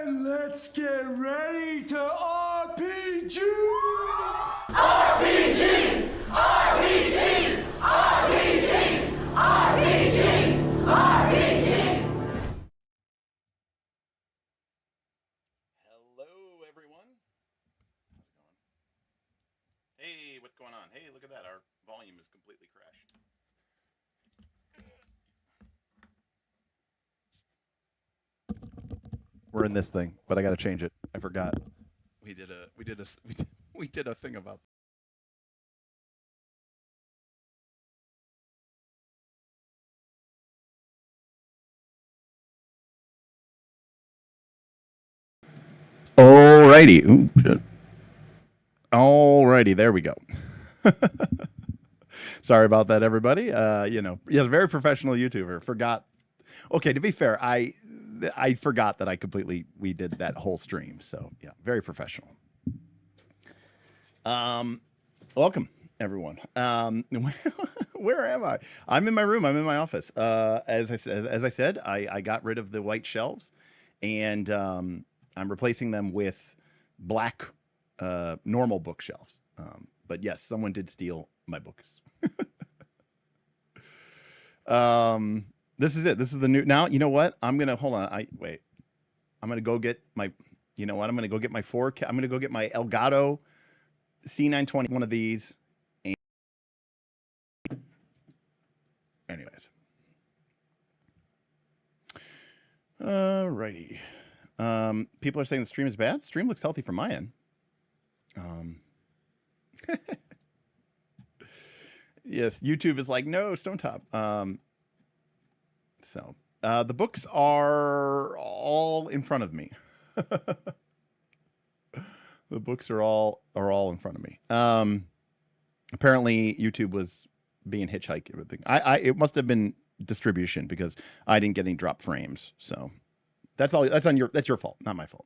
Let's get ready to RPG! RPG! RPG! RPG! RPG! RPG! Hello, everyone. How's it going? Hey, what's going on? Hey, look at that. Our volume is completely crashed. We're in this thing, but I got to change it. I forgot. We did a thing about. Alrighty. Ooh, shit. Alrighty, there we go. Sorry about that, everybody. You know, yeah, very professional YouTuber. Forgot. Okay, to be fair, I forgot that we did that whole stream. So yeah, very professional. Welcome everyone. Where am I? I'm in my room. I'm in my office. As I said, I got rid of the white shelves, and I'm replacing them with black normal bookshelves. But yes, someone did steal my books. This is it. This is the new. Now, you know what? I'm going to hold on. I'm going to go get my, you know what? I'm going to go get my 4K. I'm going to go get my Elgato C920, one of these. And anyways. Alrighty. People are saying the stream is bad. Stream looks healthy from my end. Yes, YouTube is like, no, Stone Top. So the books are all in front of me. The books are all in front of me. Apparently YouTube was being hitchhiked. Everything. It must have been distribution because I didn't get any drop frames. So that's all. That's your fault, not my fault.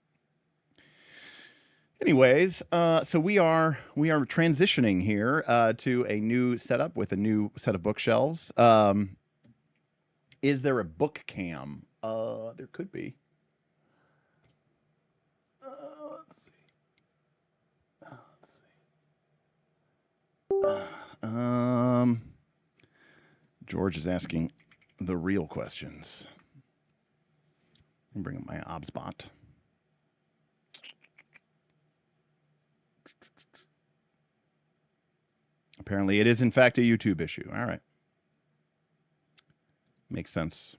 Anyways, so we are transitioning here to a new setup with a new set of bookshelves. Is there a book cam? There could be. Let's see. George is asking the real questions. I'm bringing my OBSBot. Apparently, it is in fact a YouTube issue. All right. Makes sense.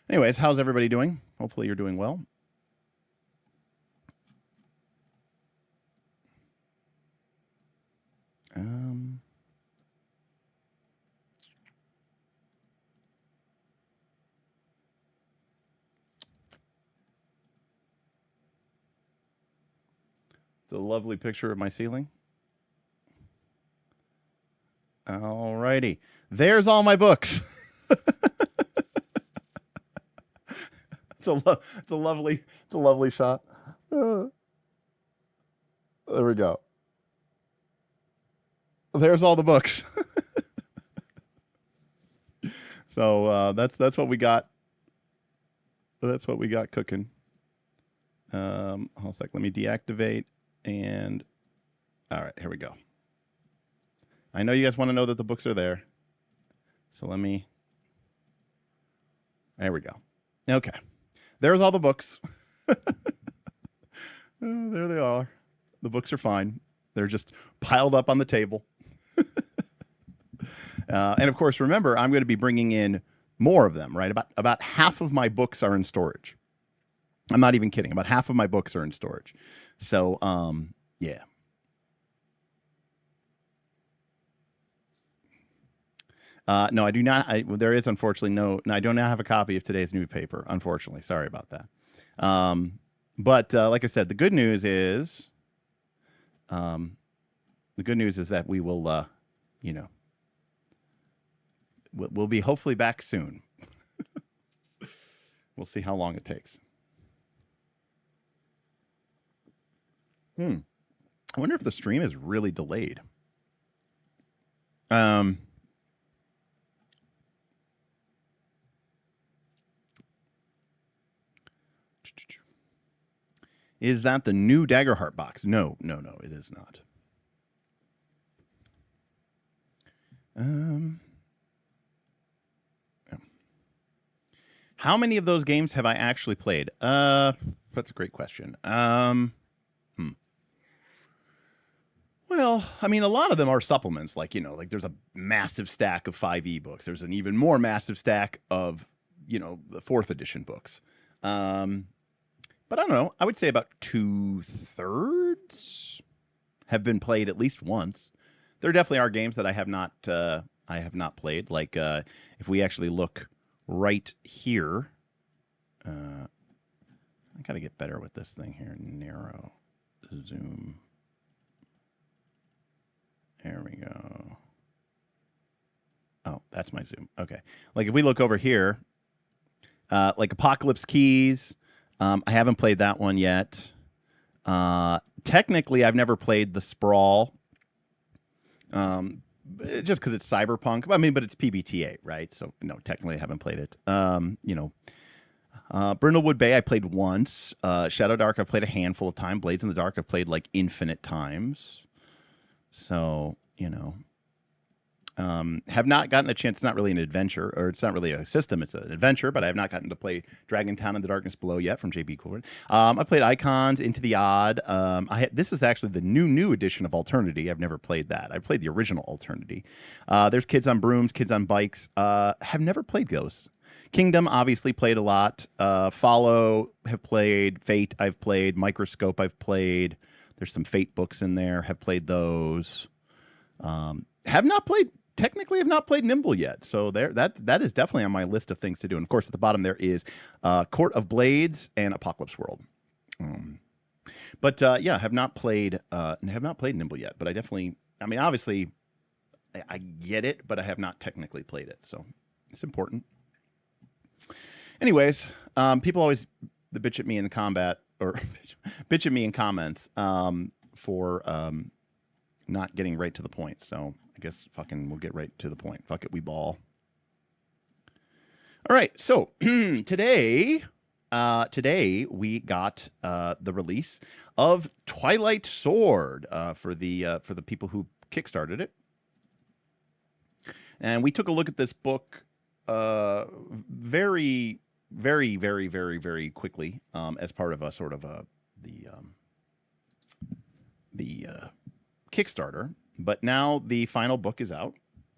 Anyways, how's everybody doing? Hopefully you're doing well. The lovely picture of my ceiling. All righty. There's all my books. It's a lovely shot. There we go. There's all the books. So that's what we got. That's what we got cooking. Hold on a sec. Let me deactivate and all right, here we go. I know you guys want to know that the books are there. So let me. There we go. Okay. There's all the books. There they are. The books are fine. They're just piled up on the table. And of course, remember, I'm going to be bringing in more of them, right? About half of my books are in storage. I'm not even kidding. About half of my books are in storage. So, yeah. No, I do not. There is unfortunately no, I don't now have a copy of today's newspaper, unfortunately. Sorry about that. But like I said, the good news is that we will, you know, we'll be hopefully back soon. We'll see how long it takes. I wonder if the stream is really delayed. Is that the new Daggerheart box? No, it is not. How many of those games have I actually played? That's a great question. Well, I mean, a lot of them are supplements. Like, you know, like there's a massive stack of 5 ebooks. There's an even more massive stack of, you know, the 4th edition books. But I don't know. I would say about 2/3 have been played at least once. There definitely are games that I have not played. Like if we actually look right here, I gotta get better with this thing here. Narrow zoom. There we go. Oh, that's my zoom. Okay. Like if we look over here, like Apocalypse Keys. I haven't played that one yet. Technically, I've never played the Sprawl. Just because it's cyberpunk. I mean, but it's PBTA, right? So, no, technically I haven't played it. You know, Brindlewood Bay I played once. Shadow Dark I've played a handful of times. Blades in the Dark I've played like infinite times. So, you know. Have not gotten a chance. It's not really an adventure, or it's not really a system. It's an adventure, but I have not gotten to play Dragon Town and the Darkness Below yet from JB Coolwood. I played Icons, Into the Odd. This is actually the new edition of Alternity. I've never played that. I played the original Alternity. There's Kids on Brooms, Kids on Bikes. Have never played those. Kingdom, obviously played a lot. Follow, have played. Fate, I've played. Microscope, I've played. There's some Fate books in there. Have played those. Technically have not played Nimble yet. So that is definitely on my list of things to do. And of course, at the bottom there is Court of Blades and Apocalypse World. But yeah, have not played Nimble yet. But I definitely, I mean, obviously, I get it, but I have not technically played it. So it's important. Anyways, people always bitch at me in the combat, or bitch at me in comments for not getting right to the point. So I guess fucking we'll get right to the point. Fuck it, we ball. All right, so today we got the release of Twilight Sword for the people who kickstarted it, and we took a look at this book very very, very, very, very quickly as part of a sort of the Kickstarter. But now the final book is out,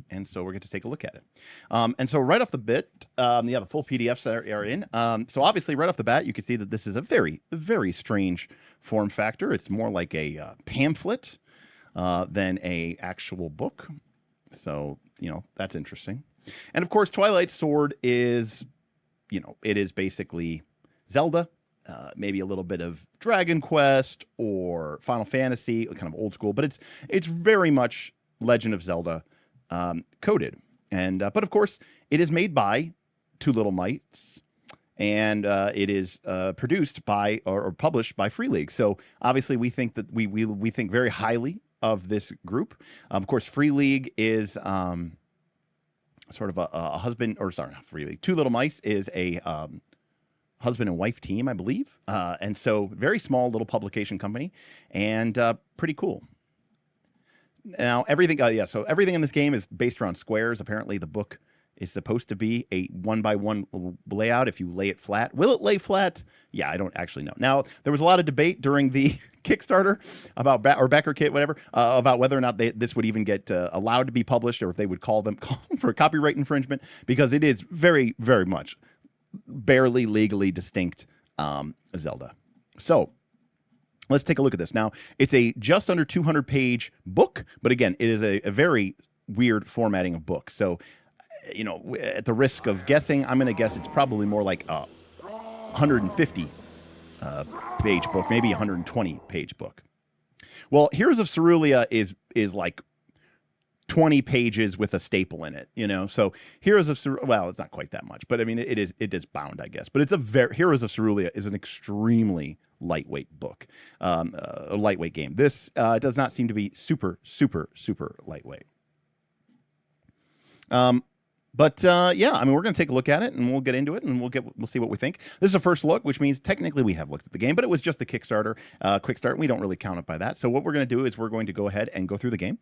and so we're going to take a look at it. And so right off the the full PDFs are in. So obviously right off the bat, you can see that this is a very, very strange form factor. It's more like a pamphlet than a actual book. So, that's interesting. And of course, Twilight Sword is, it is basically Zelda, maybe a little bit of Dragon Quest or Final Fantasy, kind of old school, but it's very much Legend of Zelda coded. And but of course, it is made by Two Little Mites, and it is produced by or published by Free League. So obviously, we think that we think very highly of this group. Of course, Free League is sort of a husband, or sorry, not Free League. Two Little Mice is a husband and wife team, I believe. And so very small little publication company, and pretty cool. Now, everything, so everything in this game is based around squares. Apparently, the book is supposed to be a 1x1 layout if you lay it flat. Will it lay flat? Yeah, I don't actually know. Now, there was a lot of debate during the Kickstarter about, or backer kit, whatever, about whether or not this would even get allowed to be published, or if they would call for copyright infringement, because it is very, very much barely legally distinct Zelda. So let's take a look at this. Now, it's a just under 200-page book, but again, it is a very weird formatting of book. So, at the risk of guessing, I'm going to guess it's probably more like a 150 page book, maybe 120 page book. Well, Heroes of Cerulean is like 20 pages with a staple in it, So Heroes of Cerulean, well, it's not quite that much, but I mean, it is bound, I guess. But Heroes of Cerulean is an extremely lightweight book, a lightweight game. This does not seem to be super, super, super lightweight. But yeah, I mean, we're going to take a look at it, and we'll get into it, and we'll see what we think. This is a first look, which means technically we have looked at the game, but it was just the Kickstarter quick start. We don't really count it by that. So what we're going to do is we're going to go ahead and go through the game,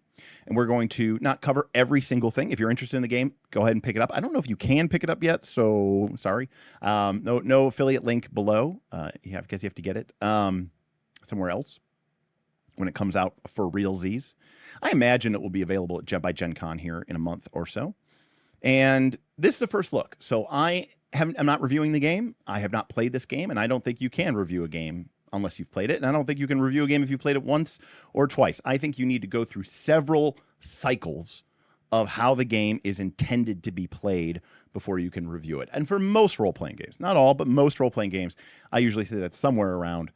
and we're going to not cover every single thing. If you're interested in the game, go ahead and pick it up. I don't know if you can pick it up yet, so sorry. No affiliate link below. Because you have to get it somewhere else when it comes out for realsies. I imagine it will be available by Gen Con here in a month or so. And this is the first look. So I'm not reviewing the game. I have not played this game, and I don't think you can review a game unless you've played it. And I don't think you can review a game if you played it once or twice. I think you need to go through several cycles of how the game is intended to be played before you can review it. And for most role-playing games, not all, but most role-playing games, I usually say that's somewhere around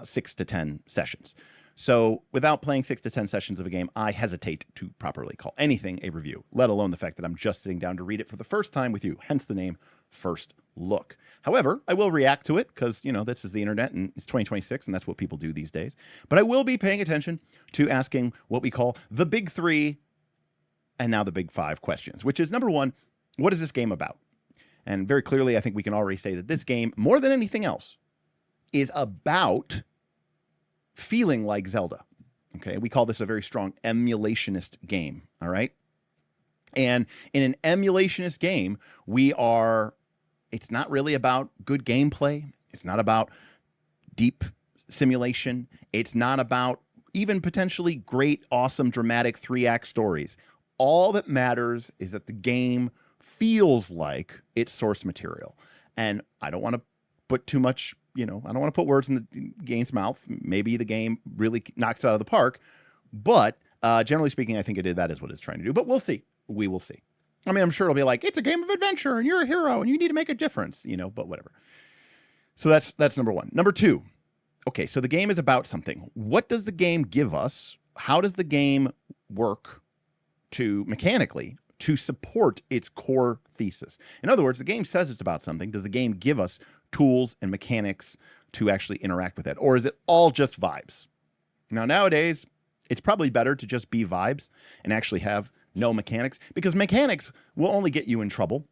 6 to 10 sessions. So without playing 6 to 10 sessions of a game, I hesitate to properly call anything a review, let alone the fact that I'm just sitting down to read it for the first time with you, hence the name First Look. However, I will react to it because, this is the internet and it's 2026 and that's what people do these days. But I will be paying attention to asking what we call the big 3 and now the big 5 questions, which is number 1, what is this game about? And very clearly, I think we can already say that this game, more than anything else, is about feeling like Zelda. Okay, we call this a very strong emulationist game. All right, and in an emulationist game, it's not really about good gameplay. It's not about deep simulation. It's not about even potentially great, awesome, dramatic 3-act stories. All that matters is that the game feels like its source material. And I don't want to put too much, I don't want to put words in the game's mouth. Maybe the game really knocks it out of the park. But generally speaking, I think that is what it's trying to do. But we'll see. We will see. I mean, I'm sure it'll be like, it's a game of adventure and you're a hero and you need to make a difference, but whatever. So that's number 1. Number 2. Okay, so the game is about something. What does the game give us? How does the game work mechanically to support its core thesis? In other words, the game says it's about something. Does the game give us tools and mechanics to actually interact with it? Or is it all just vibes? Now, nowadays, it's probably better to just be vibes and actually have no mechanics, because mechanics will only get you in trouble,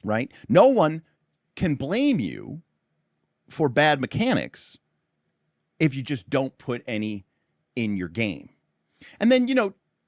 right? No one can blame you for bad mechanics if you just don't put any in your game. And then,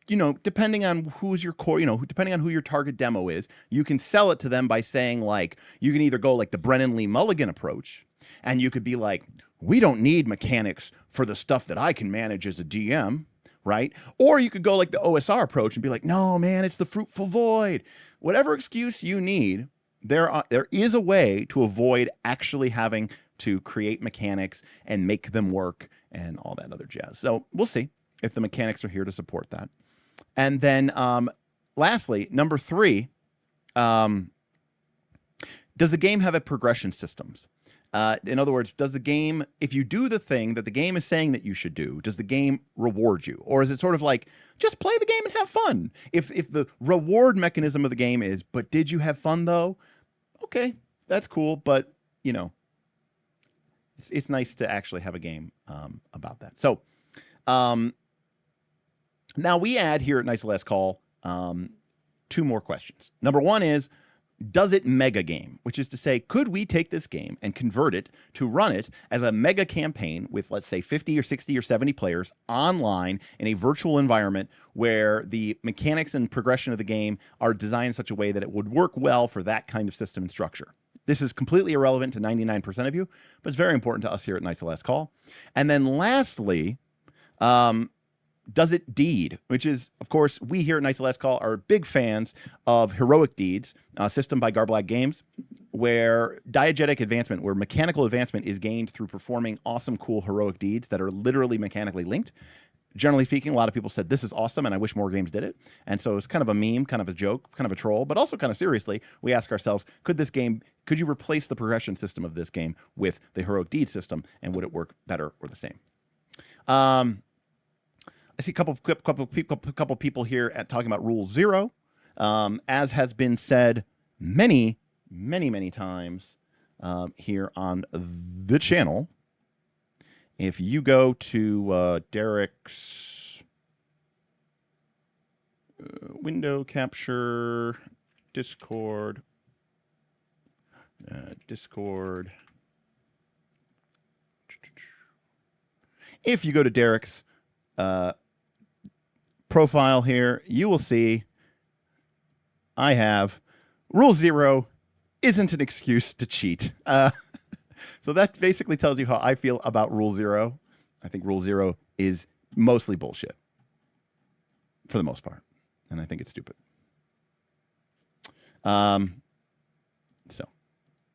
you know, depending on who's your core, you know, depending on who your target demo is, you can sell it to them by saying, like, you can either go like the Brennan Lee Mulligan approach, and you could be like, we don't need mechanics for the stuff that I can manage as a DM, right? Or you could go like the OSR approach and be like, no, man, it's the fruitful void. Whatever excuse you need, there is a way to avoid actually having to create mechanics and make them work and all that other jazz. So we'll see if the mechanics are here to support that. And then lastly, number 3, does the game have a progression systems? In other words, does the game, if you do the thing that the game is saying that you should do, does the game reward you? Or is it sort of like, just play the game and have fun? If the reward mechanism of the game is, but did you have fun though? Okay, that's cool. But, you know, it's nice to actually have a game about that. So now we add here at Night's Last Call 2 more questions. Number 1 is, does it mega game? Which is to say, could we take this game and convert it to run it as a mega campaign with, let's say, 50 or 60 or 70 players online in a virtual environment where the mechanics and progression of the game are designed in such a way that it would work well for that kind of system and structure? This is completely irrelevant to 99% of you, but it's very important to us here at Night's Last Call. And then lastly, does it deed? Which is, of course, we here at Night's Last Call are big fans of heroic deeds, system by Garblag Games, where diegetic advancement, where mechanical advancement is gained through performing awesome, cool, heroic deeds that are literally mechanically linked. Generally speaking, a lot of people said, this is awesome, and I wish more games did it. And so it's kind of a meme, kind of a joke, kind of a troll, but also kind of seriously, we ask ourselves, could you replace the progression system of this game with the heroic deed system, and would it work better or the same? I see a couple people here talking about Rule 0, as has been said many times here on the channel. If you go to Derek's window capture, Discord, if you go to Derek's profile here, you will see I have Rule 0 isn't an excuse to cheat. So that basically tells you how I feel about Rule 0. I think Rule 0 is mostly bullshit for the most part, and I think it's stupid. So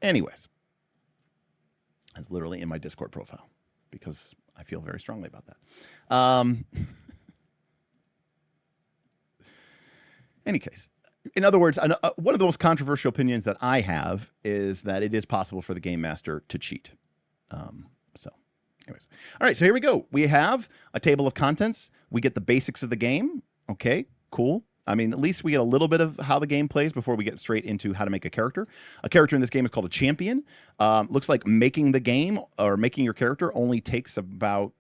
anyways, it's literally in my Discord profile because I feel very strongly about that. Any case, in other words, one of the most controversial opinions that I have is that it is possible for the game master to cheat. So anyways, all right, so here we go. We have a table of contents. We get the basics of the game. Okay, cool. I mean, at least we get a little bit of how the game plays before we get straight into how to make a character. A character in this game is called a champion. Looks like making the game or making your character only takes about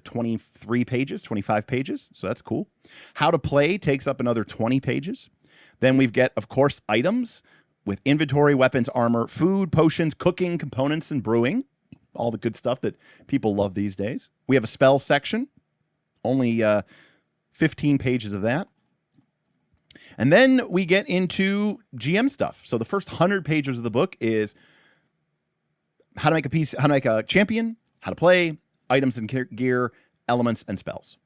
23 pages, 25 pages. So that's cool. How to play takes up another 20 pages. Then we've got, of course, items with inventory, weapons, armor, food, potions, cooking, components, and brewing. All the good stuff that people love these days. We have a spell section. Only 15 pages of that. And then we get into GM stuff. So the first 100 pages of the book is how to make a champion, how to play, items and gear, elements, and spells.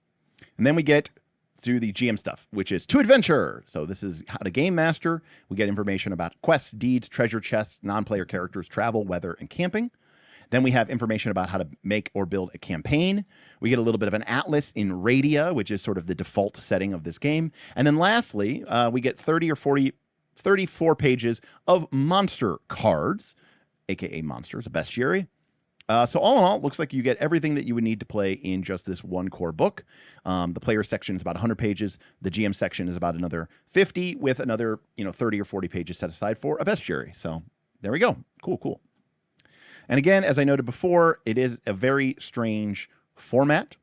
And then we get through the GM stuff, which is to adventure. So this is how to game master. We get information about quests, deeds, treasure chests, non-player characters, travel, weather, and camping. Then we have information about how to make or build a campaign. We get a little bit of an atlas in Radia, which is sort of the default setting of this game. And then lastly, we get 34 pages of monster cards, aka monsters, a bestiary. So all in all, it looks like you get everything that you would need to play in just this one core book. The player section is about 100 pages. The GM section is about another 50, with another 30 or 40 pages set aside for a bestiary. So there we go. Cool. And again, as I noted before, it is a very strange format.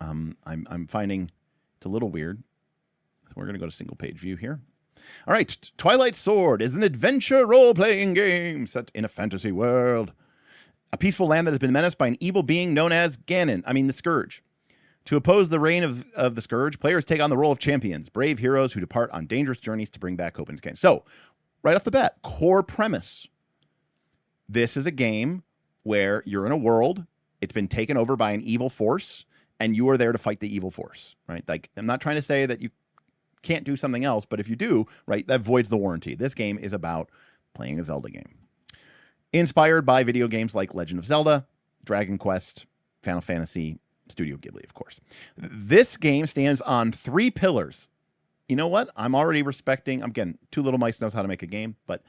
I'm finding it's a little weird. We're going to go to single page view here. All right. Twilight Sword is an adventure role-playing game set in a fantasy world. A peaceful land that has been menaced by an evil being known as the Scourge. To oppose the reign of the Scourge, players take on the role of champions, brave heroes who depart on dangerous journeys to bring back hope into the game. So, right off the bat, core premise. This is a game where you're in a world, it's been taken over by an evil force, and you are there to fight the evil force, right? Like, I'm not trying to say that you can't do something else, but if you do, right, that voids the warranty. This game is about playing a Zelda game. Inspired by video games like Legend of Zelda, Dragon Quest, Final Fantasy, Studio Ghibli, of course. This game stands on 3 pillars. You know what? I'm already respecting, again, Too Little Mice knows how to make a game, but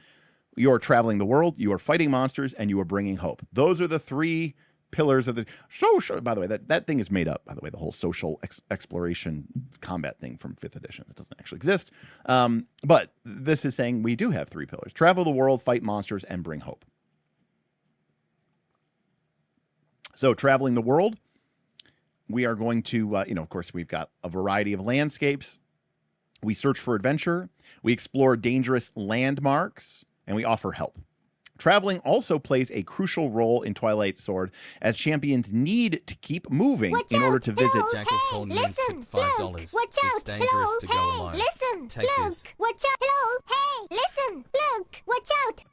you are traveling the world, you are fighting monsters, and you are bringing hope. Those are the 3 pillars of the social. By the way, that thing is made up, by the way, the whole social exploration combat thing from 5th edition. It doesn't actually exist. But this is saying we do have 3 pillars. Travel the world, fight monsters, and bring hope. So traveling the world, we are going to, of course, we've got a variety of landscapes. We search for adventure. We explore dangerous landmarks, and we offer help. Traveling also plays a crucial role in Twilight Sword, as champions need to keep moving in order to visit. Jackal told me to tip $5. It's dangerous to go alone. Listen, take this. Watch out! Hello, hey, listen, look, watch out!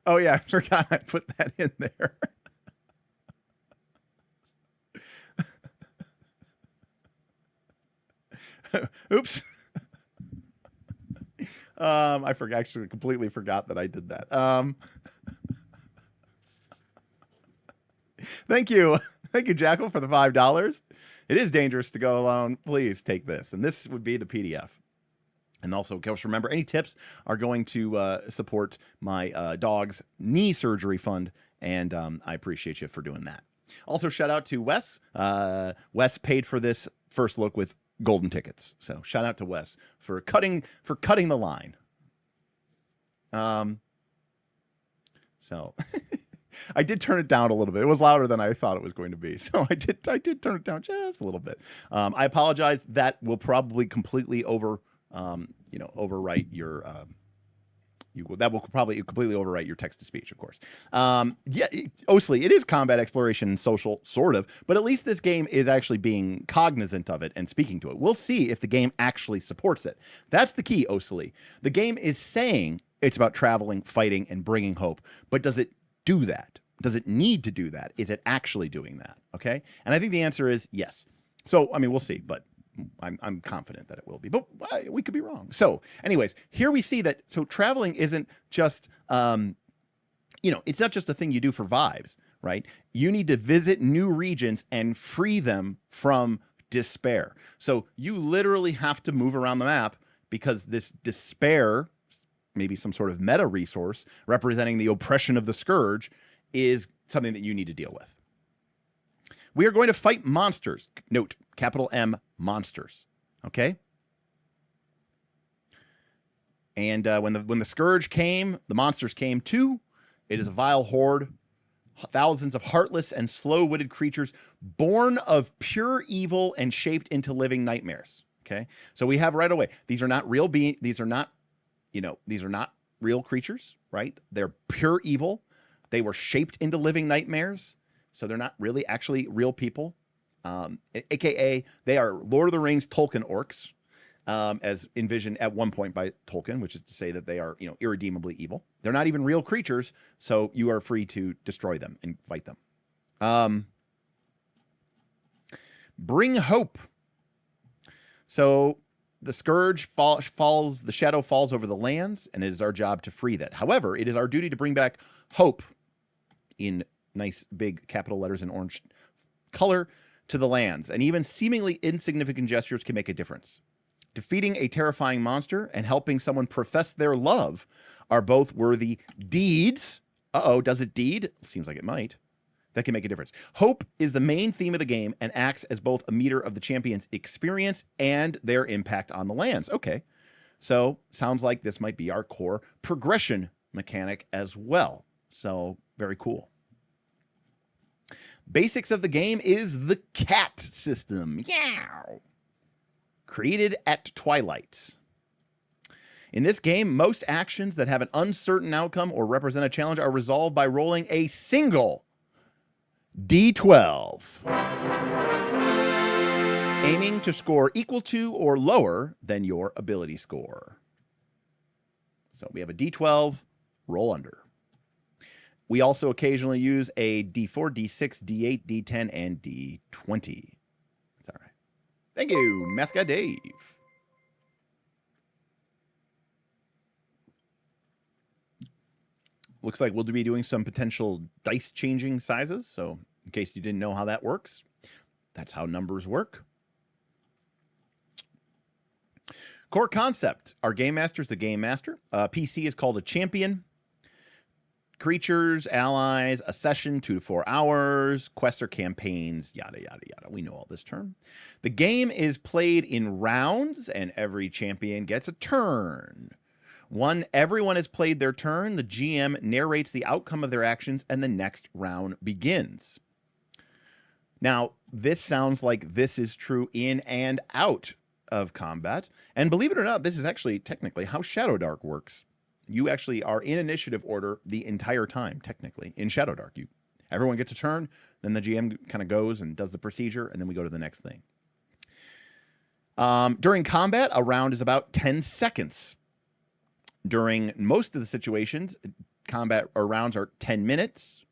Oh yeah, I forgot I put that in there. Oops. I actually completely forgot that I did that. Thank you, Jackal, for the $5. It is dangerous to go alone. Please take this, and this would be the PDF. And also, of course, remember, any tips are going to support my dog's knee surgery fund, and I appreciate you for doing that. Also, shout out to Wes. Wes paid for this first look with golden tickets. So shout out to Wes for cutting the line. So I did turn it down a little bit. It was louder than I thought it was going to be. So I did turn it down just a little bit. I apologize. That will probably completely overwrite your that will probably completely overwrite your text to speech, of course. Yeah, Osely, it is combat exploration and social, sort of, but at least this game is actually being cognizant of it and speaking to it. We'll see if the game actually supports it. That's the key, Osely. The game is saying it's about traveling, fighting, and bringing hope, but does it do that? Does it need to do that? Is it actually doing that? Okay, and I think the answer is yes. So, I mean, we'll see, but I'm confident that it will be, but we could be wrong. So anyways, here we see that, so traveling isn't just, it's not just a thing you do for vibes, right? You need to visit new regions and free them from despair. So you literally have to move around the map because this despair, maybe some sort of meta resource representing the oppression of the Scourge, is something that you need to deal with. We are going to fight monsters. Note, capital M, monsters. Okay? And when the Scourge came, the monsters came too. It is a vile horde, thousands of heartless and slow-witted creatures born of pure evil and shaped into living nightmares. Okay? So we have right away, these are not real these are not real creatures, right? They're pure evil. They were shaped into living nightmares. So they're not really actually real people, AKA they are Lord of the Rings Tolkien orcs, as envisioned at one point by Tolkien, which is to say that they are, irredeemably evil. They're not even real creatures, so you are free to destroy them and fight them. Bring hope. So the Scourge falls, the shadow falls over the lands, and it is our job to free that. However, it is our duty to bring back hope in nice big capital letters in orange color to the lands, and even seemingly insignificant gestures can make a difference. Defeating a terrifying monster and helping someone profess their love are both worthy deeds. Does it deed? Seems like it might. That can make a difference. Hope is the main theme of the game and acts as both a meter of the champion's experience and their impact on the lands. Okay, so sounds like this might be our core progression mechanic as well. So very cool. Basics of the game is the cat system. Yeah. Created at Twilight. In this game, most actions that have an uncertain outcome or represent a challenge are resolved by rolling a single D12. aiming to score equal to or lower than your ability score. So we have a D12, roll under. We also occasionally use a D4, D6, D8, D10, and D20. That's all right. Thank you, Math Guy Dave. Looks like we'll be doing some potential dice changing sizes. So in case you didn't know how that works, that's how numbers work. Core concept. Our game master is the game master. PC is called a champion. Creatures, allies, a session, 2 to 4 hours, quests or campaigns, yada, yada, yada. We know all this term. The game is played in rounds, and every champion gets a turn. Everyone has played their turn. The GM narrates the outcome of their actions, and the next round begins. Now, this sounds like this is true in and out of combat. And believe it or not, this is actually technically how Shadow Dark works. You actually are in initiative order the entire time, technically, in Shadow Dark. Everyone gets a turn, then the GM kind of goes and does the procedure, and then we go to the next thing. During combat, a round is about 10 seconds. During most of the situations, combat or rounds are 10 minutes.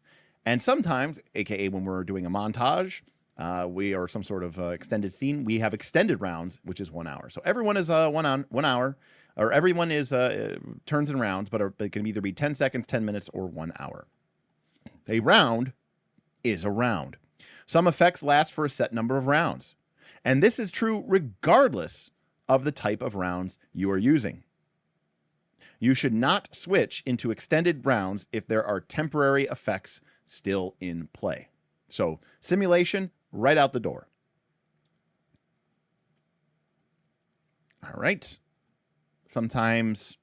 And sometimes, aka when we're doing a montage, or some sort of extended scene, we have extended rounds, which is 1 hour. So everyone is 1 hour. Or everyone is turns and rounds, but it can either be 10 seconds, 10 minutes, or 1 hour. A round is a round. Some effects last for a set number of rounds. And this is true regardless of the type of rounds you are using. You should not switch into extended rounds if there are temporary effects still in play. So simulation, right out the door. All right. Sometimes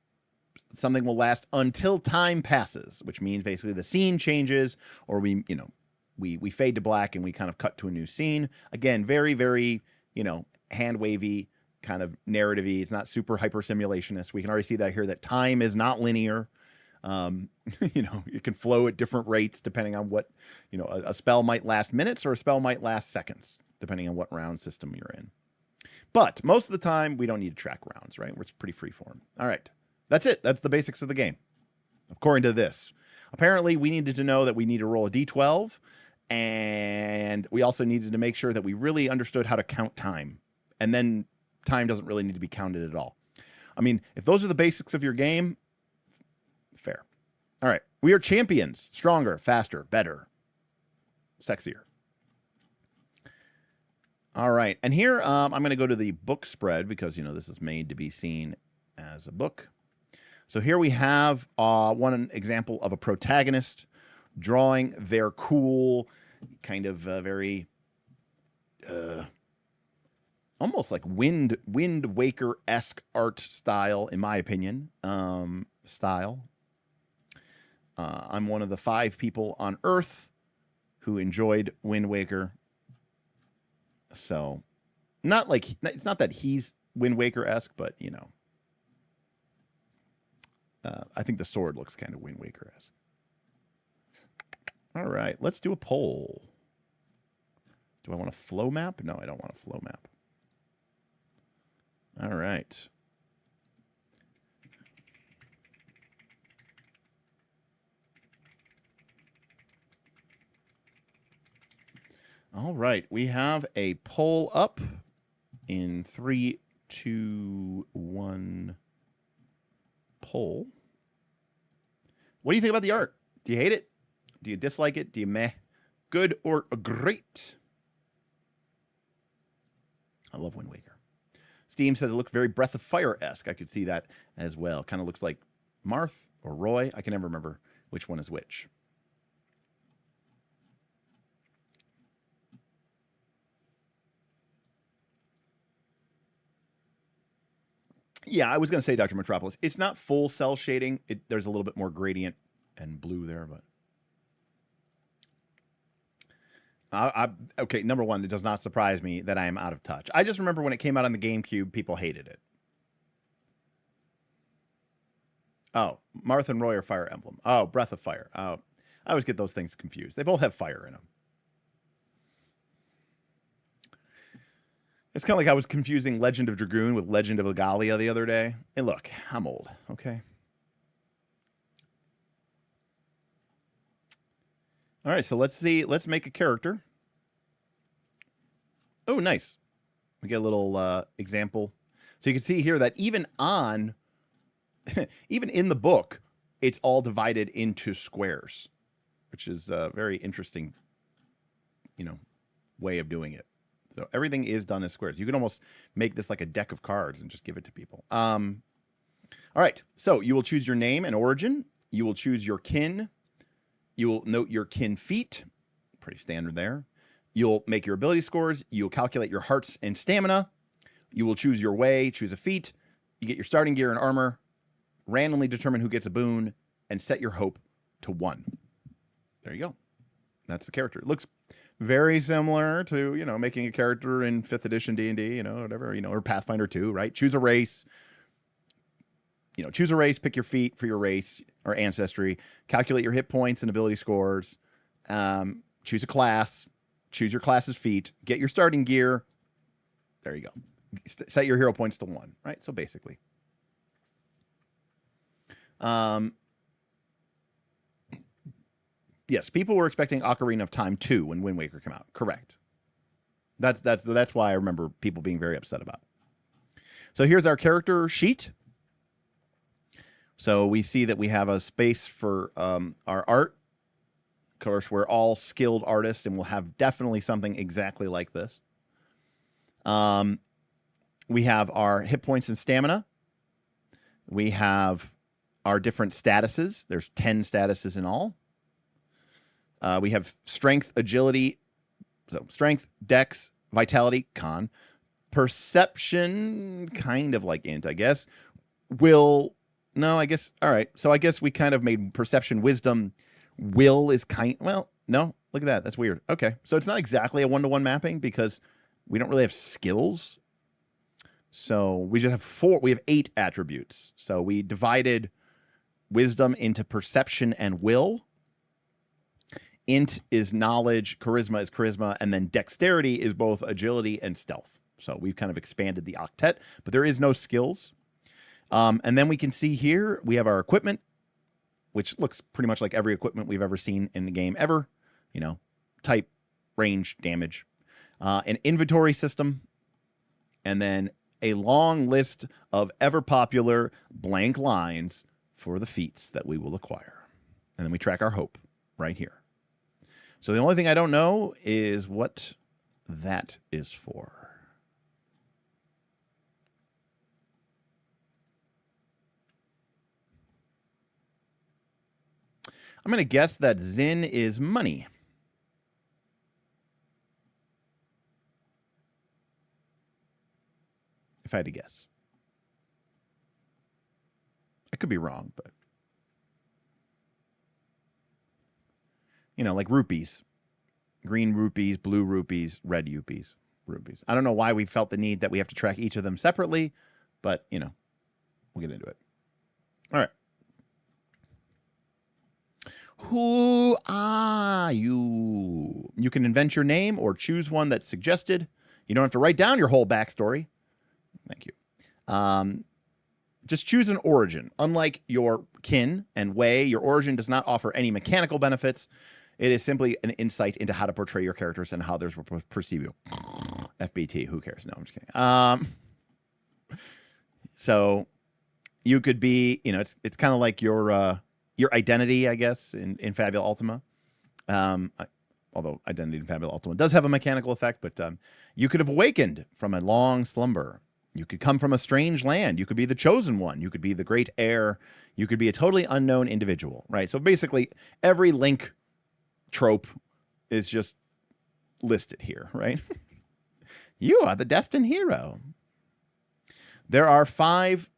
something will last until time passes, which means basically the scene changes, or we fade to black and we kind of cut to a new scene. Again, very, very, hand wavy, kind of narrative-y. It's not super hyper simulationist. We can already see that here, that time is not linear. It can flow at different rates depending on what, a spell might last minutes or a spell might last seconds, depending on what round system you're in. But most of the time, we don't need to track rounds, right? It's pretty freeform. All right. That's it. That's the basics of the game, according to this. Apparently, we needed to know that we need to roll a D12, and we also needed to make sure that we really understood how to count time. And then time doesn't really need to be counted at all. I mean, if those are the basics of your game, fair. All right. We are champions. Stronger, faster, better, sexier. All right, and here I'm going to go to the book spread because, this is made to be seen as a book. So here we have one example of a protagonist drawing their cool, kind of very, almost like Wind Waker-esque art style, in my opinion, style. I'm one of the 5 people on Earth who enjoyed Wind Waker. So, it's not that he's Wind Waker-esque, but, I think the sword looks kind of Wind Waker-esque. All right, let's do a poll. Do I want a flow map? No, I don't want a flow map. All right. All right, we have a poll up in 3, 2, 1. Poll. What do you think about the art? Do you hate it? Do you dislike it? Do you meh? Good or great? I love Wind Waker. Steam says it looks very Breath of Fire-esque. I could see that as well. Kind of looks like Marth or Roy. I can never remember which one is which. Yeah, I was going to say, Dr. Metropolis, it's not full cell shading. There's a little bit more gradient and blue there, but okay, number one, it does not surprise me that I am out of touch. I just remember when it came out on the GameCube, people hated it. Oh, Marth and Roy are Fire Emblem. Oh, Breath of Fire. Oh, I always get those things confused. They both have fire in them. It's kind of like I was confusing Legend of Dragoon with Legend of Legalia the other day. And look, I'm old, okay? All right, so let's see. Let's make a character. Oh, nice. We get a little example. So you can see here that even on, even in the book, it's all divided into squares, which is a very interesting, way of doing it. So everything is done as squares. You can almost make this like a deck of cards and just give it to people. All right. So you will choose your name and origin. You will choose your kin. You will note your kin feat. Pretty standard there. You'll make your ability scores. You'll calculate your hearts and stamina. You will choose your way, choose a feat. You get your starting gear and armor. Randomly determine who gets a boon and set your hope to 1. There you go. That's the character. It looks very similar to, making a character in 5th edition D&D, whatever, or Pathfinder 2, right? Choose a race. Choose a race, pick your feat for your race or ancestry, calculate your hit points and ability scores, choose a class, choose your class's feat, get your starting gear. There you go. Set your hero points to 1, right? So basically. Yes, people were expecting Ocarina of Time 2 when Wind Waker came out. Correct. That's why I remember people being very upset about it. So here's our character sheet. So we see that we have a space for our art. Of course, we're all skilled artists, and we'll have definitely something exactly like this. We have our hit points and stamina. We have our different statuses. There's 10 statuses in all. We have strength, agility, so strength, dex, vitality, con, perception, kind of like int, I guess. Will, no, I guess, all right. So I guess we kind of made perception, wisdom, will is well, no, look at that. That's weird. Okay, so it's not exactly a one-to-one mapping because we don't really have skills. So we just have 4, we have 8 attributes. So we divided wisdom into perception and will. Int is knowledge, charisma is charisma, and then dexterity is both agility and stealth. So we've kind of expanded the octet, but there is no skills. And then we can see here, we have our equipment, which looks pretty much like every equipment we've ever seen in the game ever. Type, range, damage. An inventory system, and then a long list of ever-popular blank lines for the feats that we will acquire. And then we track our hope right here. So the only thing I don't know is what that is for. I'm going to guess that Zin is money. If I had to guess. I could be wrong, but... like rupees. Green rupees, blue rupees, red rupees. I don't know why we felt the need that we have to track each of them separately, but, we'll get into it. All right. Who are you? You can invent your name or choose one that's suggested. You don't have to write down your whole backstory. Thank you. Just choose an origin. Unlike your kin and way, your origin does not offer any mechanical benefits. It is simply an insight into how to portray your characters and how others will perceive you. FBT, who cares? No, I'm just kidding. So you could be, it's kind of like your identity, I guess, in Fabula Ultima. Although identity in Fabula Ultima does have a mechanical effect, but you could have awakened from a long slumber. You could come from a strange land. You could be the chosen one. You could be the great heir. You could be a totally unknown individual, right? So basically, every Link trope is just listed here, right? You are the destined hero. There are 5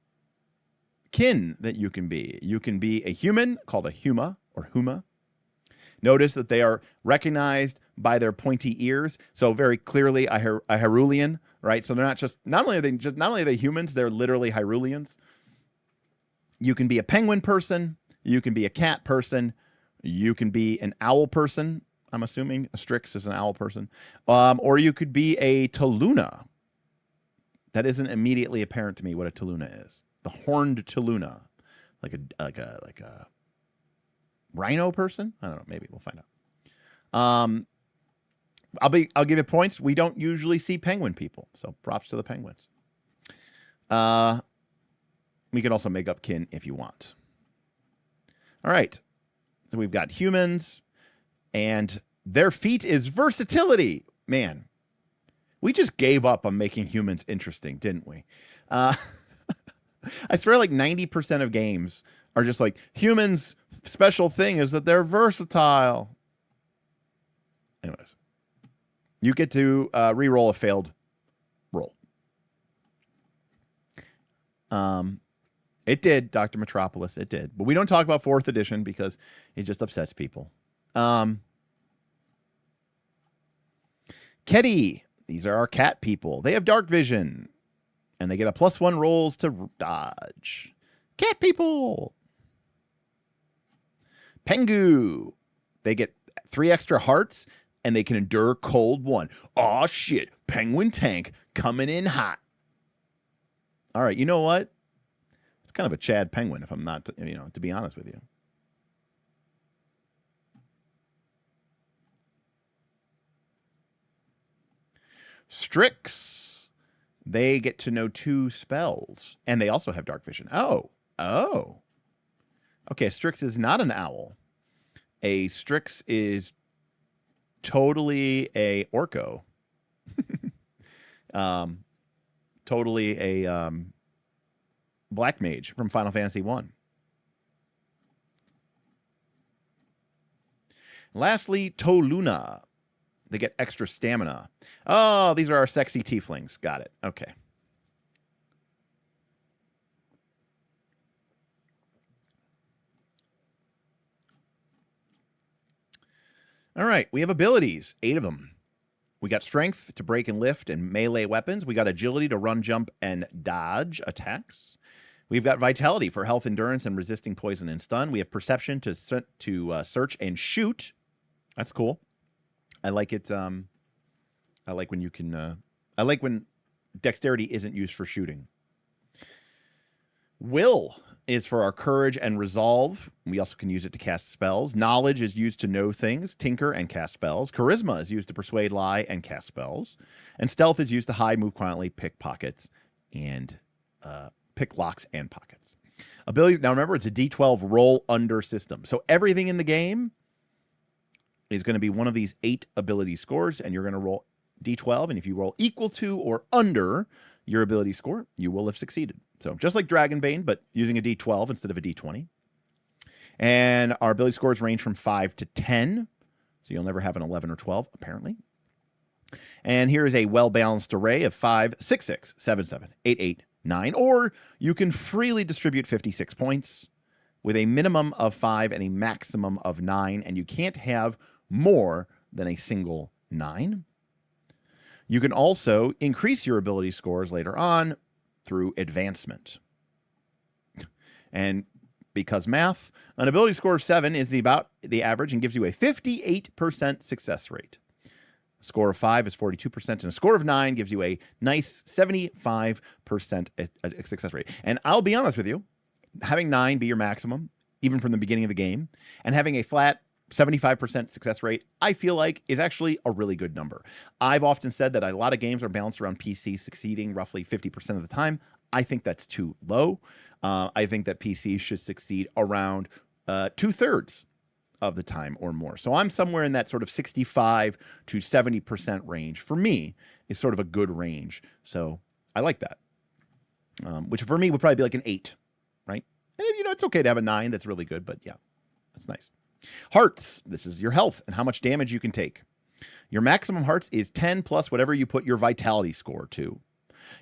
kin that you can be. You can be a human called a Huma or Huma. Notice that they are recognized by their pointy ears. So very clearly a Hyrulean, right? So they're not only are they humans, they're literally Hyruleans. You can be a penguin person. You can be a cat person. You can be an owl person. I'm assuming a Strix is an owl person. Or you could be a Toluna. that isn't immediately apparent to me what a Tuluna is. The horned Tuluna, like a rhino person. I don't know. Maybe we'll find out. I'll give you points. We don't usually see penguin people, so props to the penguins. We can also make up kin if you want. All right. So we've got humans, and their feat is versatility. Man, we just gave up on making humans interesting, didn't we? I swear like 90% of games are just like, humans' special thing is that they're versatile. Anyways, you get to re-roll a failed roll. It did, Dr. Metropolis, it did. But we don't talk about 4th edition because it just upsets people. Ketty, these are our cat people. They have dark vision, and they get a +1 rolls to dodge. Cat people. Pengu, they get 3 extra hearts, and they can endure cold 1. Aw, shit, penguin tank coming in hot. All right, you know what? It's kind of a Chad penguin, if I'm not, to be honest with you. Strix, they get to know 2 spells, and they also have dark vision. Oh. Okay, Strix is not an owl. A Strix is totally a Orco. Totally a Black Mage from Final Fantasy 1. Lastly, Toluna. They get extra stamina. Oh, these are our sexy tieflings. Got it. Okay. All right, we have abilities, 8 of them. We got strength to break and lift and melee weapons. We got agility to run, jump, and dodge attacks. We've got vitality for health, endurance, and resisting poison and stun. We have perception to search and shoot. That's cool. I like it. I like when you can. I like when dexterity isn't used for shooting. Will is for our courage and resolve. We also can use it to cast spells. Knowledge is used to know things, tinker, and cast spells. Charisma is used to persuade, lie, and cast spells. And stealth is used to hide, move quietly, pick pockets, and pick locks and pockets. Abilities. Now remember, it's a D12 roll under system. So everything in the game is going to be one of these 8 ability scores, and you're going to roll D12. And if you roll equal to or under your ability score, you will have succeeded. So just like Dragonbane, but using a D12 instead of a D20. And our ability scores range from 5 to 10. So you'll never have an 11 or 12, apparently. And here is a well-balanced array of 5, 6, 6, 7, 7, 8, 8, 9. Or you can freely distribute 56 points with a minimum of 5 and a maximum of 9. And you can't have more than a single 9. You can also increase your ability scores later on through advancement. And because math, an ability score of 7 is about the average and gives you a 58% success rate. A score of 5 is 42%, and a score of 9 gives you a nice 75% success rate. And I'll be honest with you, having 9 be your maximum, even from the beginning of the game, and having a flat 75% success rate, I feel like is actually a really good number. I've often said that a lot of games are balanced around PC succeeding roughly 50% of the time. I think that's too low. I think that PC should succeed around 2/3 of the time or more. So I'm somewhere in that sort of 65 to 70% range. For me, is sort of a good range. So I like that. Which for me would probably be like an 8, right? And it's okay to have a 9. That's really good, but yeah, that's nice. Hearts, this is your health and how much damage you can take. Your maximum hearts is 10 plus whatever you put your vitality score to.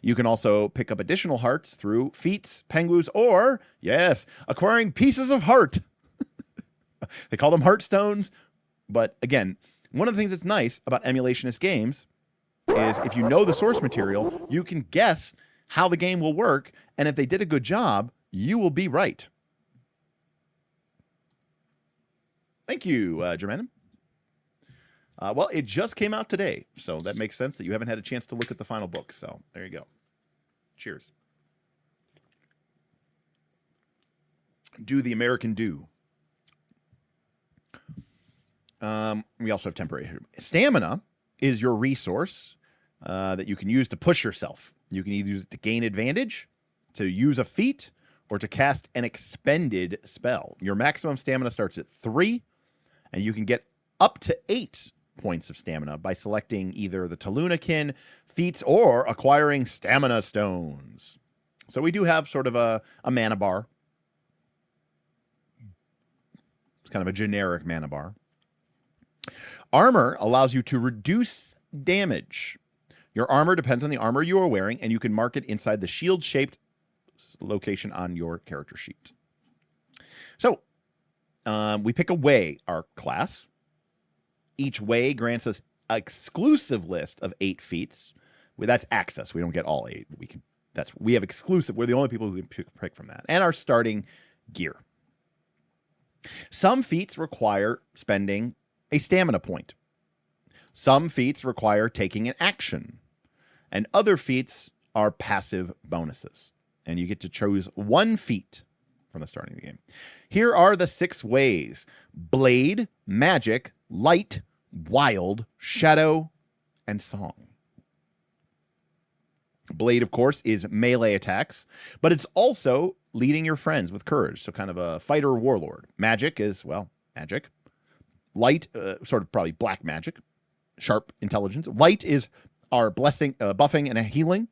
You can also pick up additional hearts through feats, pengus, or, yes, acquiring pieces of heart. They call them heartstones. But again, one of the things that's nice about emulationist games is if you know the source material, you can guess how the game will work. And if they did a good job, you will be right. Thank you, Germanin. Well, it just came out today, so that makes sense that you haven't had a chance to look at the final book. So there you go. Cheers. Do the American do. We also have temporary. Stamina is your resource that you can use to push yourself. You can either use it to gain advantage, to use a feat, or to cast an expended spell. Your maximum stamina starts at 3, and you can get up to 8 points of stamina by selecting either the Talunakin feats or acquiring stamina stones. So we do have sort of a mana bar. It's kind of a generic mana bar. Armor allows you to reduce damage. Your armor depends on the armor you are wearing, and you can mark it inside the shield-shaped location on your character sheet. So, we pick a way, our class. Each way grants us an exclusive list of 8 feats. That's access. We don't get all 8. We have exclusive. We're the only people who can pick from that. And our starting gear. Some feats require spending a stamina point. Some feats require taking an action. And other feats are passive bonuses. And you get to choose 1 feat from the starting of the game. Here are the 6 ways: Blade, Magic, Light, Wild, Shadow, and Song. Blade, of course, is melee attacks, but it's also leading your friends with courage, so kind of a fighter warlord. Magic is, well, magic. Light, sort of probably black magic. Sharp intelligence. Light is our blessing, buffing and a healing.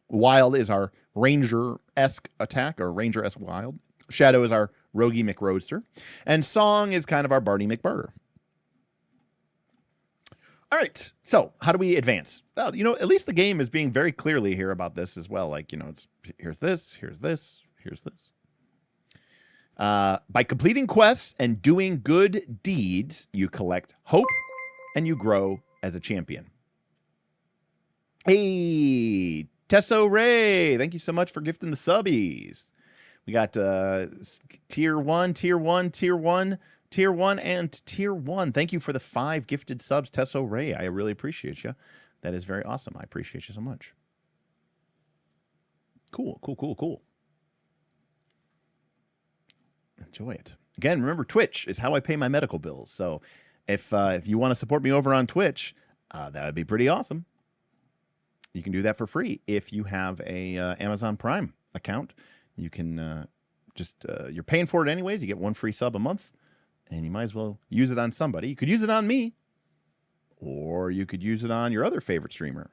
Wild is our ranger-esque attack, or ranger-esque wild. Shadow is our roguey McRoadster. And Song is kind of our Barney McBarter. All right, so how do we advance? Well, at least the game is being very clearly here about this as well. Like, it's here's this, here's this, here's this. By completing quests and doing good deeds, you collect hope and you grow as a champion. Hey, Tesso Ray, thank you so much for gifting the subbies. We got tier 1, tier 1, tier 1, tier 1, and tier 1. Thank you for the 5 gifted subs, Tesso Ray. I really appreciate you. That is very awesome. I appreciate you so much. Cool, cool, cool, cool. Enjoy it. Again, remember, Twitch is how I pay my medical bills. So if you want to support me over on Twitch, that would be pretty awesome. You can do that for free if you have a Amazon Prime account. You can you're paying for it anyways. You get 1 free sub a month, and you might as well use it on somebody. You could use it on me, or you could use it on your other favorite streamer.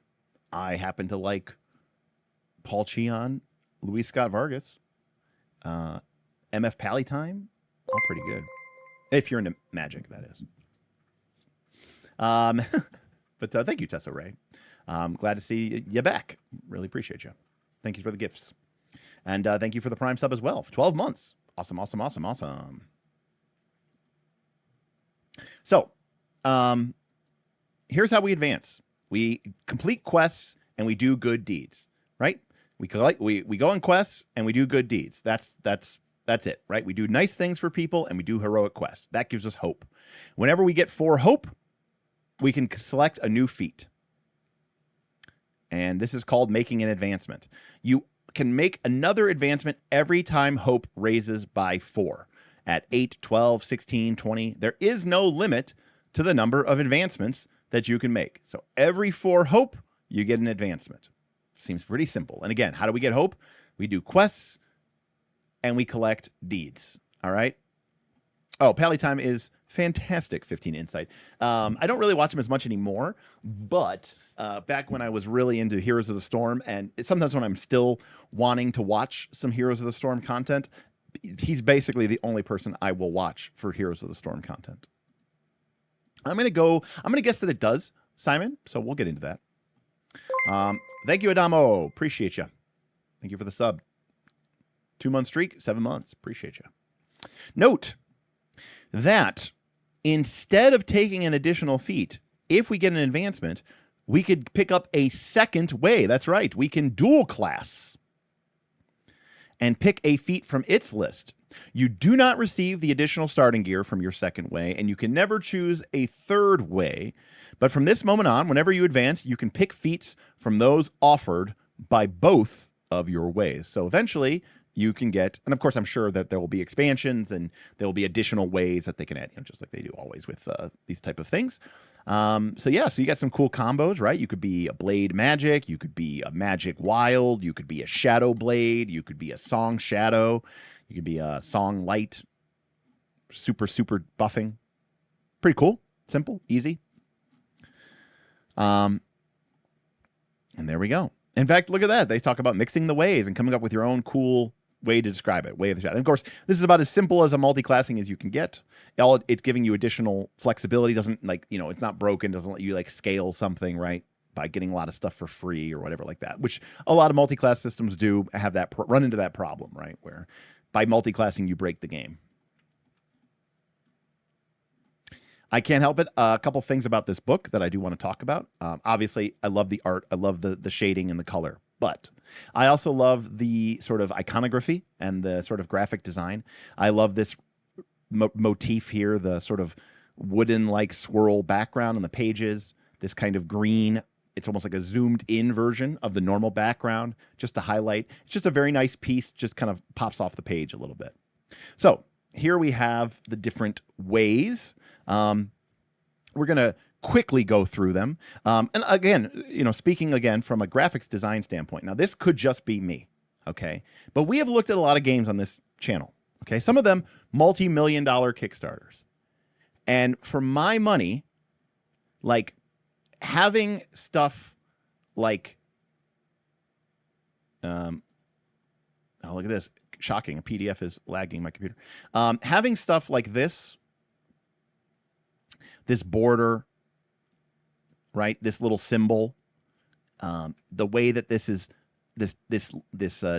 I happen to like Paul Cheon, Luis Scott Vargas, MF Pallytime, all pretty good. If you're into magic, that is. But thank you, Tessa Ray. Glad to see you back. Really appreciate you. Thank you for the gifts. And thank you for the Prime sub as well. For 12 months. Awesome, awesome, awesome, awesome. So, here's how we advance. We complete quests and we do good deeds, right? We go on quests and we do good deeds. That's it, right? We do nice things for people and we do heroic quests. That gives us hope. Whenever we get 4 hope, we can select a new feat. And this is called making an advancement. You can make another advancement every time hope raises by 4. At 8, 12, 16, 20, there is no limit to the number of advancements that you can make. So every 4 hope, you get an advancement. Seems pretty simple. And again, how do we get hope? We do quests and we collect deeds. All right. Oh, Pallytime is fantastic. 15 insight. I don't really watch him as much anymore, but back when I was really into Heroes of the Storm, and sometimes when I'm still wanting to watch some Heroes of the Storm content, he's basically the only person I will watch for Heroes of the Storm content. I'm going to guess that it does, Simon. So we'll get into that. Thank you, Adamo. Appreciate you. Thank you for the sub. 2-month streak, 7 months. Appreciate you. Note that instead of taking an additional feat, if we get an advancement, we could pick up a second way. That's right. We can dual class and pick a feat from its list. You do not receive the additional starting gear from your second way, and you can never choose a third way. But from this moment on, whenever you advance, you can pick feats from those offered by both of your ways. So eventually you can get, and of course I'm sure that there will be expansions and there will be additional ways that they can add, just like they do always with these type of things. So yeah, so you got some cool combos, right? You could be a blade magic, you could be a magic wild, you could be a shadow blade, you could be a song shadow, you could be a song light, super buffing. Pretty cool, simple, easy. And there we go. In fact, look at that. They talk about mixing the ways and coming up with your own cool way to describe it. Way of the shadow. And of course, this is about as simple as a multi-classing as you can get. It's giving you additional flexibility. Doesn't it's not broken. Doesn't let you like scale something, right? By getting a lot of stuff for free or whatever like that, which a lot of multi-class systems do have that run into that problem, right? Where by multi-classing, you break the game. I can't help it. A couple things about this book that I do want to talk about. Obviously, I love the art. I love the shading and the color. But I also love the sort of iconography and the sort of graphic design. I love this motif here, the sort of wooden-like swirl background on the pages, this kind of green. It's almost like a zoomed-in version of the normal background, just to highlight. It's just a very nice piece, just kind of pops off the page a little bit. So here we have the different ways. We're going to quickly go through them. And again, speaking again from a graphics design standpoint, now this could just be me, okay? But we have looked at a lot of games on this channel, okay? Some of them multi-million-dollar Kickstarters. And for my money, like having stuff like, oh, look at this. Shocking. A PDF is lagging my computer. Having stuff like this border, right? This little symbol, the way that this is, this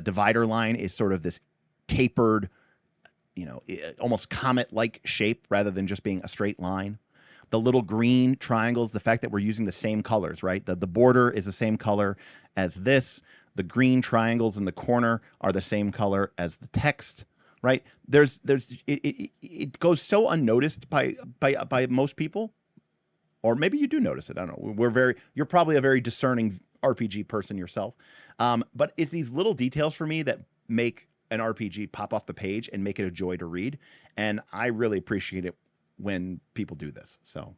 divider line is sort of this tapered, almost comet-like shape rather than just being a straight line. The little green triangles, the fact that we're using the same colors, right? The border is the same color as this. The green triangles in the corner are the same color as the text, right? It goes so unnoticed by most people, or maybe you do notice it. I don't know. You're probably a very discerning RPG person yourself, but it's these little details for me that make an RPG pop off the page and make it a joy to read, and I really appreciate it when people do this. So.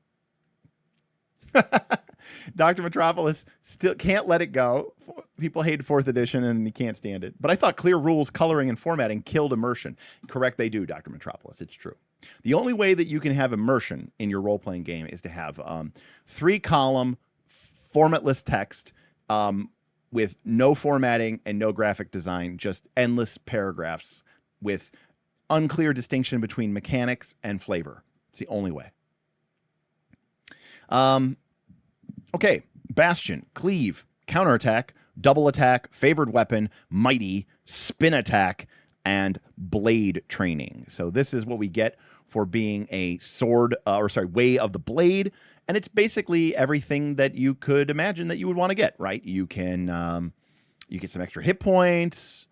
Dr. Metropolis still can't let it go. People hate 4th edition and he can't stand it. But I thought clear rules, coloring, and formatting killed immersion. Correct, they do, Dr. Metropolis. It's true. The only way that you can have immersion in your role-playing game is to have 3-column, formatless text with no formatting and no graphic design, just endless paragraphs with unclear distinction between mechanics and flavor. It's the only way. Okay, Bastion, Cleave, Counterattack, Double Attack, Favored Weapon, Mighty, Spin Attack, and Blade Training. So this is what we get for being a Way of the Blade, and it's basically everything that you could imagine that you would want to get, right? You can you get some extra hit points.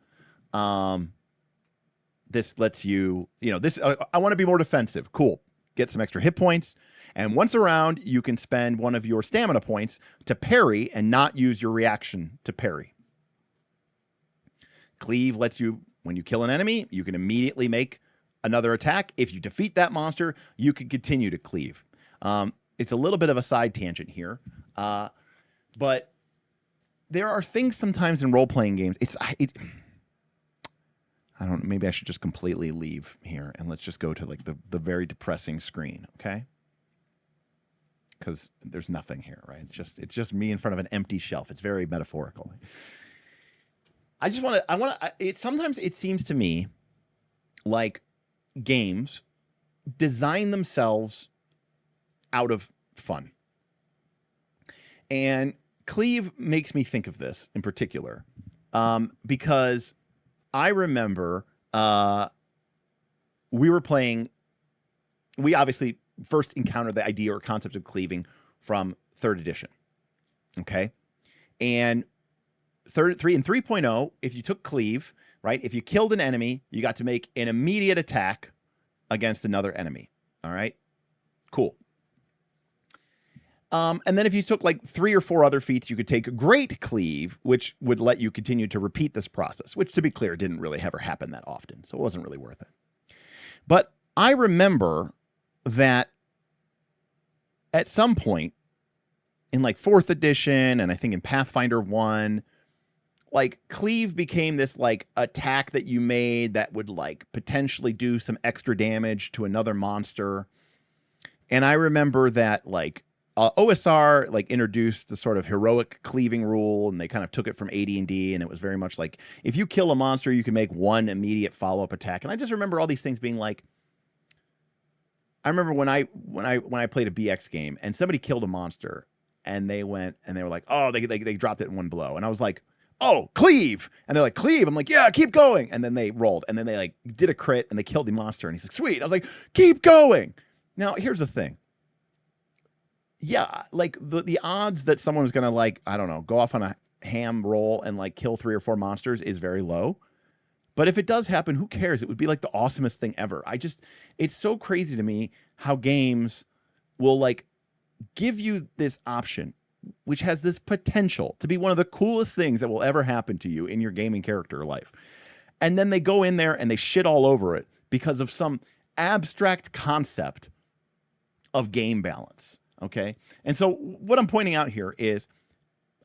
This lets you, I want to be more defensive. Cool. Get some extra hit points. And once around, you can spend one of your stamina points to parry and not use your reaction to parry. Cleave lets you, when you kill an enemy, you can immediately make another attack. If you defeat that monster, you can continue to cleave. It's a little bit of a side tangent here. But there are things sometimes in role-playing games. I don't know, maybe I should just completely leave here and let's just go to like the very depressing screen, okay? Because there's nothing here, right? It's just me in front of an empty shelf. It's very metaphorical. Sometimes it seems to me like games design themselves out of fun. And Cleave makes me think of this in particular because I remember we obviously first encountered the idea or concept of cleaving from 3rd edition. Okay. And 3.0, if you took cleave, right? If you killed an enemy, you got to make an immediate attack against another enemy. All right. Cool. And then if you took like 3 or 4 other feats, you could take Great Cleave, which would let you continue to repeat this process, which, to be clear, didn't really ever happen that often. So it wasn't really worth it. But I remember that at some point in like 4th edition, and I think in Pathfinder 1, like Cleave became this like attack that you made that would like potentially do some extra damage to another monster. And I remember that like OSR like introduced the sort of heroic cleaving rule, and they kind of took it from AD&D, and it was very much like if you kill a monster, you can make 1 immediate follow-up attack. And I just remember all these things being like, I remember when I played a BX game and somebody killed a monster, and they went and they were like, oh, they dropped it in 1 blow, and I was like, oh, cleave, and they're like, cleave. I'm like, yeah, keep going, and then they rolled, and then they like did a crit and they killed the monster, and he's like, sweet. I was like, keep going. Now here's the thing. Yeah, like the odds that someone's gonna like, I don't know, go off on a ham roll and like kill 3 or 4 monsters is very low. But if it does happen, who cares? It would be like the awesomest thing ever. It's so crazy to me how games will like give you this option, which has this potential to be one of the coolest things that will ever happen to you in your gaming character life. And then they go in there and they shit all over it because of some abstract concept of game balance. Okay. And so what I'm pointing out here is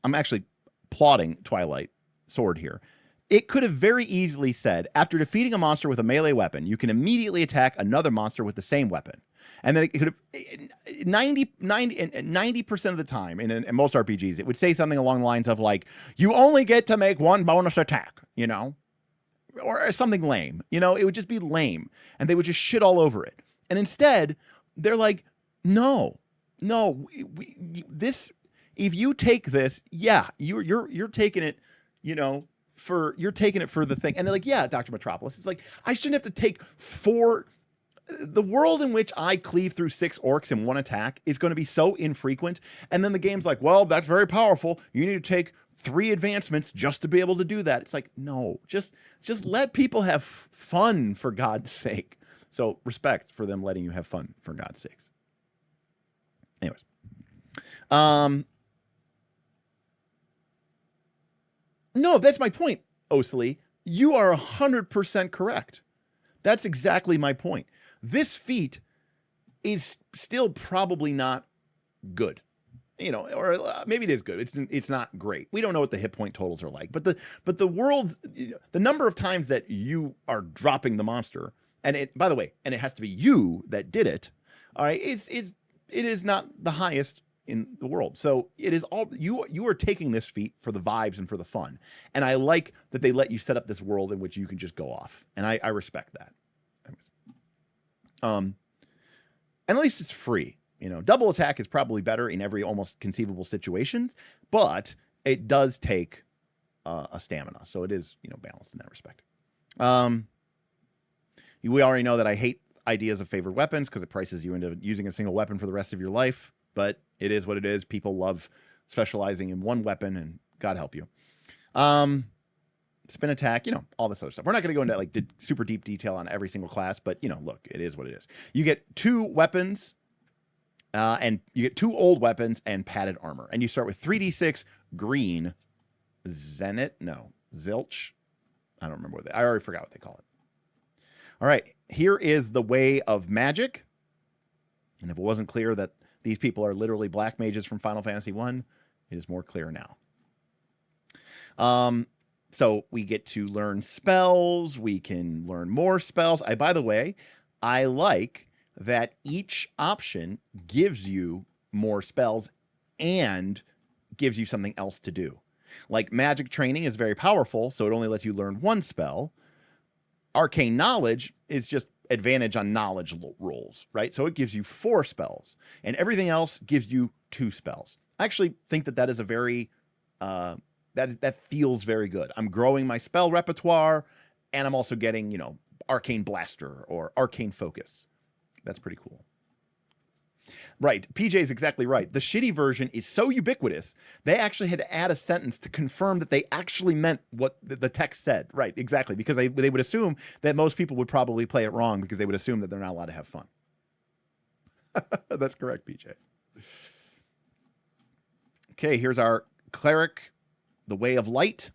I'm actually plotting Twilight Sword here. It could have very easily said, after defeating a monster with a melee weapon, you can immediately attack another monster with the same weapon. And then it could have 90% of the time in most RPGs, it would say something along the lines of like, you only get to make 1 bonus attack, you know, or something lame, you know, it would just be lame, and they would just shit all over it. And instead they're like, no, this, if you take this, yeah, you're taking it, you know, you're taking it for the thing. And they're like, yeah, Dr. Metropolis. It's like, I shouldn't have to take 4. The world in which I cleave through 6 orcs in 1 attack is going to be so infrequent. And then the game's like, well, that's very powerful. You need to take 3 advancements just to be able to do that. It's like, no, just let people have fun, for God's sake. So respect for them letting you have fun, for God's sakes. Anyways. No, that's my point, Osily. You are 100% correct. That's exactly my point. This feat is still probably not good, you know, or maybe it is good. It's not great. We don't know what the hit point totals are like, but the world's, the number of times that you are dropping the monster, and it, by the way, and it has to be you that did it. All right, it is not the highest in the world. So it is all you are taking this feat for the vibes and for the fun. And I like that they let you set up this world in which you can just go off. And I respect that. And at least it's free. You know, double attack is probably better in every almost conceivable situation, but it does take a stamina. So it is, you know, balanced in that respect. We already know that I hate ideas of favored weapons because it prices you into using a single weapon for the rest of your life. But it is what it is. People love specializing in 1 weapon, and God help you. Spin attack, you know, all this other stuff. We're not going to go into like super deep detail on every single class, but, you know, look, it is what it is. You get 2 weapons, and you get 2 old weapons and padded armor. And you start with 3d6 green Zenith. No, Zilch. I don't remember I already forgot what they call it. All right. Here is the way of magic. And if it wasn't clear that these people are literally black mages from Final Fantasy 1, it is more clear now. So we get to learn spells. We can learn more spells. By the way, I like that each option gives you more spells and gives you something else to do. Like magic training is very powerful, so it only lets you learn 1 spell. Arcane knowledge is just advantage on knowledge rolls, right? So it gives you 4 spells, and everything else gives you 2 spells. I actually think that is a very, that feels very good. I'm growing my spell repertoire, and I'm also getting, you know, Arcane Blaster or Arcane Focus. That's pretty cool. Right. PJ is exactly right. The shitty version is so ubiquitous, they actually had to add a sentence to confirm that they actually meant what the text said. Right. Exactly. Because they would assume that most people would probably play it wrong because they would assume that they're not allowed to have fun. That's correct, PJ. Okay, here's our cleric, the Way of Light.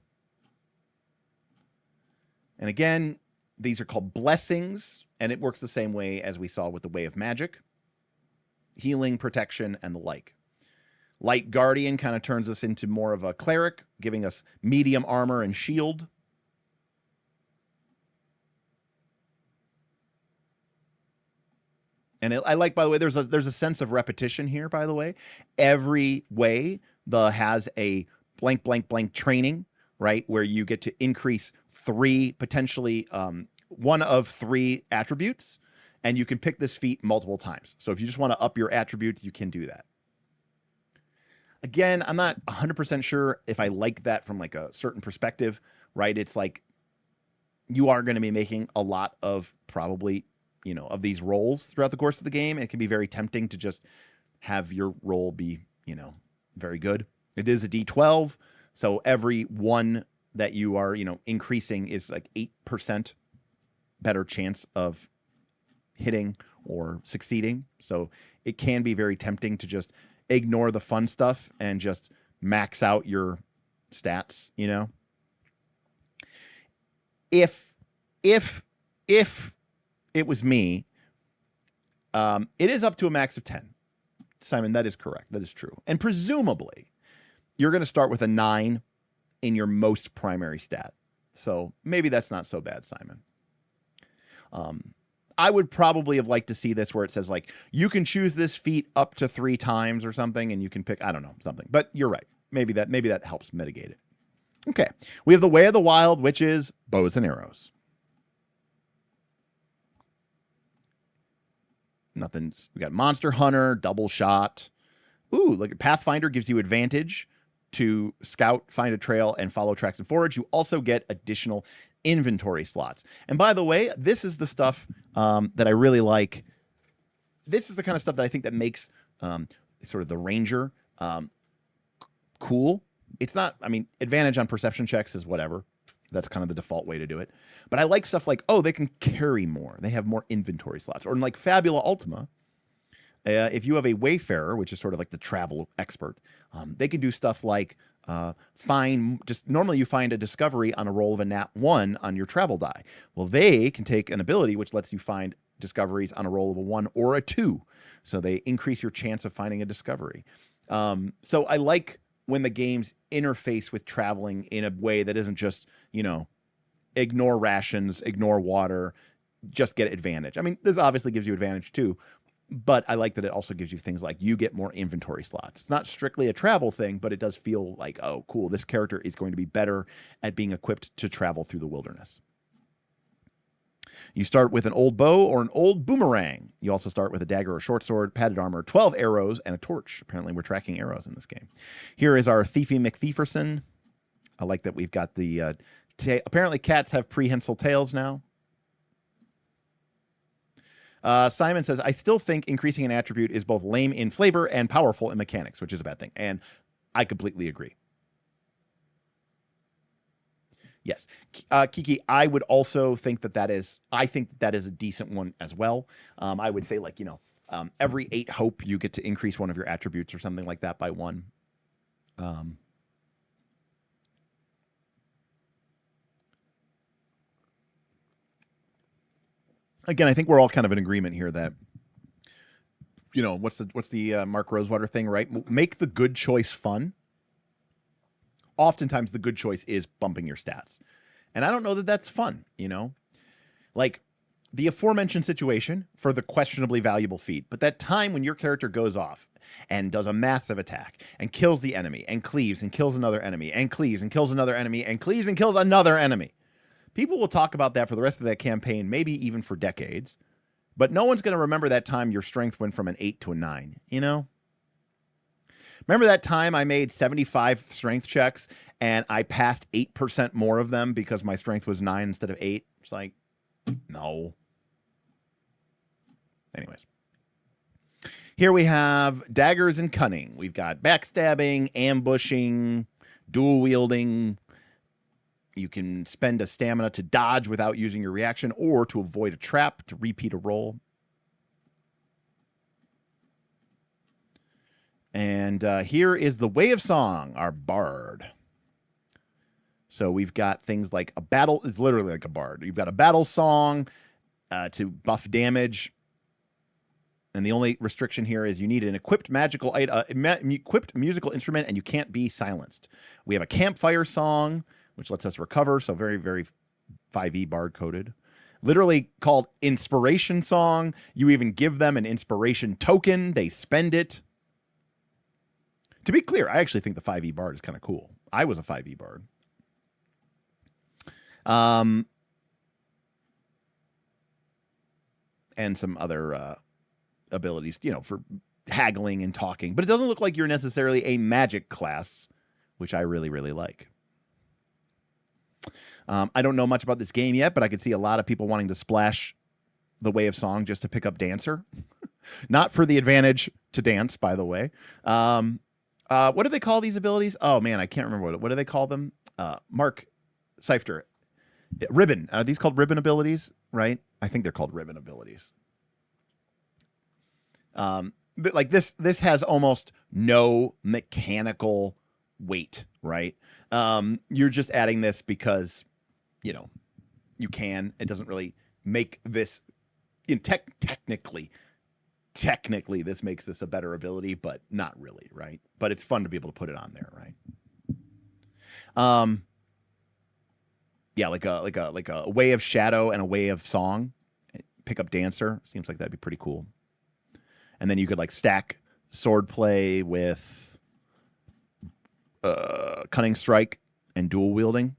And again, these are called blessings, and it works the same way as we saw with the Way of Magic. Healing, protection, and the like. Light Guardian kind of turns us into more of a cleric, giving us medium armor and shield. And I like, by the way, there's a sense of repetition here, by the way. Every way has a blank, blank, blank training, right? Where you get to increase potentially one of 3 attributes, and you can pick this feat multiple times. So if you just want to up your attributes, you can do that. Again, I'm not 100% sure if I like that from like a certain perspective, right? It's like you are going to be making a lot of probably, of these rolls throughout the course of the game. It can be very tempting to just have your roll be, very good. It is a D12. So every one that you are, increasing is like 8% better chance of hitting or succeeding. So it can be very tempting to just ignore the fun stuff and just max out your stats, If it was me, it is up to a max of 10. Simon, that is correct. That is true. And presumably, you're going to start with a 9 in your most primary stat. So maybe that's not so bad, Simon. I would probably have liked to see this where it says, like, you can choose this feat up to 3 times or something, and you can pick, I don't know, something. But you're right. Maybe that helps mitigate it. Okay. We have the Way of the Wild, which is bows and arrows. Nothing's. We got Monster Hunter, double shot. Ooh, look at Pathfinder gives you advantage to scout, find a trail, and follow tracks and forage. You also get additional inventory slots. And by the way, this is the stuff that I really like. This is the kind of stuff that I think that makes sort of the ranger cool. It's not, advantage on perception checks is whatever. That's kind of the default way to do it. But I like stuff like, they can carry more. They have more inventory slots. Or in like Fabula Ultima, if you have a wayfarer, which is sort of like the travel expert, they can do stuff like normally you find a discovery on a roll of a nat 1 on your travel die. Well, they can take an ability which lets you find discoveries on a roll of a 1 or a 2. So they increase your chance of finding a discovery. So I like when the games interface with traveling in a way that isn't just, ignore rations, ignore water, just get advantage. This obviously gives you advantage too, but I like that it also gives you things like you get more inventory slots. It's not strictly a travel thing, but it does feel like, oh, cool, this character is going to be better at being equipped to travel through the wilderness. You start with an old bow or an old boomerang. You also start with a dagger or short sword, padded armor, 12 arrows, and a torch. Apparently, we're tracking arrows in this game. Here is our Thiefy McThieferson. I like that we've got the... apparently, cats have prehensile tails now. Simon says, I still think increasing an attribute is both lame in flavor and powerful in mechanics, which is a bad thing. And I completely agree. Yes. Kiki, I would also think that is a decent one as well. I would say every 8 hope you get to increase one of your attributes or something like that by 1. Again, I think we're all kind of in agreement here that, what's the Mark Rosewater thing, right? Make the good choice fun. Oftentimes the good choice is bumping your stats. And I don't know that that's fun, Like the aforementioned situation for the questionably valuable feat, but that time when your character goes off and does a massive attack and kills the enemy and cleaves and kills another enemy and cleaves and kills another enemy and cleaves and kills another enemy. People will talk about that for the rest of that campaign, maybe even for decades, but no one's going to remember that time your strength went from an 8 to a 9, Remember that time I made 75 strength checks and I passed 8% more of them because my strength was 9 instead of 8? It's like, no. Anyways. Here we have daggers and cunning. We've got backstabbing, ambushing, dual wielding. You can spend a stamina to dodge without using your reaction or to avoid a trap, to repeat a roll. And here is the Way of Song, our bard. So we've got things like a battle. It's literally like a bard. You've got a battle song to buff damage. And the only restriction here is you need an equipped equipped musical instrument, and you can't be silenced. We have a campfire song, which lets us recover. So very, very 5e bard coded. Literally called inspiration song. You even give them an inspiration token. They spend it. To be clear, I actually think the 5e bard is kind of cool. I was a 5e bard. And some other abilities, you know, for haggling and talking. But it doesn't look like you're necessarily a magic class, which I really, really like. I don't know much about this game yet, but I could see a lot of people wanting to splash the Way of Song just to pick up Dancer. Not for the advantage to dance, by the way. What do they call these abilities? Oh, man, I can't remember. What do they call them? Mark Seifter. Ribbon. Are these called ribbon abilities? Right? I think they're called ribbon abilities. Like this has almost no mechanical weight, right? You're just adding this because, you know, you can. It doesn't really make this technically this makes this a better ability, but not really, right? But it's fun to be able to put it on there, right? Yeah, like a Way of Shadow and a Way of Song. Pick up Dancer. Seems like that'd be pretty cool. And then you could like stack swordplay with Cunning Strike and dual wielding.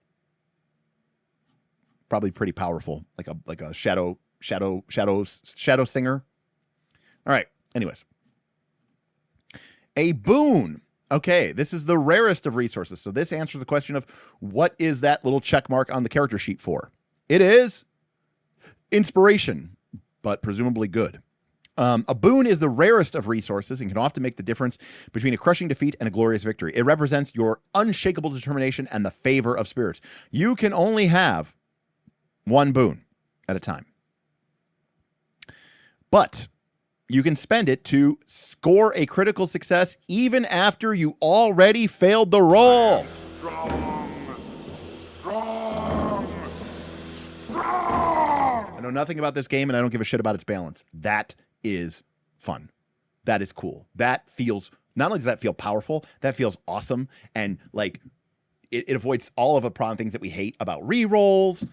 Probably pretty powerful, like a shadow singer. All right. Anyways, a boon. Okay, this is the rarest of resources. So this answers the question of what is that little check mark on the character sheet for? It is inspiration, but presumably good. A boon is the rarest of resources and can often make the difference between a crushing defeat and a glorious victory. It represents your unshakable determination and the favor of spirits. You can only have one boon at a time. But you can spend it to score a critical success even after you already failed the roll. I know nothing about this game and I don't give a shit about its balance. That is fun. That is cool. That feels, not only does that feel powerful, that feels awesome. And like it avoids all of the problem things that we hate about re-rolls.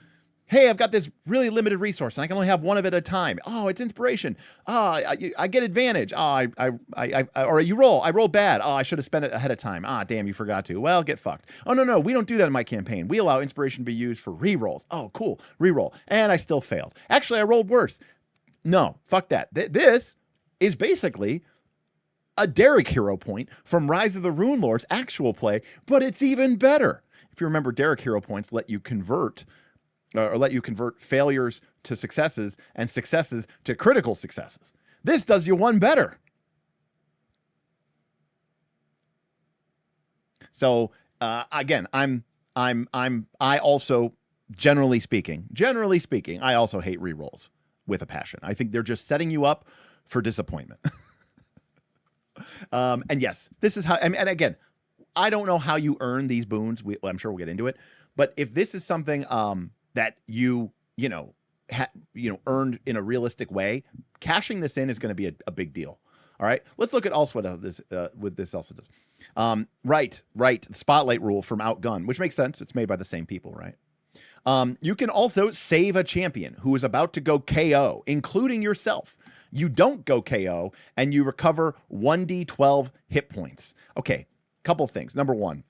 Hey, I've got this really limited resource and I can only have one of it at a time. Oh, it's inspiration. I get advantage. Or you roll. I roll bad. Oh, I should have spent it ahead of time. Damn, you forgot to. Well, get fucked. Oh, no, we don't do that in my campaign. We allow inspiration to be used for re-rolls. Oh, cool. Re-roll. And I still failed. Actually, I rolled worse. No, fuck that. This is basically a Derek hero point from Rise of the Rune Lord's actual play, but it's even better. If you remember, Derek hero points let you convert failures to successes and successes to critical successes. This does you one better. So again, I also generally speaking, I also hate rerolls with a passion. I think they're just setting you up for disappointment. And yes, this is how. And again, I don't know how you earn these boons. I'm sure we'll get into it. But if this is something that you earned in a realistic way, cashing this in is going to be a big deal. All right, let's look at also what this also does. Right, the spotlight rule from Outgun, which makes sense. It's made by the same people, right? You can also save a champion who is about to go KO, including yourself. You don't go KO, and you recover 1d12 hit points. Okay, couple things. Number one,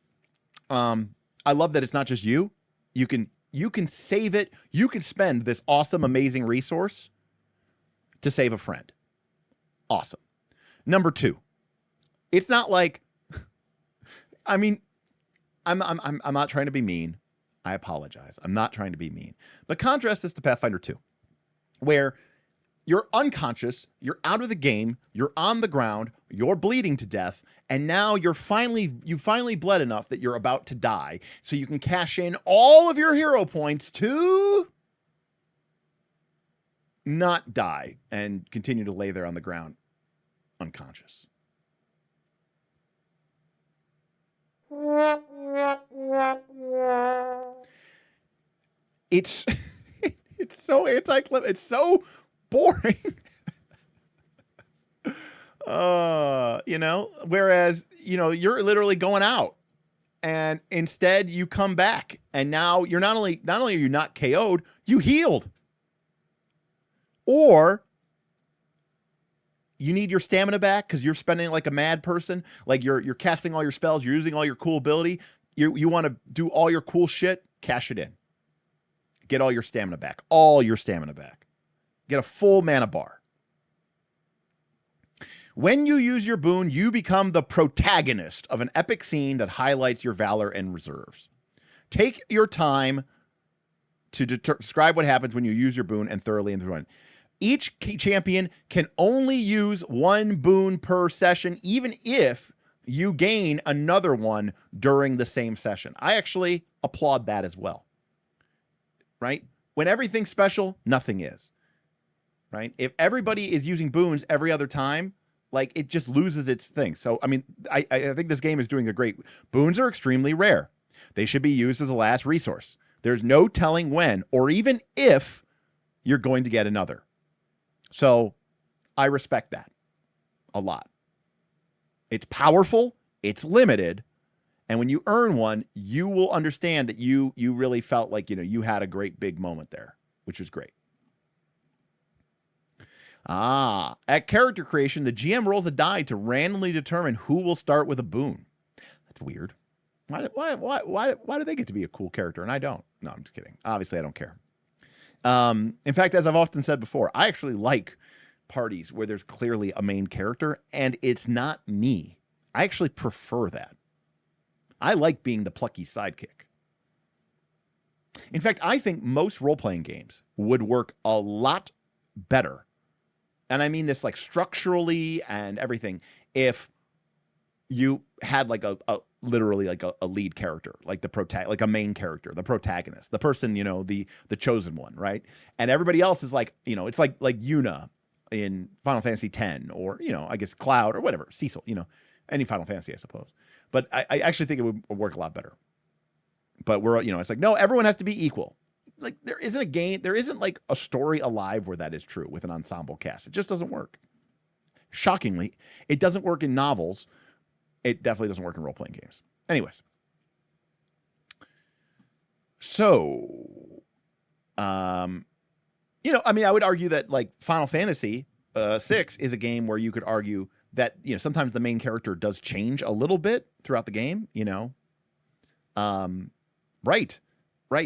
I love that it's not just you. You can save it. You can spend this awesome, amazing resource to save a friend. Awesome. Number two, it's not like, I mean, I'm not trying to be mean. I apologize. I'm not trying to be mean. But contrast this to Pathfinder 2, where you're unconscious, you're out of the game, you're on the ground, you're bleeding to death, and now you finally bled enough that you're about to die, so you can cash in all of your hero points to not die and continue to lay there on the ground unconscious. It's it's so anti-clip. It's so boring. You know, whereas, you know, you're literally going out and instead you come back and now you're not only are you not KO'd, you healed. Or you need your stamina back because you're spending like a mad person, like you're casting all your spells, you're using all your cool ability. You want to do all your cool shit, cash it in. Get all your stamina back. All your stamina back. Get a full mana bar. When you use your boon, you become the protagonist of an epic scene that highlights your valor and reserves. Take your time to describe what happens when you use your boon and thoroughly enjoy it. Each champion can only use one boon per session, even if you gain another one during the same session. I actually applaud that as well. Right? When everything's special, nothing is. Right? If everybody is using boons every other time, like it just loses its thing. So, I mean, I think this game is doing a great. Boons are extremely rare. They should be used as a last resource. There's no telling when or even if you're going to get another. So I respect that a lot. It's powerful. It's limited. And when you earn one, you will understand that you really felt like, you know, you had a great big moment there, which is great. At character creation, the GM rolls a die to randomly determine who will start with a boon. That's weird. Why do they get to be a cool character and I don't? No, I'm just kidding. Obviously, I don't care. In fact, as I've often said before, I actually like parties where there's clearly a main character and it's not me. I actually prefer that. I like being the plucky sidekick. In fact, I think most role-playing games would work a lot better, and I mean this like structurally and everything, if you had like literally like a lead character, like like a main character, the protagonist, the person, you know, the chosen one, right? And everybody else is like, you know, it's like Yuna in Final Fantasy X, or, you know, I guess Cloud or whatever, Cecil, you know, any Final Fantasy, I suppose. But I actually think it would work a lot better. But we're, you know, it's like, no, everyone has to be equal. Like there isn't like a story alive where that is true with an ensemble cast. It just doesn't work. Shockingly, it doesn't work in novels. It definitely doesn't work in role-playing games. Anyways. So, you know, I mean, I would argue that like Final Fantasy VI is a game where you could argue that, you know, sometimes the main character does change a little bit throughout the game, you know. Right.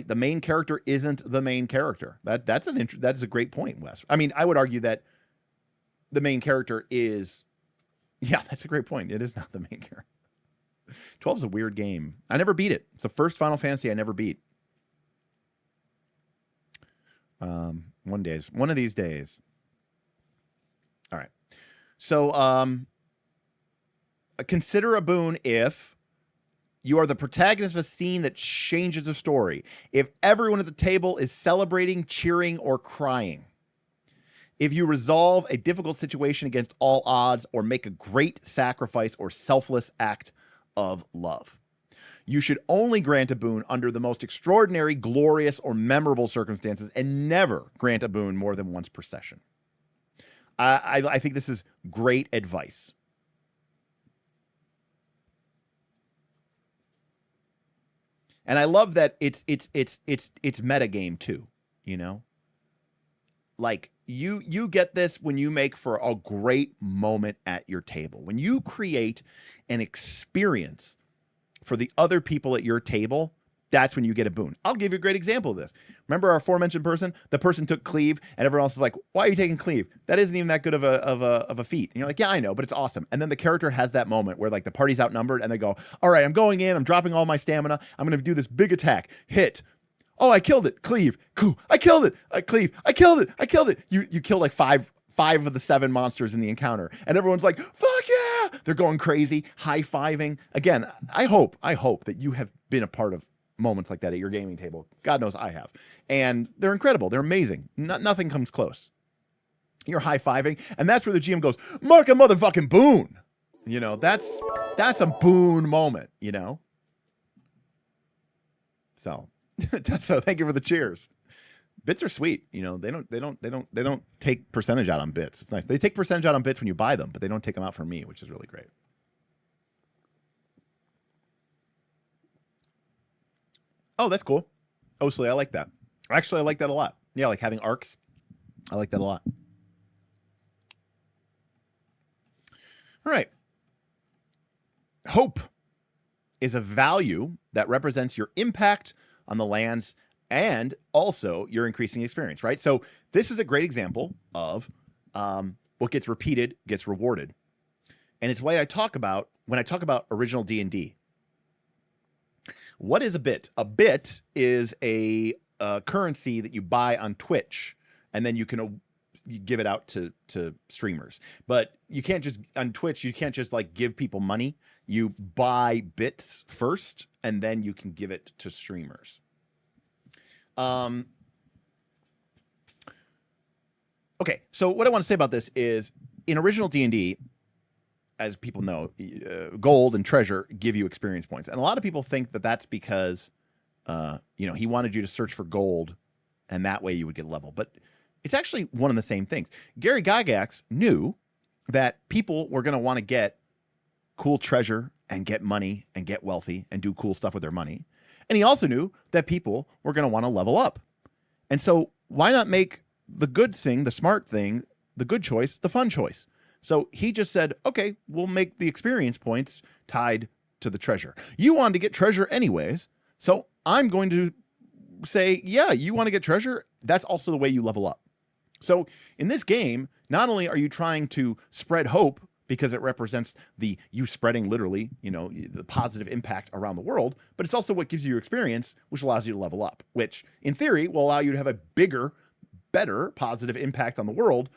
The main character isn't the main character. That is a great point, Wes. I mean, I would argue that the main character is, yeah, that's a great point. It is not the main character. 12 is a weird game. I never beat it. It's the first Final Fantasy I never beat. One of these days. All right. So, consider a boon if you are the protagonist of a scene that changes the story. If everyone at the table is celebrating, cheering, or crying. If you resolve a difficult situation against all odds or make a great sacrifice or selfless act of love. You should only grant a boon under the most extraordinary, glorious, or memorable circumstances and never grant a boon more than once per session. I think this is great advice. And I love that it's metagame too, you know? Like you get this when you make for a great moment at your table. When you create an experience for the other people at your table, that's when you get a boon. I'll give you a great example of this. Remember our aforementioned person? The person took cleave and everyone else is like, why are you taking cleave? That isn't even that good of a feat. And you're like, yeah, I know, but it's awesome. And then the character has that moment where like the party's outnumbered and they go, all right, I'm going in, I'm dropping all my stamina. I'm going to do this big attack. Hit. Oh, I killed it. Cleave. Cool. I killed it. I cleave. I killed it. I killed it. You killed like five of the 7 monsters in the encounter. And everyone's like, fuck yeah. They're going crazy, high-fiving. Again, I hope that you have been a part of moments like that at your gaming table. God knows I have. And they're incredible. They're amazing. Nothing comes close. You're high-fiving, and that's where the GM goes, mark a motherfucking boon. You know, that's a boon moment, you know? So, so thank you for the cheers. Bits are sweet. You know, they don't take percentage out on bits. It's nice. They take percentage out on bits when you buy them, but they don't take them out for me, which is really great. Oh, that's cool. Osely, I like that. Actually, I like that a lot. Yeah, like having arcs. I like that a lot. All right. Hope is a value that represents your impact on the lands and also your increasing experience, right? So this is a great example of what gets repeated gets rewarded. And it's why I talk about, when I talk about original D&D. What is a bit? A bit is a currency that you buy on Twitch, and then you can you give it out to streamers. But you can't just, on Twitch, you can't just like give people money. You buy bits first, and then you can give it to streamers. Okay, so what I want to say about this is, in original D&D, as people know, gold and treasure give you experience points. And a lot of people think that that's because, you know, he wanted you to search for gold, and that way you would get a level. But it's actually one of the same things. Gary Gygax knew that people were going to want to get cool treasure and get money and get wealthy and do cool stuff with their money. And he also knew that people were going to want to level up. And so why not make the good thing, the smart thing, the good choice, the fun choice? So he just said, okay, we'll make the experience points tied to the treasure. You wanted to get treasure anyways, so I'm going to say, yeah, you want to get treasure? That's also the way you level up. So in this game, not only are you trying to spread hope because it represents the you spreading literally, you know, the positive impact around the world, but it's also what gives you your experience, which allows you to level up, which in theory will allow you to have a bigger, better positive impact on the world,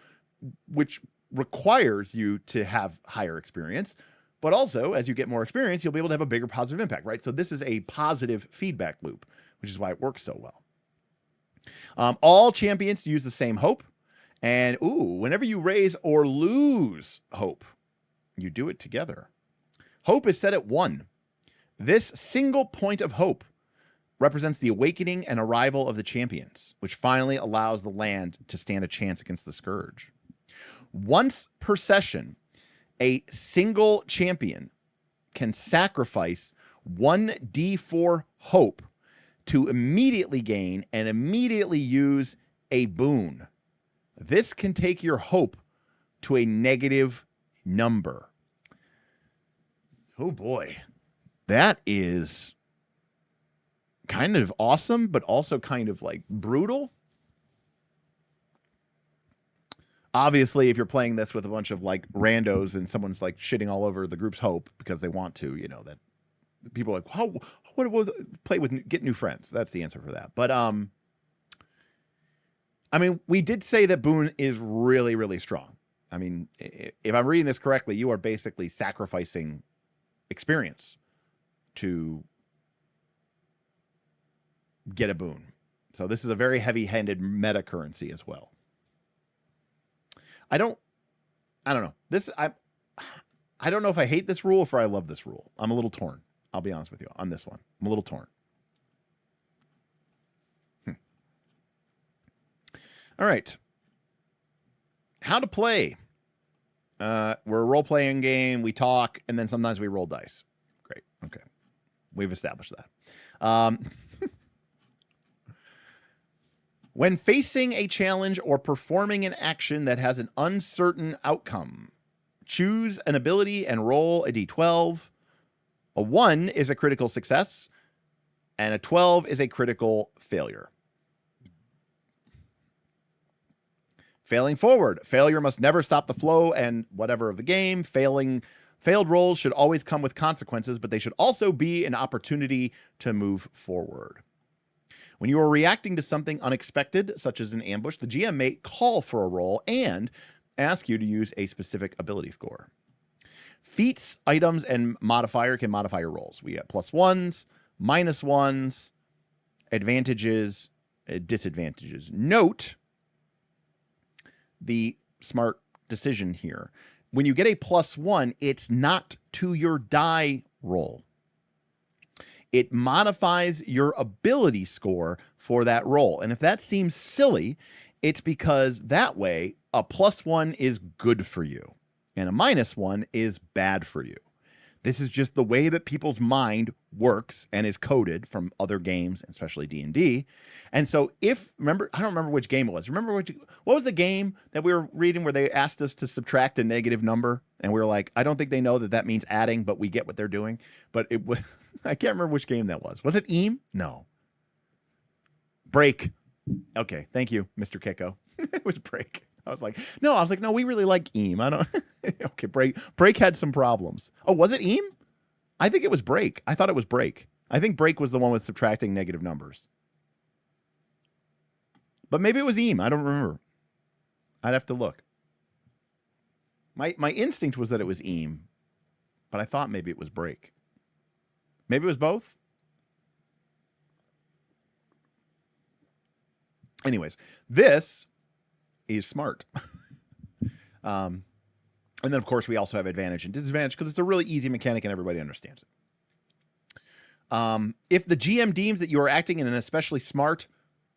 which requires you to have higher experience. But also, as you get more experience, you'll be able to have a bigger positive impact, right? So this is a positive feedback loop, which is why it works so well. All champions use the same hope. And, whenever you raise or lose hope, you do it together. Hope is set at 1. This single point of hope represents the awakening and arrival of the champions, which finally allows the land to stand a chance against the scourge. Once per session, a single champion can sacrifice 1d4 hope to immediately gain and immediately use a boon. This can take your hope to a negative number. Oh boy. That is kind of awesome, but also kind of like brutal. Obviously, if you're playing this with a bunch of like randos and someone's like shitting all over the group's hope because they want to, you know, that people are like, how, what play with, get new friends. That's the answer for that. But, I mean, we did say that boon is really, really strong. I mean, if I'm reading this correctly, you are basically sacrificing experience to get a boon. So this is a very heavy-handed meta currency as well. I don't know. I don't know if I hate this rule or if I love this rule. I'm a little torn. I'll be honest with you on this one. I'm a little torn. All right. How to play. We're a role-playing game. We talk, and then sometimes we roll dice. Great. Okay. We've established that. When facing a challenge or performing an action that has an uncertain outcome, choose an ability and roll a d12. A 1 is a critical success, and a 12 is a critical failure. Failing forward. Failure must never stop the flow and whatever of the game. Failed rolls should always come with consequences, but they should also be an opportunity to move forward. When you are reacting to something unexpected, such as an ambush, the GM may call for a roll and ask you to use a specific ability score. Feats, items, and modifier can modify your rolls. We got +1s, -1s, advantages, disadvantages. Note the smart decision here. When you get a +1, it's not to your die roll. it modifies your ability score for that roll. And if that seems silly, it's because that way a +1 is good for you and a -1 is bad for you. This is just the way that people's mind works and is coded from other games, especially D&D. And so remember, I don't remember which game it was. Remember what was the game that we were reading where they asked us to subtract a negative number? And we were like, I don't think they know that that means adding, but we get what they're doing. But it was, I can't remember which game that was. Was it Eam? No. Break. Okay. Thank you, Mr. Kiko. It was Break. I was like, no, we really like Eam. I don't. Okay, Break had some problems. Oh, was it Eam? I think it was Break. I thought it was Break. I think Break was the one with subtracting negative numbers. But maybe it was Eam. I don't remember. I'd have to look. My instinct was that it was Eam, but I thought maybe it was Break. Maybe it was both. Anyways, this is smart. And then, of course, we also have advantage and disadvantage because it's a really easy mechanic and everybody understands it. If the GM deems that you are acting in an especially smart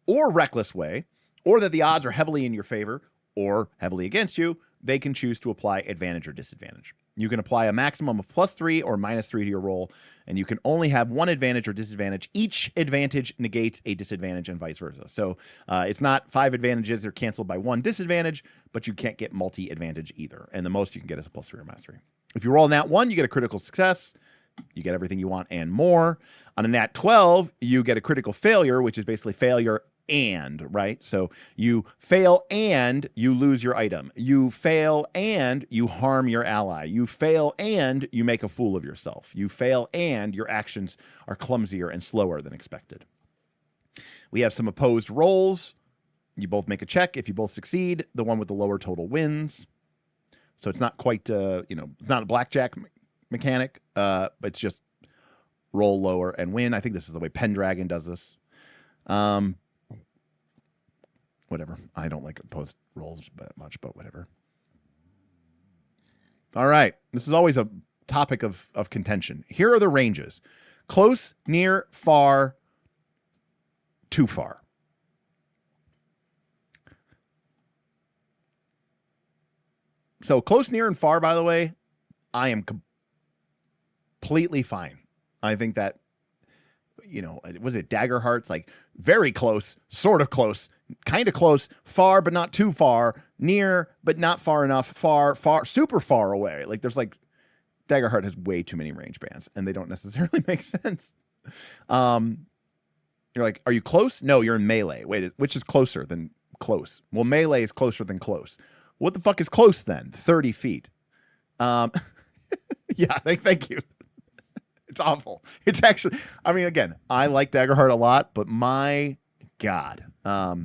or reckless way, or that the odds are heavily in your favor or heavily against you, they can choose to apply advantage or disadvantage. You can apply a maximum of +3 or -3 to your roll, and you can only have one advantage or disadvantage. Each advantage negates a disadvantage and vice versa. So it's not 5 advantages, they're canceled by 1 disadvantage, but you can't get multi-advantage either. And the most you can get is a +3 or -3. If you roll a nat 1, you get a critical success. You get everything you want and more. On a nat 12, you get a critical failure, which is basically failure and, right? So you fail and you lose your item. You fail and you harm your ally. You fail and you make a fool of yourself. You fail and your actions are clumsier and slower than expected. We have some opposed rolls. You both make a check. If you both succeed, the one with the lower total wins. So it's not quite, it's not a blackjack mechanic, but it's just roll lower and win. I think this is the way Pendragon does this. Whatever. I don't like opposed rolls that much, but whatever. All right. This is always a topic of contention. Here are the ranges. Close, near, far, too far. So close, near, and far, by the way, I am completely fine. I think that, was it Dagger Hearts? Like very close, sort of close, kind of close, far, but not too far, near, but not far enough, far, super far away. Like there's like Dagger Heart has way too many range bands and they don't necessarily make sense. You're like, are you close? No, you're in melee. Wait, which is closer than close? Well, melee is closer than close. What the fuck is close then? 30 feet. Yeah, thank you. It's awful. It's actually, again, I like Daggerheart a lot, but my God. Now,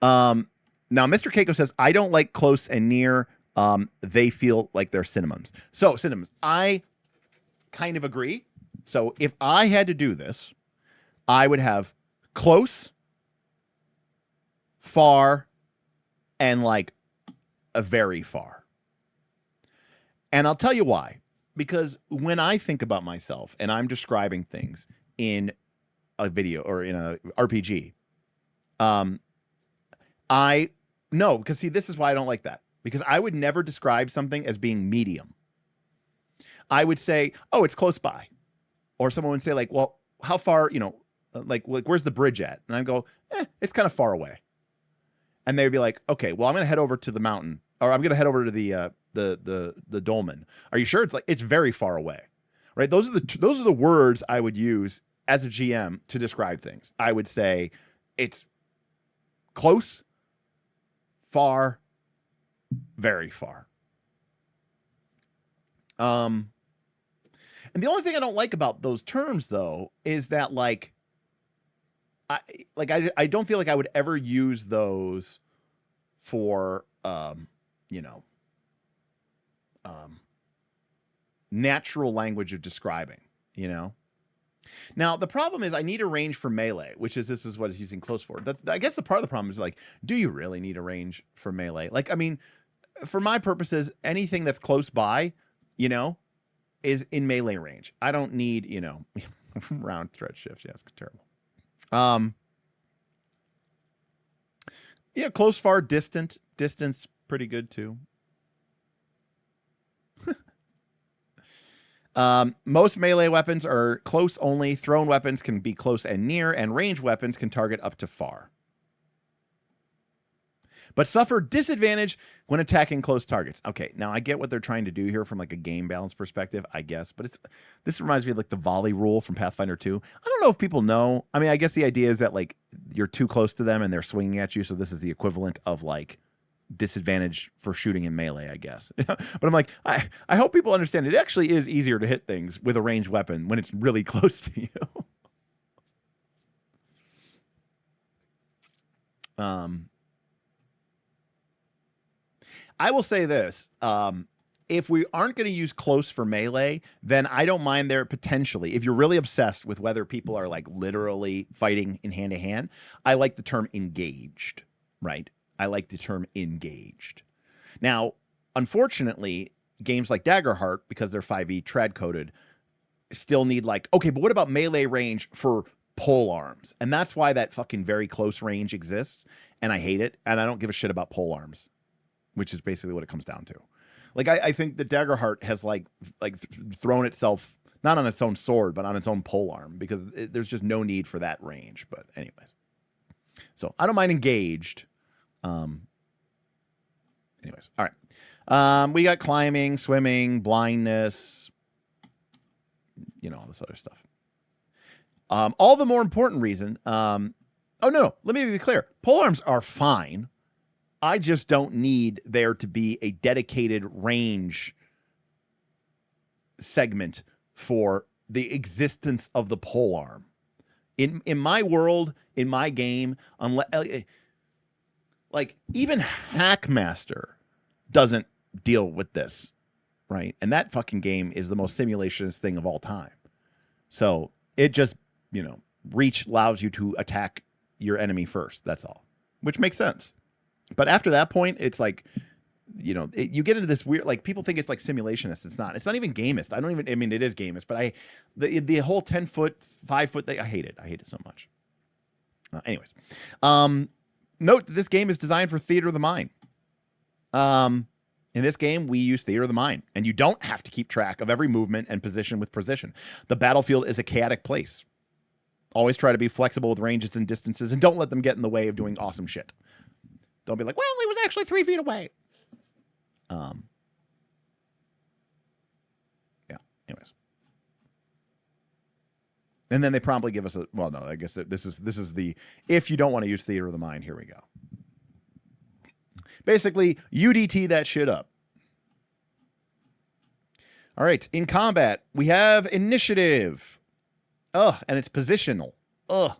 Mr. Keiko says, I don't like close and near. They feel like they're synonyms. So, synonyms. I kind of agree. So, if I had to do this, I would have close, far, and like a very far. And I'll tell you why. Because when I think about myself and I'm describing things in a video or in a RPG, because see, this is why I don't like that. Because I would never describe something as being medium. I would say, oh, it's close by. Or someone would say like, well, how far, like where's the bridge at? And I'd go, it's kind of far away. And they'd be like, okay, well, I'm going to head over to the mountain, or I'm going to head over to the dolmen. Are you sure? It's very far away, right? Those are the words I would use as a GM to describe things. I would say it's close, far, very far. And the only thing I don't like about those terms though is that I don't feel like I would ever use those for natural language of describing, Now, the problem is I need a range for melee, this is what it's using close for. I guess the part of the problem is do you really need a range for melee? For my purposes, anything that's close by, is in melee range. I don't need, you know, round stretch shifts. Yeah, it's terrible. Yeah, close, far, distant. Distance, pretty good too. Most melee weapons are close only. Thrown weapons can be close and near, and ranged weapons can target up to far. But suffer disadvantage when attacking close targets. Okay, now I get what they're trying to do here from like a game balance perspective, I guess. But this reminds me of like the volley rule from Pathfinder 2. I don't know if people know. I mean, I guess the idea is that like you're too close to them and they're swinging at you. So this is the equivalent of like disadvantage for shooting in melee, I guess. But I'm like, I hope people understand it actually is easier to hit things with a ranged weapon when it's really close to you. I will say this. If we aren't going to use close for melee, then I don't mind there potentially. If you're really obsessed with whether people are like literally fighting in hand to hand, I like the term engaged, right? I like the term engaged. Now, unfortunately, games like Daggerheart, because they're 5e trad coded, still need like, okay, but what about melee range for pole arms? And that's why that fucking very close range exists. And I hate it. And I don't give a shit about pole arms, which is basically what it comes down to. Like, I think that Daggerheart has like thrown itself, not on its own sword, but on its own pole arm, because there's just no need for that range. But anyways, so I don't mind engaged. Anyways, all right. We got climbing, swimming, blindness, you know, all this other stuff. All the more important reason, oh no, let me be clear. Pole arms are fine. I just don't need there to be a dedicated range segment for the existence of the pole arm. In my world, in my game, unless like even Hackmaster doesn't deal with this, right? And that fucking game is the most simulationist thing of all time. So it just, you know, reach allows you to attack your enemy first. That's all, which makes sense. But after that point, it's like, you know, you get into this weird, like people think it's like simulationist. It's not. It's not even gamist. I mean, it is gamist, but the whole 10-foot, 5-foot thing, I hate it. I hate it so much. Anyways, note that this game is designed for theater of the mind. In this game, we use theater of the mind, and you don't have to keep track of every movement and position with precision. The battlefield is a chaotic place. Always try to be flexible with ranges and distances, and don't let them get in the way of doing awesome shit. Don't be like, well, he was actually 3 feet away. Yeah. Anyways. And then they promptly give us a, well, no, I guess this is the, if you don't want to use theater of the mind, here we go. Basically, UDT that shit up. All right. In combat, we have initiative. Ugh. And it's positional. Ugh.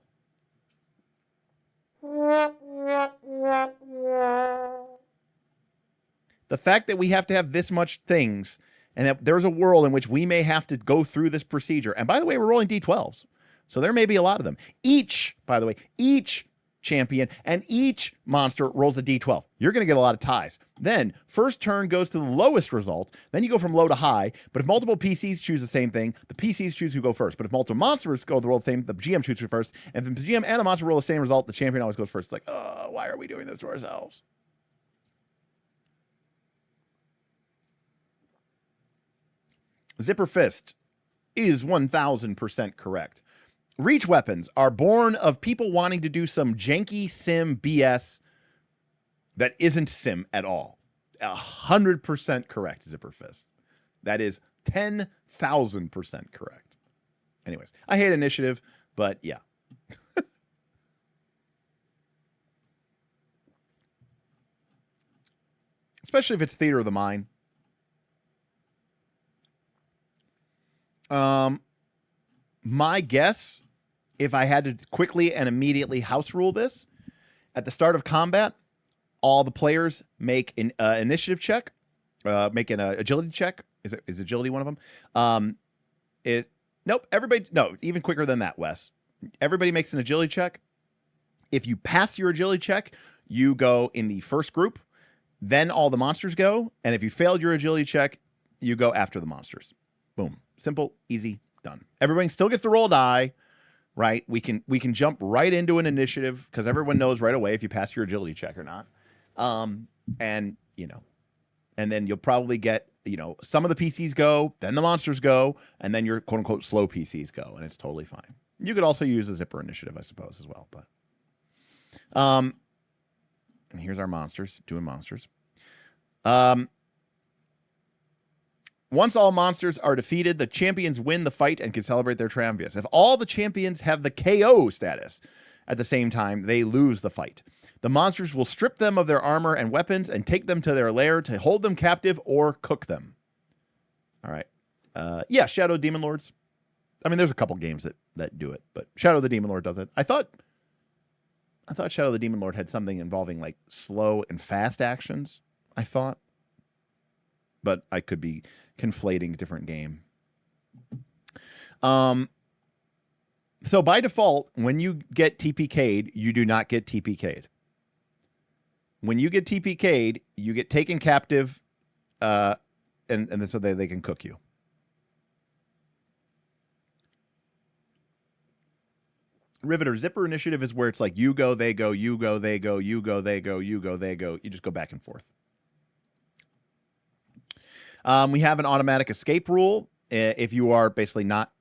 The fact that we have to have this much things and that there's a world in which we may have to go through this procedure. And by the way, we're rolling D12s. So there may be a lot of them. Each, by the way, each champion and each monster rolls a D12. You're going to get a lot of ties. Then first turn goes to the lowest result. Then you go from low to high. But if multiple PCs choose the same thing, the PCs choose who go first. But if multiple monsters roll the same, the GM chooses first. And if the GM and the monster roll the same result, the champion always goes first. It's like, oh, why are we doing this to ourselves? Zipper Fist is 1000% correct. Reach weapons are born of people wanting to do some janky sim BS that isn't sim at all. 100% correct, Zipper Fist. That is 10,000% correct. Anyways, I hate initiative, but yeah. Especially if it's theater of the mind. My guess, if I had to quickly and immediately house rule this, at the start of combat, all the players make an initiative check, make an agility check. Is agility one of them? Nope. Everybody, no, even quicker than that, Wes. Everybody makes an agility check. If you pass your agility check, you go in the first group. Then all the monsters go, and if you failed your agility check, you go after the monsters. Boom. Simple, easy, done. Everybody still gets to roll a die, right? We can jump right into an initiative because everyone knows right away if you pass your agility check or not. And, you know, and then you'll probably get, you know, some of the PCs go, then the monsters go, and then your quote unquote slow PCs go, and it's totally fine. You could also use a zipper initiative, I suppose, as well. But and here's our monsters, doing monsters. Once all monsters are defeated, the champions win the fight and can celebrate their triumphs. If all the champions have the KO status at the same time, they lose the fight. The monsters will strip them of their armor and weapons and take them to their lair to hold them captive or cook them. All right. Yeah, Shadow Demon Lords. I mean, there's a couple games that do it, but Shadow the Demon Lord does it. I thought Shadow the Demon Lord had something involving like slow and fast actions, I thought. But I could be conflating a different game. So by default, when you get TPK'd, you do not get TPK'd. When you get TPK'd, you get taken captive, and so they can cook you. Riveter Zipper Initiative is where it's like you go, they go, you go, they go, you go, they go, you go, they go. You just go back and forth. We have an automatic escape rule. If you are basically not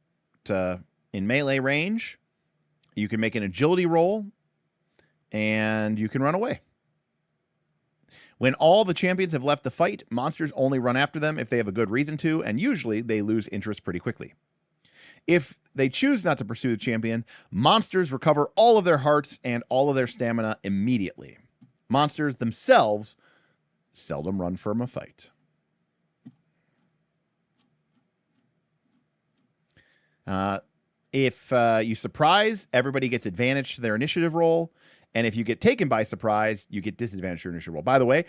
in melee range, you can make an agility roll, and you can run away. When all the champions have left the fight, monsters only run after them if they have a good reason to, and usually they lose interest pretty quickly. If they choose not to pursue the champion, monsters recover all of their hearts and all of their stamina immediately. Monsters themselves seldom run from a fight. If you surprise, everybody gets advantage to their initiative roll. And if you get taken by surprise, you get disadvantage to your initiative roll. By the way,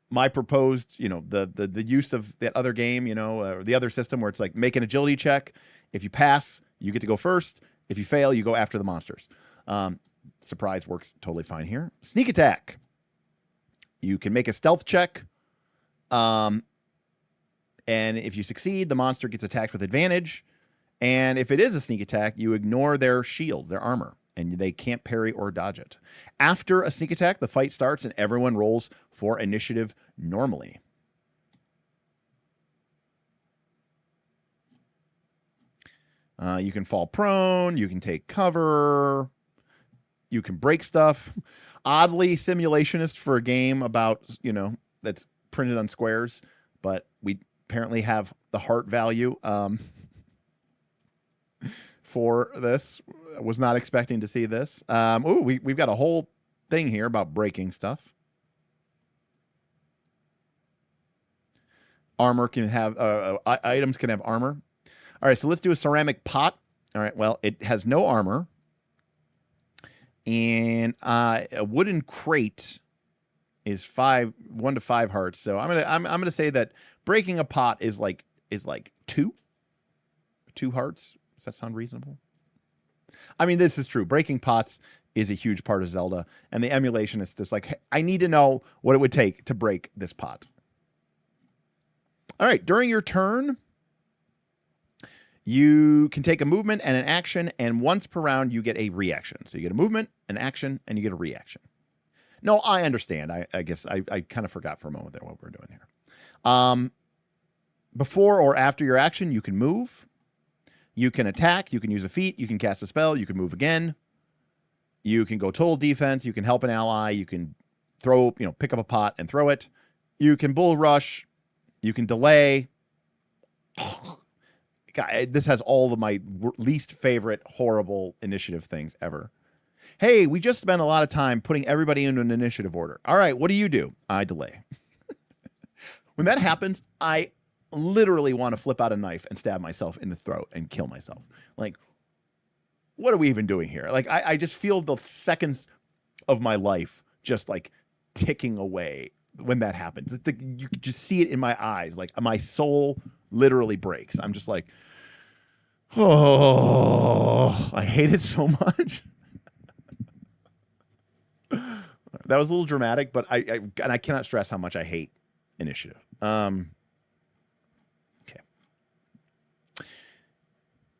my proposed, you know, the use of that other game, you know, or the other system where it's like make an agility check. If you pass, you get to go first. If you fail, you go after the monsters. Surprise works totally fine here. Sneak attack. You can make a stealth check. And if you succeed, the monster gets attacked with advantage. And if it is a sneak attack, you ignore their shield, their armor, and they can't parry or dodge it. After a sneak attack, the fight starts and everyone rolls for initiative normally. You can fall prone, you can take cover, you can break stuff. Oddly simulationist for a game about, you know, that's printed on squares, but we apparently have the heart value for this. I was not expecting to see this. We've got a whole thing here about breaking stuff. Armor can have, items can have armor. All right, so let's do a ceramic pot. All right, well, it has no armor. And a wooden crate is 1 to 5 hearts. So I'm gonna say that breaking a pot is like 2 hearts. Does that sound reasonable? I mean, this is true. Breaking pots is a huge part of Zelda, and the emulation is just like, hey, I need to know what it would take to break this pot. All right, during your turn, you can take a movement and an action, and once per round, you get a reaction. So you get a movement, an action, and you get a reaction. No, I understand. I guess I kind of forgot for a moment there what we're doing here. Before or after your action, you can move. You can attack. You can use a feat. You can cast a spell. You can move again. You can go total defense. You can help an ally. You can throw, pick up a pot and throw it. You can bull rush. You can delay. God, this has all of my least favorite horrible initiative things ever. Hey, we just spent a lot of time putting everybody into an initiative order. All right, what do? I delay. When that happens, I literally want to flip out a knife and stab myself in the throat and kill myself. Like, what are we even doing here? Like, I just feel the seconds of my life just like ticking away when that happens. You can just see it in my eyes. Like, my soul literally breaks. I'm just like, oh, I hate it so much. That was a little dramatic, but I cannot stress how much I hate initiative. Okay.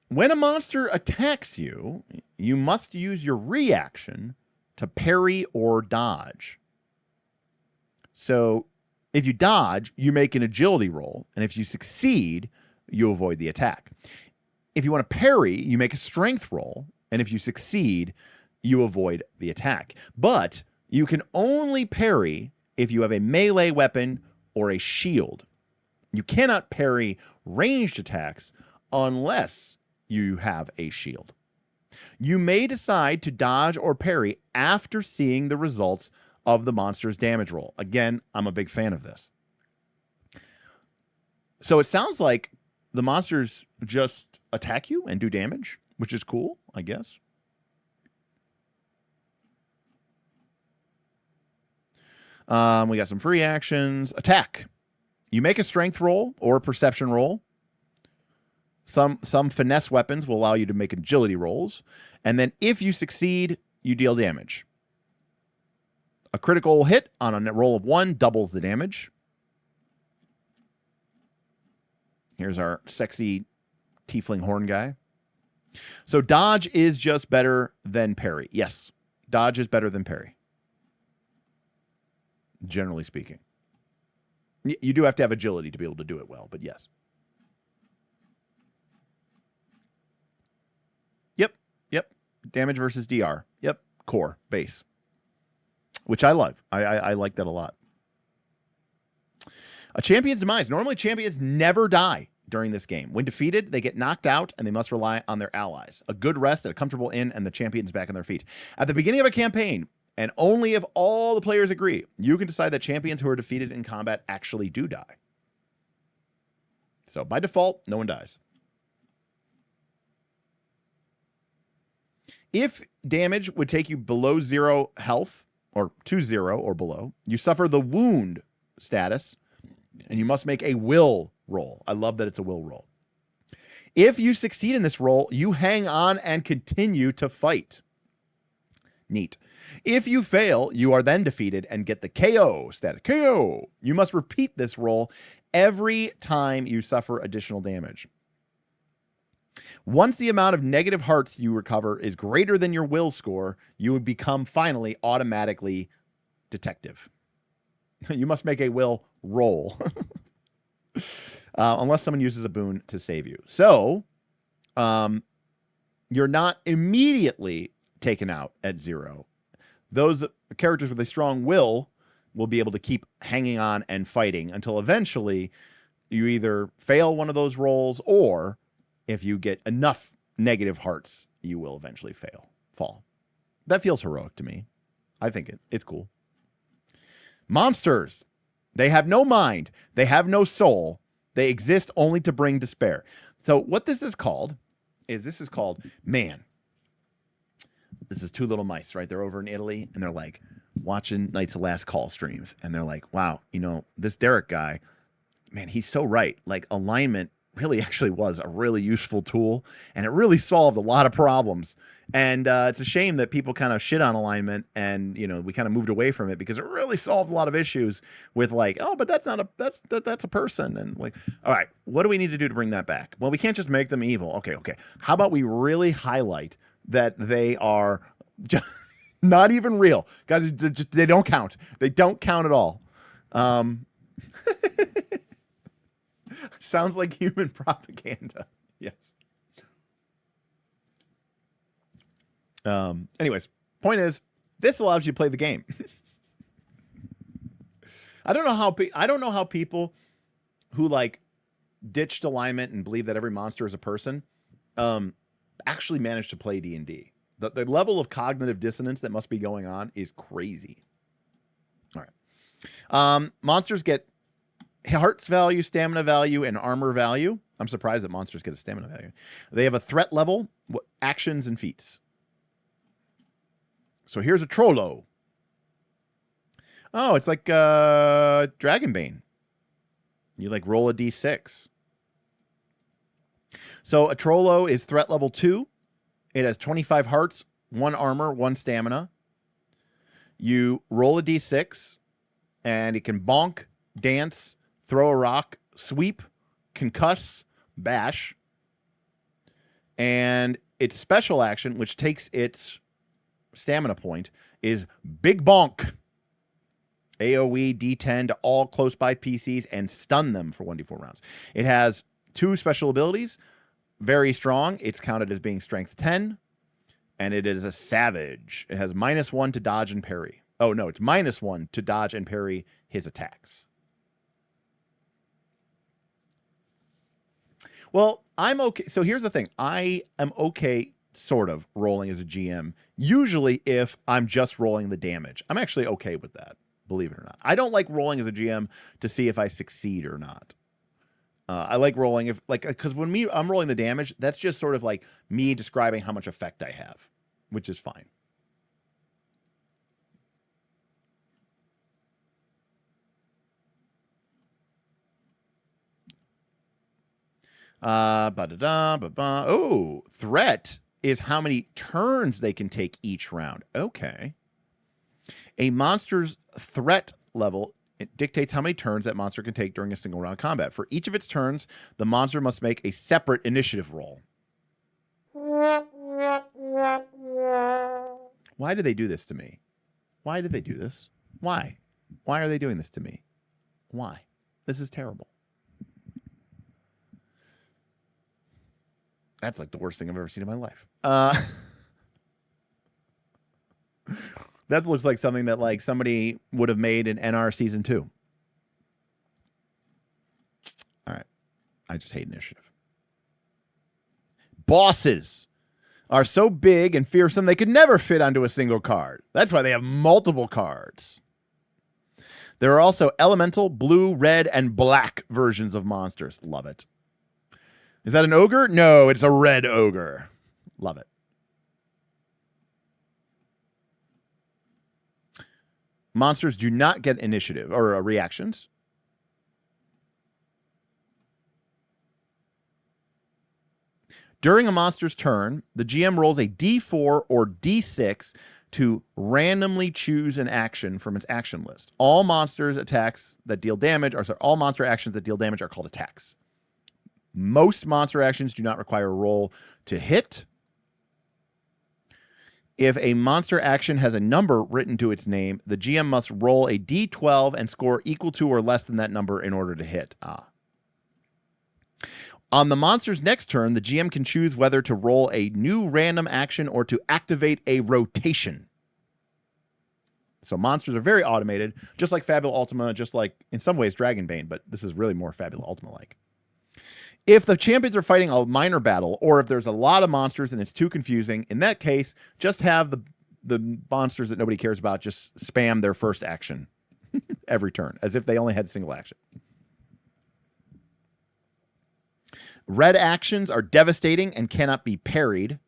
When a monster attacks you, you must use your reaction to parry or dodge. So if you dodge, you make an agility roll, and if you succeed, you avoid the attack. If you want to parry, you make a strength roll, and if you succeed, you avoid the attack. But you can only parry if you have a melee weapon or a shield. You cannot parry ranged attacks unless you have a shield. You may decide to dodge or parry after seeing the results of the monster's damage roll. Again, I'm a big fan of this. So it sounds like the monsters just attack you and do damage, which is cool, I guess. We got some free actions. Attack. You make a strength roll or a perception roll. Some finesse weapons will allow you to make agility rolls. And then if you succeed, you deal damage. A critical hit on a roll of 1 doubles the damage. Here's our sexy tiefling horn guy. So dodge is just better than parry. Yes, dodge is better than parry. Generally speaking. You do have to have agility to be able to do it well, but yes. Yep. Damage versus DR. Yep. Core, base. Which I love. I like that a lot. A champion's demise. Normally, champions never die during this game. When defeated, they get knocked out, and they must rely on their allies. A good rest at a comfortable inn, and the champion's back on their feet. At the beginning of a campaign, and only if all the players agree, you can decide that champions who are defeated in combat actually do die. So by default, no one dies. If damage would take you below 0 health, or to 0 or below, you suffer the wound status, and you must make a will roll. I love that it's a will roll. If you succeed in this roll, you hang on and continue to fight. Neat. If you fail, you are then defeated and get the KO status. KO. You must repeat this roll every time you suffer additional damage. Once the amount of negative hearts you recover is greater than your will score, you would become finally automatically detective. You must make a will roll. Unless someone uses a boon to save you. So, you're not immediately taken out at 0. Those characters with a strong will be able to keep hanging on and fighting until eventually you either fail one of those rolls, or if you get enough negative hearts, you will eventually fall. That feels heroic to me. I think it's cool. Monsters. They have no mind. They have no soul. They exist only to bring despair. So what this is called, man, this is two little mice, right? They're over in Italy, and they're like watching Knights of Last Call streams. And they're like, wow, this Derek guy, man, he's so right. Like, alignment really actually was a really useful tool, and it really solved a lot of problems. And it's a shame that people kind of shit on alignment, and we kind of moved away from it because it really solved a lot of issues with like, oh, but that's a person, and like, all right, what do we need to do to bring that back? Well, we can't just make them evil. Okay. How about we really highlight that they are just not even real, guys? They don't count. They don't count at all. Sounds like human propaganda. Yes. Anyways, point is, this allows you to play the game. I don't know how people who like ditched alignment and believe that every monster is a person actually manage to play D&D. The level of cognitive dissonance that must be going on is crazy. All right. Monsters get hearts value, stamina value, and armor value. I'm surprised that monsters get a stamina value. They have a threat level, actions, and feats. So here's a Trollo. Oh, it's like Dragonbane. You like roll a d6. So a Trollo is threat level 2. It has 25 hearts, 1 armor, 1 stamina. You roll a d6, and it can bonk, dance, throw a rock, sweep, concuss, bash. And its special action, which takes its stamina point, is Big Bonk. AoE D10 to all close by PCs and stun them for 1d4 rounds. It has 2 special abilities. Very strong. It's counted as being strength 10. And it is a savage. It has -1 to dodge and parry. Oh, no, it's -1 to dodge and parry his attacks. Well, I'm okay. So here's the thing. I am okay sort of rolling as a GM. Usually if I'm just rolling the damage. I'm actually okay with that, believe it or not. I don't like rolling as a GM to see if I succeed or not. I like rolling if because when I'm rolling the damage, that's just sort of like me describing how much effect I have, which is fine. Oh, threat is how many turns they can take each round. Okay. A monster's threat level, it dictates how many turns that monster can take during a single round of combat. For each of its turns, the monster must make a separate initiative roll. Why did they do this to me? Why did they do this? Why? Why are they doing this to me? Why? This is terrible. That's like the worst thing I've ever seen in my life. That looks like something that like somebody would have made in NR Season 2. All right. I just hate initiative. Bosses are so big and fearsome they could never fit onto a single card. That's why they have multiple cards. There are also elemental, blue, red, and black versions of monsters. Love it. Is that an ogre? No, it's a red ogre. Love it. Monsters do not get initiative or reactions. During a monster's turn, the GM rolls a D4 or D6 to randomly choose an action from its action list. All monsters attacks that deal damage, or sorry, all monster actions that deal damage are called attacks. Most monster actions do not require a roll to hit. If a monster action has a number written to its name, the GM must roll a D12 and score equal to or less than that number in order to hit. On the monster's next turn, the GM can choose whether to roll a new random action or to activate a rotation. So monsters are very automated, just like Fabula Ultima, just like, in some ways, Dragonbane, but this is really more Fabula Ultima-like. If the champions are fighting a minor battle, or if there's a lot of monsters and it's too confusing, in that case, just have the monsters that nobody cares about just spam their first action every turn, as if they only had a single action. Red actions are devastating and cannot be parried.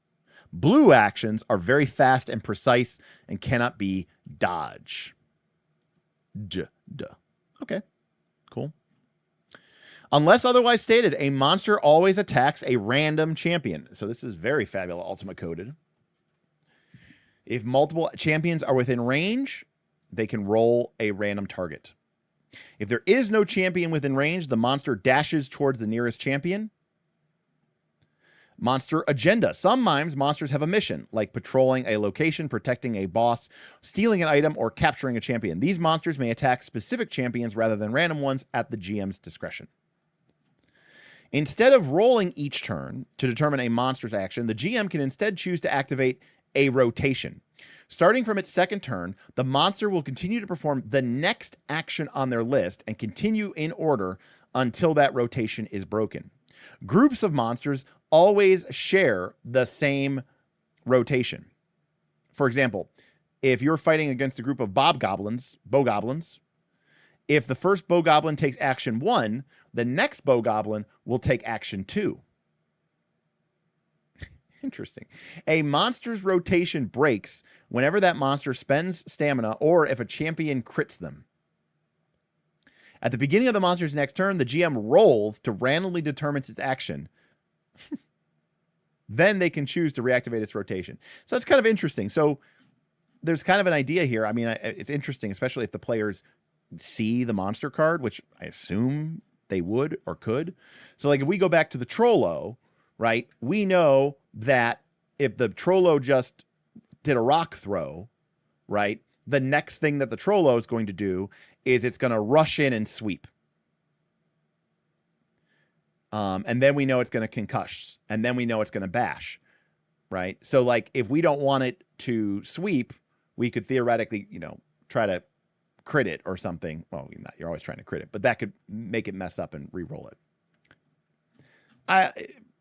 Blue actions are very fast and precise and cannot be dodged. Okay, cool. Unless otherwise stated, a monster always attacks a random champion. So this is very Fabula Ultima coded. If multiple champions are within range, they can roll a random target. If there is no champion within range, the monster dashes towards the nearest champion. Monster agenda. Sometimes monsters have a mission, like patrolling a location, protecting a boss, stealing an item, or capturing a champion. These monsters may attack specific champions rather than random ones at the GM's discretion. Instead of rolling each turn to determine a monster's action, the GM can instead choose to activate a rotation. Starting from its second turn, the monster will continue to perform the next action on their list and continue in order until that rotation is broken. Groups of monsters always share the same rotation. For example, if you're fighting against a group of bogoblins, if the first bogoblin takes action 1, the next bogoblin will take action 2. Interesting. A monster's rotation breaks whenever that monster spends stamina or if a champion crits them. At the beginning of the monster's next turn, the GM rolls to randomly determine its action. Then they can choose to reactivate its rotation. So that's kind of interesting. So there's kind of an idea here. I mean, it's interesting, especially if the players see the monster card, which I assume they would or could. So like if we go back to the Trollo, right, we know that if the Trollo just did a rock throw, right, the next thing that the Trollo is going to do is it's going to rush in and sweep. And then we know it's going to concuss, and then we know it's going to bash, right? So, like, if we don't want it to sweep, we could theoretically, you know, try to crit it or something. Well, you're always trying to crit it, but that could make it mess up and re-roll it.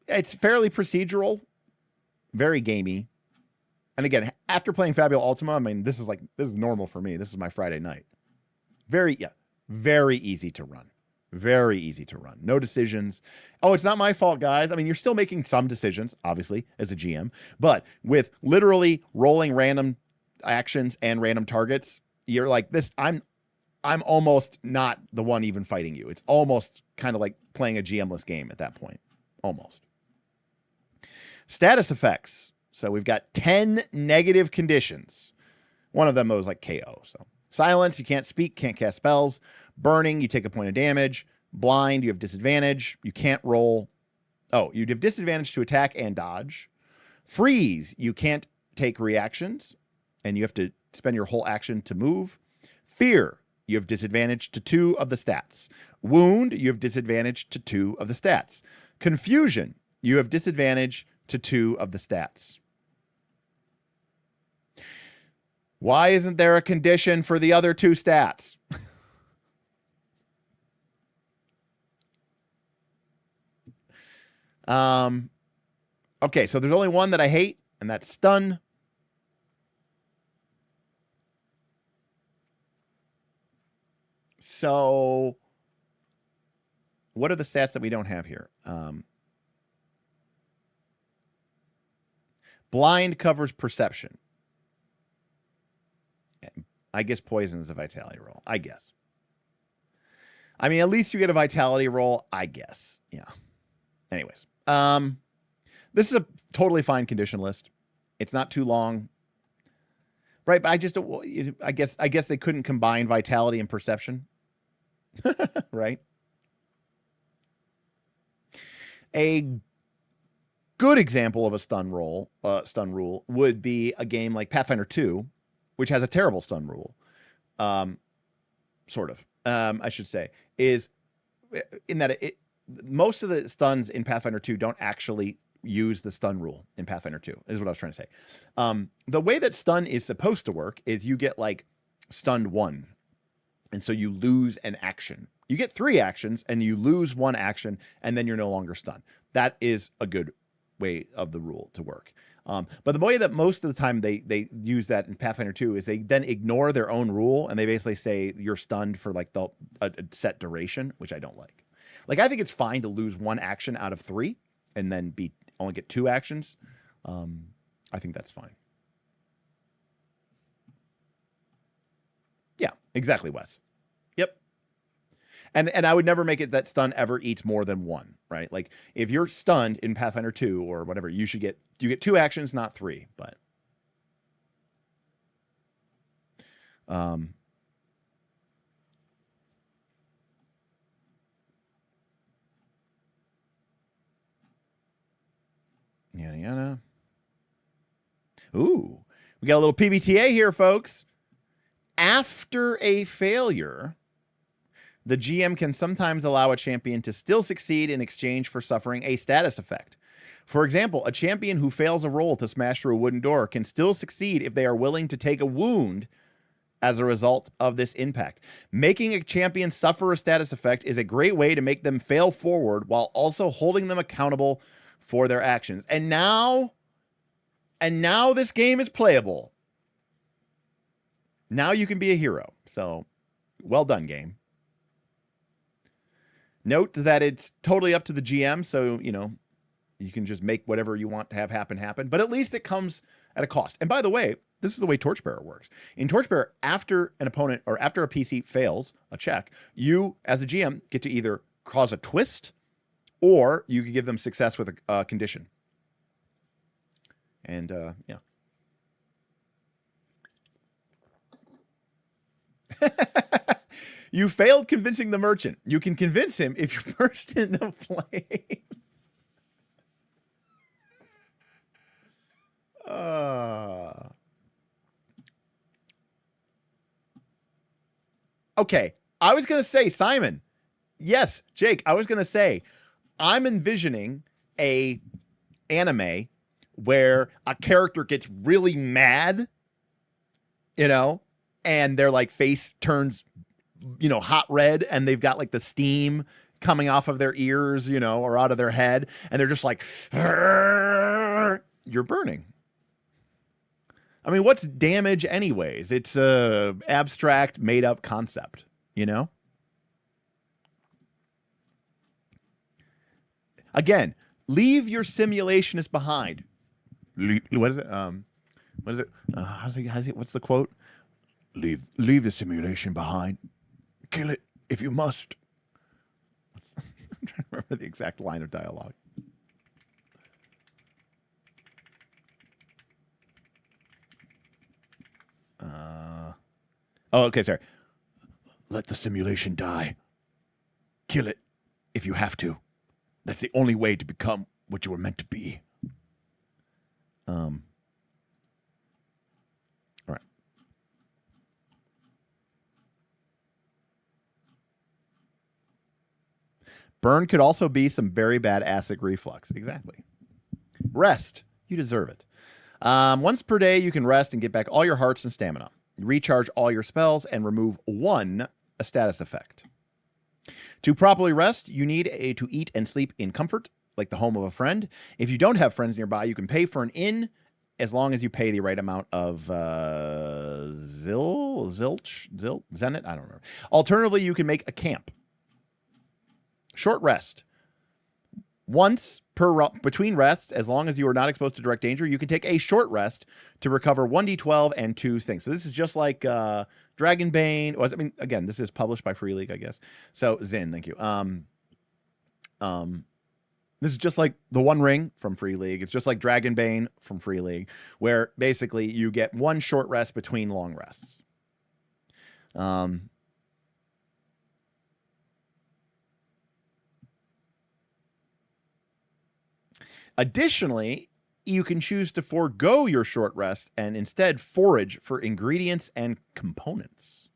It's fairly procedural, very gamey. And again, after playing Fabula Ultima, I mean, this is normal for me. This is my Friday night. Very easy to run. Very easy to run. No decisions. Oh, it's not my fault, guys. I mean, you're still making some decisions, obviously, as a GM. But with literally rolling random actions and random targets, you're like, this, I'm almost not the one even fighting you. It's almost kind of like playing a GM-less game at that point. Almost. Status effects. So we've got 10 negative conditions. One of them was like KO. So silence, you can't speak, can't cast spells. Burning, you take a point of damage. Blind, you have disadvantage. You can't roll. Oh, you have disadvantage to attack and dodge. Freeze, you can't take reactions, and you have to spend your whole action to move. Fear, you have disadvantage to 2 of the stats. Wound, you have disadvantage to 2 of the stats. Confusion, you have disadvantage to 2 of the stats. Why isn't there a condition for the other 2 stats? Okay, so there's only one that I hate, and that's stun. So what are the stats that we don't have here? Blind covers perception. I guess poison is a vitality roll. I guess. I mean, at least you get a vitality roll. I guess. Yeah. Anyways, this is a totally fine condition list. It's not too long, right? But I guess they couldn't combine vitality and perception, right? A good example of a stun rule would be a game like Pathfinder 2, which has a terrible stun rule, sort of. I should say, is in that most of the stuns in Pathfinder 2 don't actually use the stun rule in Pathfinder 2, is what I was trying to say. The way that stun is supposed to work is you get like stunned 1, and so you lose an action. You get 3 actions, and you lose 1 action, and then you're no longer stunned. That is a good way of the rule to work. But the way that most of the time they use that in Pathfinder 2 is they then ignore their own rule, and they basically say you're stunned for like a set duration, which I don't like. Like, I think it's fine to lose 1 action out of 3 and then only get 2 actions. I think that's fine. Yeah, exactly, Wes. Yep. And I would never make it that stun ever eats more than 1, right? Like, if you're stunned in Pathfinder 2 or whatever, you get 2 actions, not 3, but yada yada. Ooh, we got a little PBTA here, folks. After a failure, the GM can sometimes allow a champion to still succeed in exchange for suffering a status effect. For example, a champion who fails a roll to smash through a wooden door can still succeed if they are willing to take a wound as a result of this impact. Making a champion suffer a status effect is a great way to make them fail forward while also holding them accountable for their actions. And now this game is playable. Now you can be a hero. So, well done, game. Note that it's totally up to the GM, so, you know, you can just make whatever you want to have happen, but at least it comes at a cost. And by the way, this is the way Torchbearer works. In Torchbearer, after an opponent or after a PC fails a check, you, as a GM, get to either cause a twist or you can give them success with a condition. And, yeah. You failed convincing the merchant. You can convince him if you burst into flame. Okay, I was going to say, Simon. Yes, Jake, I was going to say, I'm envisioning a anime where a character gets really mad, you know, and their like face turns, you know, hot red, and they've got like the steam coming off of their ears, you know, or out of their head, and they're just like, you're burning. I mean, what's damage anyways? It's a abstract, made up concept, you know? Again, leave your simulationist behind. What is it? What is it? What's the quote? Leave the simulation behind. Kill it if you must. I'm trying to remember the exact line of dialogue. Oh, okay, sorry. Let the simulation die. Kill it if you have to. That's the only way to become what you were meant to be. All right. Burn could also be some very bad acid reflux. Exactly. Rest. You deserve it. Once per day, you can rest and get back all your hearts and stamina. Recharge all your spells and remove one status effect. To properly rest, you need to eat and sleep in comfort, like the home of a friend. If you don't have friends nearby, you can pay for an inn as long as you pay the right amount of zenit? I don't remember. Alternatively, you can make a camp. Short rest. Once between rests, as long as you are not exposed to direct danger, you can take a short rest to recover 1d12 and 2 things. So this is just like Dragonbane. Well, I mean, again, this is published by Free League, I guess. So Zin, thank you. This is just like the One Ring from Free League. It's just like Dragonbane from Free League, where basically you get one short rest between long rests. Additionally, you can choose to forego your short rest and instead forage for ingredients and components.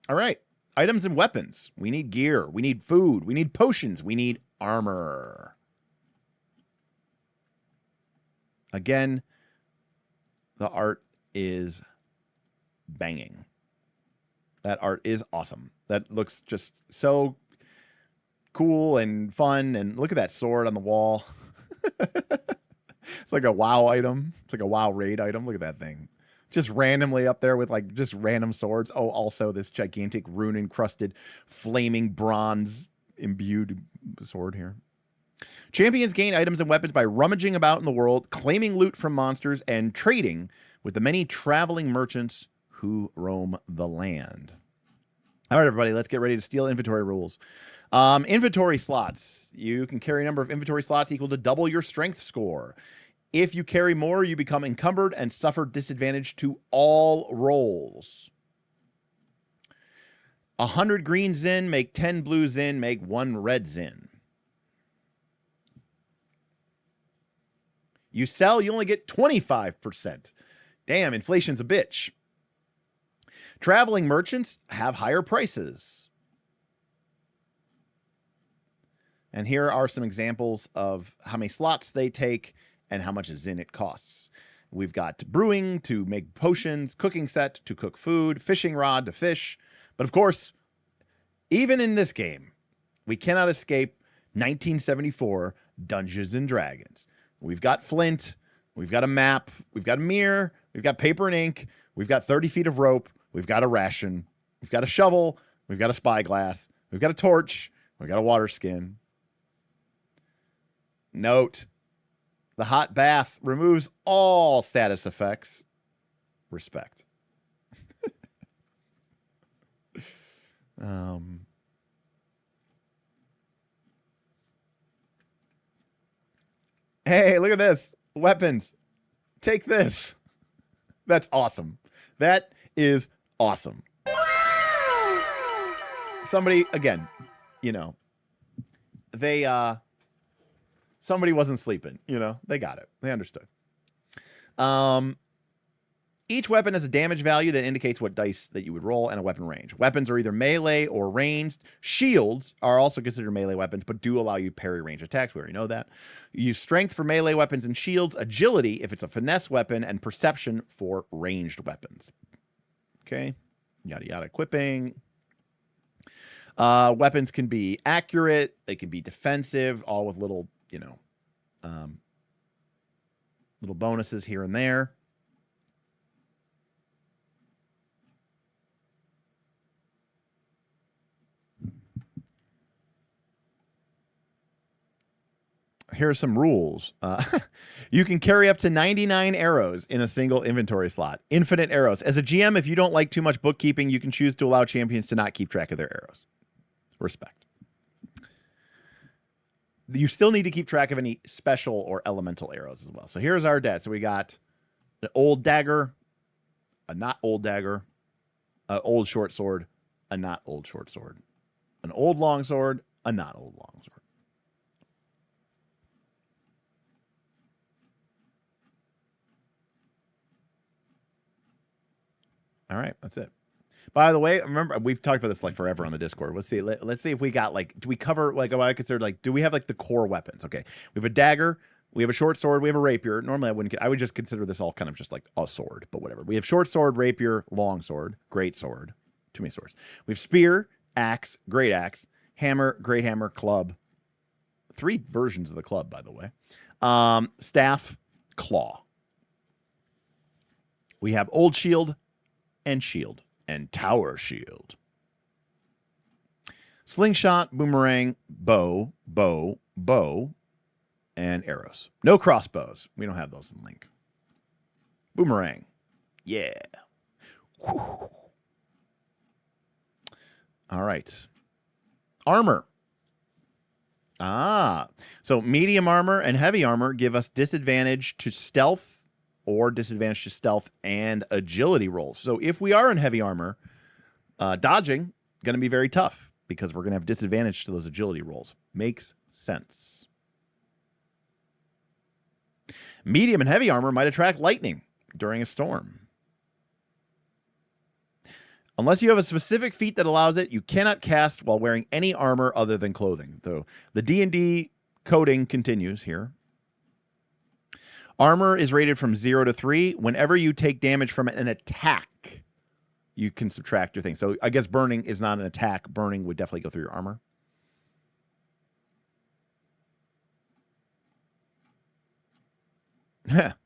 All right. Items and weapons. We need gear. We need food. We need potions. We need armor. Again, the art is banging. That art is awesome. That looks just so cool and fun. And look at that sword on the wall. It's like a WoW item. It's like a WoW raid item. Look at that thing. Just randomly up there with like just random swords. Oh, also this gigantic rune encrusted flaming bronze imbued sword here. Champions gain items and weapons by rummaging about in the world, claiming loot from monsters, and trading with the many traveling merchants who roam the land. All right, everybody, let's get ready to steal inventory rules. Inventory slots. You can carry a number of inventory slots equal to double your strength score. If you carry more, you become encumbered and suffer disadvantage to all rolls. 100 green Zin make 10 blue Zin, make 1 red Zin. You sell, you only get 25%. Damn, inflation's a bitch. Traveling merchants have higher prices. And here are some examples of how many slots they take and how much Zin it costs. We've got brewing to make potions, cooking set to cook food, fishing rod to fish. But of course, even in this game, we cannot escape 1974 Dungeons and Dragons. We've got flint, we've got a map, we've got a mirror, we've got paper and ink, we've got 30 feet of rope, we've got a ration, we've got a shovel, we've got a spyglass, we've got a torch, we've got a water skin. Note, the hot bath removes all status effects. Respect. Hey, look at this. Weapons. Take this. That's awesome. That is awesome. Somebody, again, you know, they Somebody wasn't sleeping, you know. They got it. They understood. Each weapon has a damage value that indicates what dice that you would roll and a weapon range. Weapons are either melee or ranged. Shields are also considered melee weapons, but do allow you parry range attacks. We already know that. You use strength for melee weapons and shields, agility if it's a finesse weapon, and perception for ranged weapons. Okay. Yada yada. Equipping. Weapons can be accurate. They can be defensive, all with little, you know, little bonuses here and there. Here are some rules. You can carry up to 99 arrows in a single inventory slot. Infinite arrows. As a GM, if you don't like too much bookkeeping, you can choose to allow champions to not keep track of their arrows. Respect. You still need to keep track of any special or elemental arrows as well. So here's our debt. So we got an old dagger, a not old dagger, an old short sword, a not old short sword, an old long sword, a not old long sword. All right, that's it. By the way, remember we've talked about this like forever on the Discord. Let's see. Let's see if we got like, do we cover like what I consider like, do we have like the core weapons? Okay, we have a dagger, we have a short sword, we have a rapier. Normally, I would just consider this all kind of just like a sword, but whatever. We have short sword, rapier, long sword, great sword. Too many swords. We have spear, axe, great axe, hammer, great hammer, club. 3 versions of the club, by the way. Staff, claw. We have old shield and shield. And tower shield. Slingshot, boomerang, bow, and arrows. No crossbows. We don't have those in Link. Boomerang. Yeah. Whew. All right. Armor. So medium armor and heavy armor give us disadvantage to stealth or disadvantage to stealth and agility rolls. So if we are in heavy armor, dodging going to be very tough because we're going to have disadvantage to those agility rolls. Makes sense. Medium and heavy armor might attract lightning during a storm. Unless you have a specific feat that allows it, you cannot cast while wearing any armor other than clothing. Though the D&D coding continues here. Armor is rated from 0 to 3. Whenever you take damage from an attack, you can subtract your thing. So I guess burning is not an attack. Burning would definitely go through your armor.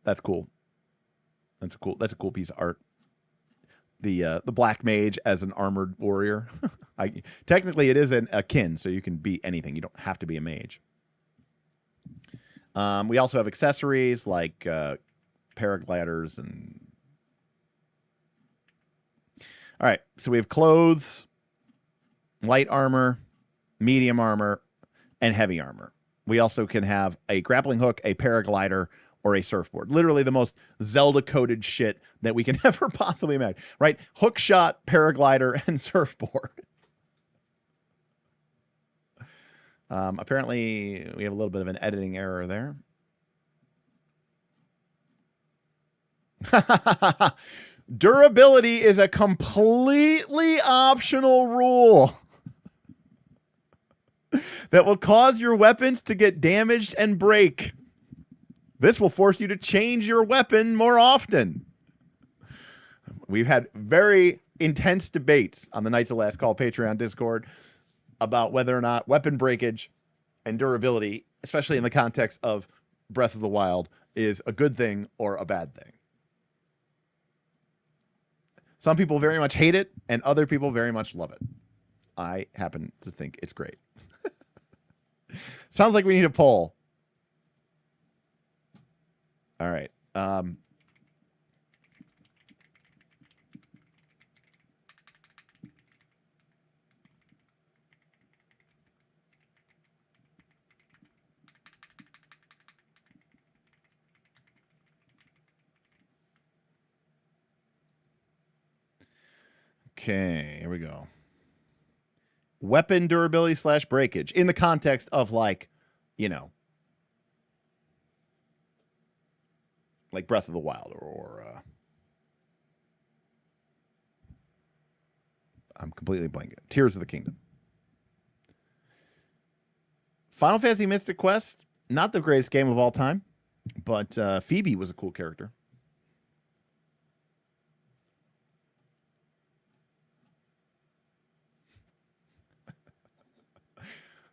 That's cool. That's a cool piece of art. The black mage as an armored warrior. Technically, it is a kin, so you can be anything. You don't have to be a mage. We also have accessories like paragliders and... All right, so we have clothes, light armor, medium armor, and heavy armor. We also can have a grappling hook, a paraglider, or a surfboard. Literally the most Zelda-coded shit that we can ever possibly imagine, right? Hook shot, paraglider, and surfboard. Apparently, we have a little bit of an editing error there. Durability is a completely optional rule that will cause your weapons to get damaged and break. This will force you to change your weapon more often. We've had very intense debates on the Knights of Last Call Patreon Discord about whether or not weapon breakage and durability, especially in the context of Breath of the Wild, is a good thing or a bad thing. Some people very much hate it, and other people very much love it. I happen to think it's great. Sounds like we need a poll. All right. Okay, here we go. Weapon durability / breakage in the context of, like, you know, like Breath of the Wild or I'm completely blanking. Tears of the Kingdom. Final Fantasy Mystic Quest, not the greatest game of all time, but Phoebe was a cool character.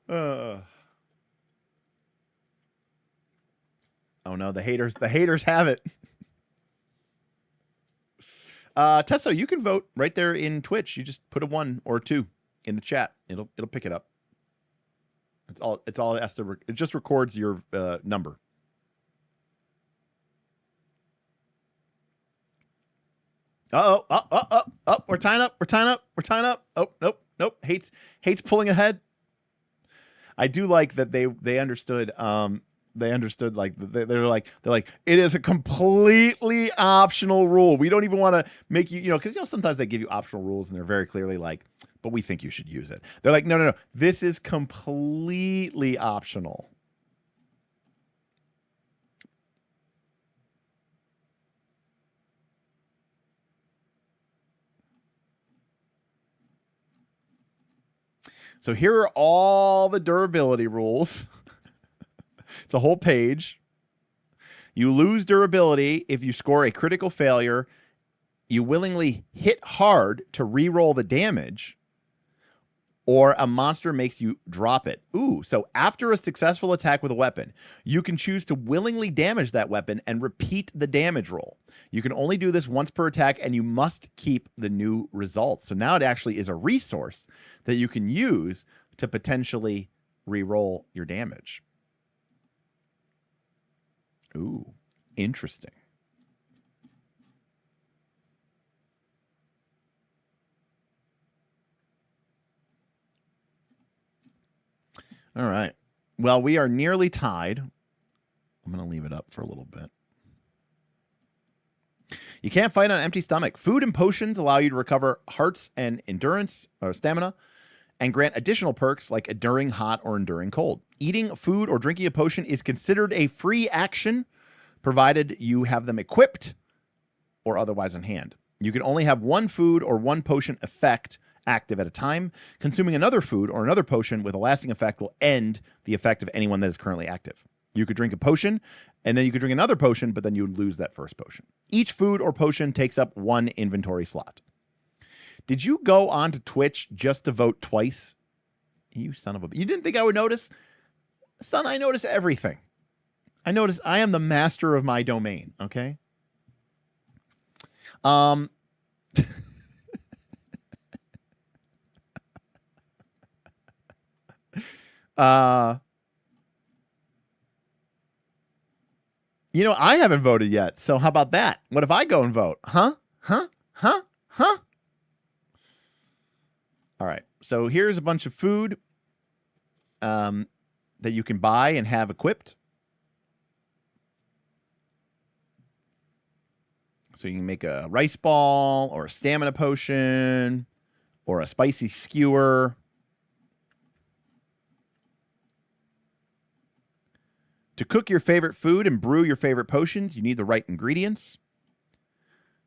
Oh no, the haters have it. Tesso, you can vote right there in Twitch. You just put a 1 or a 2 in the chat. It'll pick it up. It's all it has to. It just records your number. Oh, we're tying up. Oh, nope. Hates pulling ahead. I do like that they understood. They understood, like, they're like it is a completely optional rule. We don't even want to make you, because sometimes they give you optional rules and they're very clearly like, but we think you should use it. They're like, no, this is completely optional. So here are all the durability rules. It's a whole page. You lose durability if you score a critical failure. You willingly hit hard to re-roll the damage, or a monster makes you drop it. Ooh, so after a successful attack with a weapon, you can choose to willingly damage that weapon and repeat the damage roll. You can only do this once per attack, and you must keep the new results. So now it actually is a resource that you can use to potentially re-roll your damage. Ooh, interesting. All right. Well, we are nearly tied. I'm going to leave it up for a little bit. You can't fight on an empty stomach. Food and potions allow you to recover hearts and endurance or stamina and grant additional perks like enduring hot or enduring cold. Eating food or drinking a potion is considered a free action, provided you have them equipped or otherwise in hand. You can only have one food or one potion effect active at a time. Consuming another food or another potion with a lasting effect will end the effect of anyone that is currently active. You could drink a potion, and then you could drink another potion, but then you would lose that first potion. Each food or potion takes up one inventory slot. Did you go on to Twitch just to vote twice? You son of a... You didn't think I would notice? Son, I notice everything. I notice I am the master of my domain, okay? I haven't voted yet, so how about that? What if I go and vote? Huh? All right, so here's a bunch of food that you can buy and have equipped. So you can make a rice ball or a stamina potion or a spicy skewer. To cook your favorite food and brew your favorite potions, you need the right ingredients.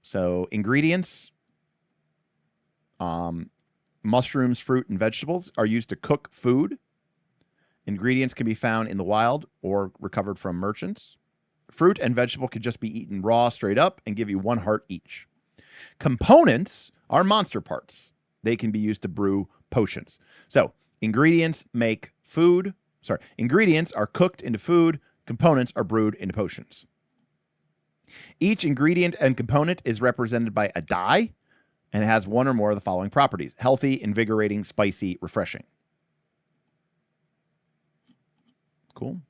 So ingredients, mushrooms, fruit, and vegetables are used to cook food. Ingredients can be found in the wild or recovered from merchants. Fruit and vegetable could just be eaten raw straight up and give you 1 heart each. Components are monster parts. They can be used to brew potions. So ingredients make food. Ingredients are cooked into food. Components are brewed into potions. Each ingredient and component is represented by a die, and it has one or more of the following properties: healthy, invigorating, spicy, refreshing. Cool.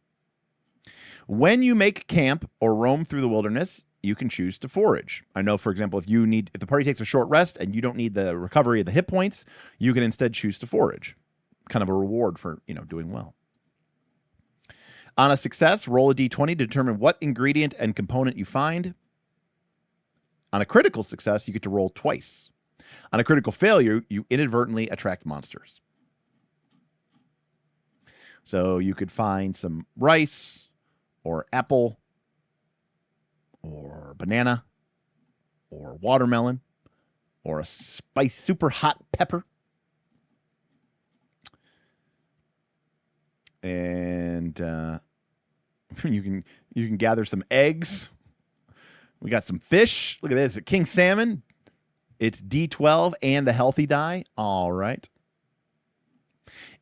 When you make camp or roam through the wilderness, you can choose to forage. I know, for example, if the party takes a short rest and you don't need the recovery of the hit points, you can instead choose to forage. Kind of a reward for, doing well. On a success, roll a d20 to determine what ingredient and component you find. On a critical success, you get to roll twice. On a critical failure, you inadvertently attract monsters. So you could find some rice or apple or banana, or watermelon, or a super hot pepper. And you can gather some eggs. We got some fish. Look at this, a king salmon. It's D12 and the healthy die. All right.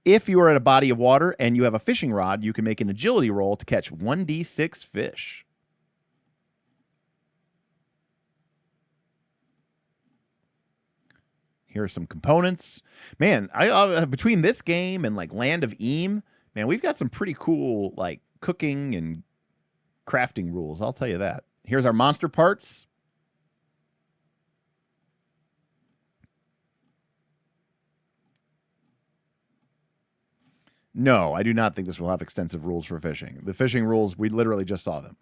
If you are at a body of water and you have a fishing rod, you can make an agility roll to catch 1d6 fish. Here are some components. Man, I between this game and like Land of Eam, man, we've got some pretty cool like cooking and crafting rules. I'll tell you that. Here's our monster parts. No, I do not think this will have extensive rules for fishing. The fishing rules, we literally just saw them.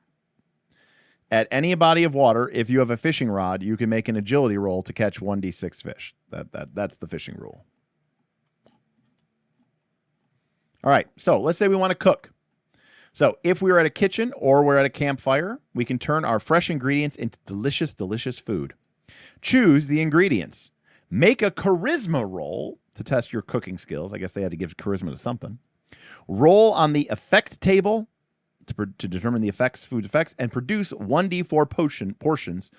At any body of water, if you have a fishing rod, you can make an agility roll to catch 1d6 fish. That's the fishing rule. All right, so let's say we want to cook. So if we're at a kitchen or we're at a campfire, we can turn our fresh ingredients into delicious, delicious food. Choose the ingredients. Make a charisma roll to test your cooking skills. I guess they had to give charisma to something. Roll on the effect table to determine the food effects, and produce 1d4 portions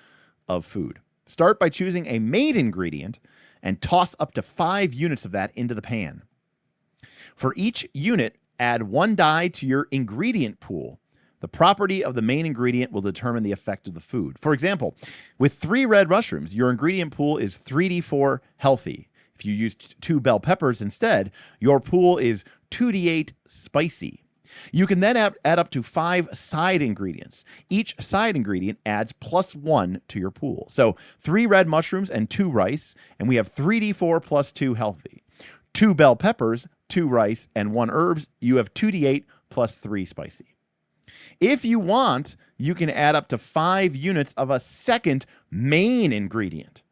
of food. Start by choosing a main ingredient and toss up to 5 units of that into the pan. For each unit, add 1 die to your ingredient pool. The property of the main ingredient will determine the effect of the food. For example, with 3 red mushrooms, your ingredient pool is 3d4 healthy. If you use 2 bell peppers instead, your pool is 2d8 spicy. You can then add up to 5 side ingredients. Each side ingredient adds +1 to your pool. So 3 red mushrooms and 2 rice, and we have 3d4 plus 2 healthy. 2 bell peppers, 2 rice, and 1 herbs, you have 2d8 plus 3 spicy. If you want, you can add up to 5 units of a second main ingredient.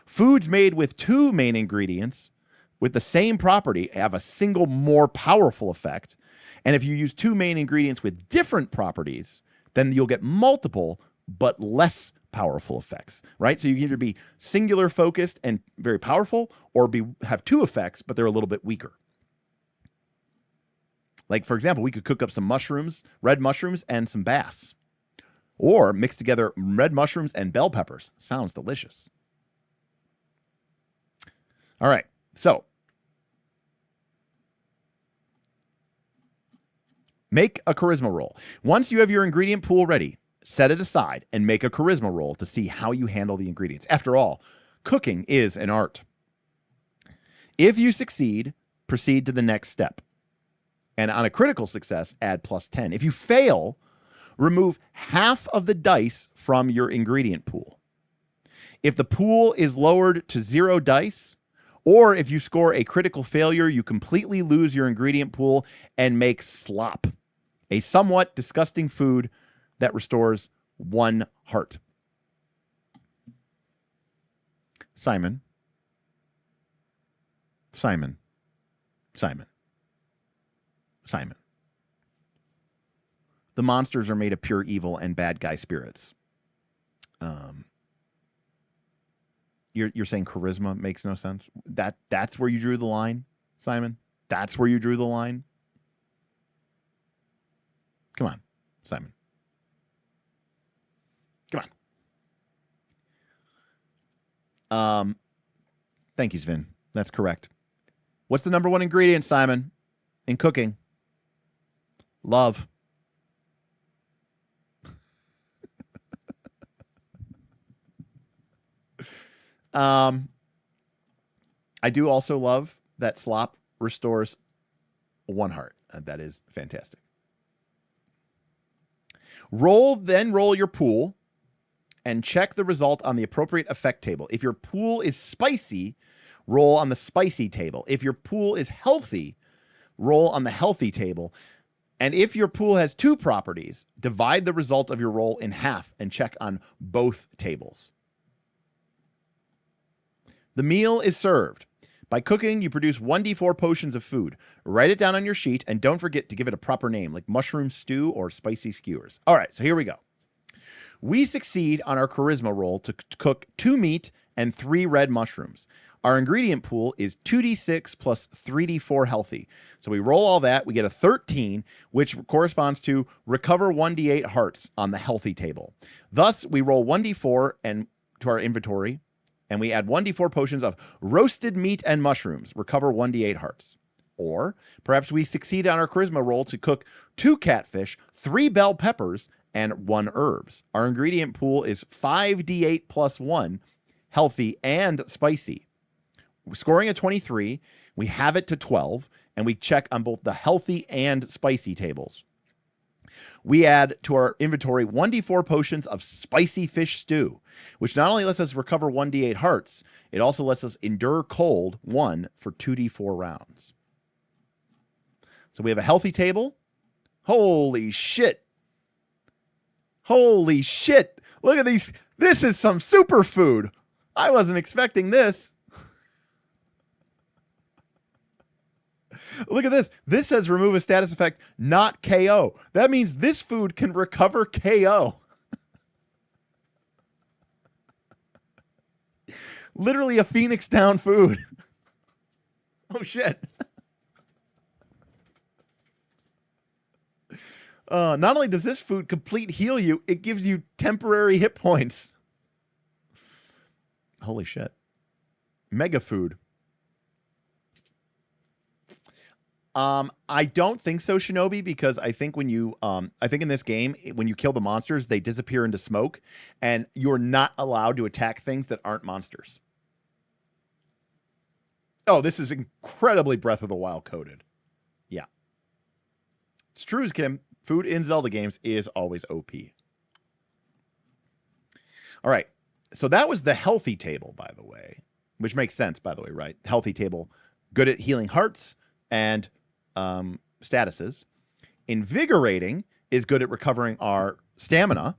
Foods made with 2 main ingredients with the same property have a single more powerful effect. And if you use 2 main ingredients with different properties, then you'll get multiple but less powerful effects, right? So you can either be singular focused and very powerful, or have 2 effects, but they're a little bit weaker. Like, for example, we could cook up some mushrooms, red mushrooms, and some bass. Or mix together red mushrooms and bell peppers. Sounds delicious. All right, so make a charisma roll. Once you have your ingredient pool ready, set it aside and make a charisma roll to see how you handle the ingredients. After all, cooking is an art. If you succeed, proceed to the next step. And on a critical success, add +10. If you fail, remove half of the dice from your ingredient pool. If the pool is lowered to 0 dice, or if you score a critical failure, you completely lose your ingredient pool and make slop, a somewhat disgusting food that restores 1 heart. Simon. Simon. Simon. Simon. The monsters are made of pure evil and bad guy spirits. You're saying charisma makes no sense? That's where you drew the line, Simon? That's where you drew the line? Come on, Simon. Come on. Thank you, Sven. That's correct. What's the number 1 ingredient, Simon, in cooking? Love. I do also love that slop restores 1 heart. That is fantastic. Roll your pool and check the result on the appropriate effect table. If your pool is spicy, roll on the spicy table. If your pool is healthy, roll on the healthy table. And if your pool has 2 properties, divide the result of your roll in half and check on both tables. The meal is served. By cooking, you produce 1d4 potions of food. Write it down on your sheet, and don't forget to give it a proper name, like mushroom stew or spicy skewers. All right, so here we go. We succeed on our charisma roll to cook 2 meat and 3 red mushrooms. Our ingredient pool is 2d6 plus 3d4 healthy. So we roll all that. We get a 13, which corresponds to recover 1d8 hearts on the healthy table. Thus, we roll 1d4 and to our inventory, and we add 1d4 potions of roasted meat and mushrooms. Recover 1d8 hearts. Or perhaps we succeed on our charisma roll to cook 2 catfish, 3 bell peppers, and 1 herbs. Our ingredient pool is 5d8 plus 1, healthy and spicy. Scoring a 23, we have it to 12, and we check on both the healthy and spicy tables. We add to our inventory 1d4 potions of spicy fish stew, which not only lets us recover 1d8 hearts, it also lets us endure cold 1 for 2d4 rounds. So we have a healthy table. Holy shit. Holy shit. Look at these. This is some superfood. I wasn't expecting this. Look at this. This says remove a status effect, not KO. That means this food can recover KO. Literally a Phoenix Down food. Oh, shit. Not only does this food complete heal you, it gives you temporary hit points. Holy shit. Mega food. I don't think so, Shinobi, because I think when you, I think in this game, when you kill the monsters, they disappear into smoke, and you're not allowed to attack things that aren't monsters. Oh, this is incredibly Breath of the Wild coded. Yeah. It's true, Kim. Food in Zelda games is always OP. All right. So that was the healthy table, by the way, which makes sense, by the way, right? Healthy table, good at healing hearts and statuses. Invigorating is good at recovering our stamina.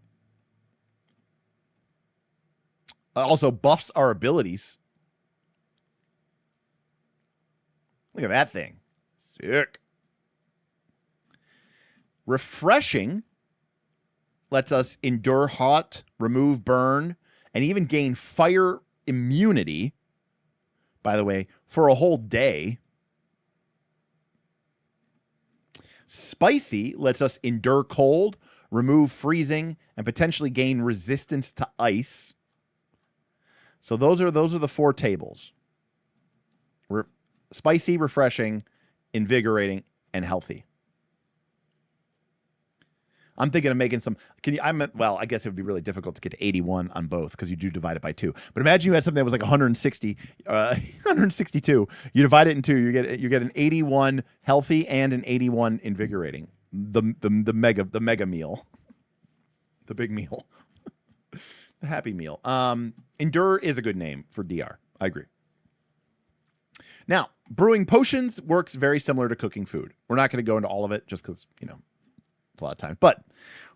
Also buffs our abilities. Look at that thing. Sick. Refreshing lets us endure hot, remove burn, and even gain fire immunity, by the way, for a whole day. Spicy lets us endure cold, remove freezing, and potentially gain resistance to ice. So those are the 4 tables. Spicy, refreshing, invigorating, and healthy. I'm thinking of making some. Well, I guess it would be really difficult to get to 81 on both because you do divide it by 2. But imagine you had something that was like 160, 162. You divide it in 2, you get an 81 healthy and an 81 invigorating. The mega meal, the big meal, the happy meal. Endure is a good name for DR. I agree. Now, brewing potions works very similar to cooking food. We're not going to go into all of it just because it's a lot of time. But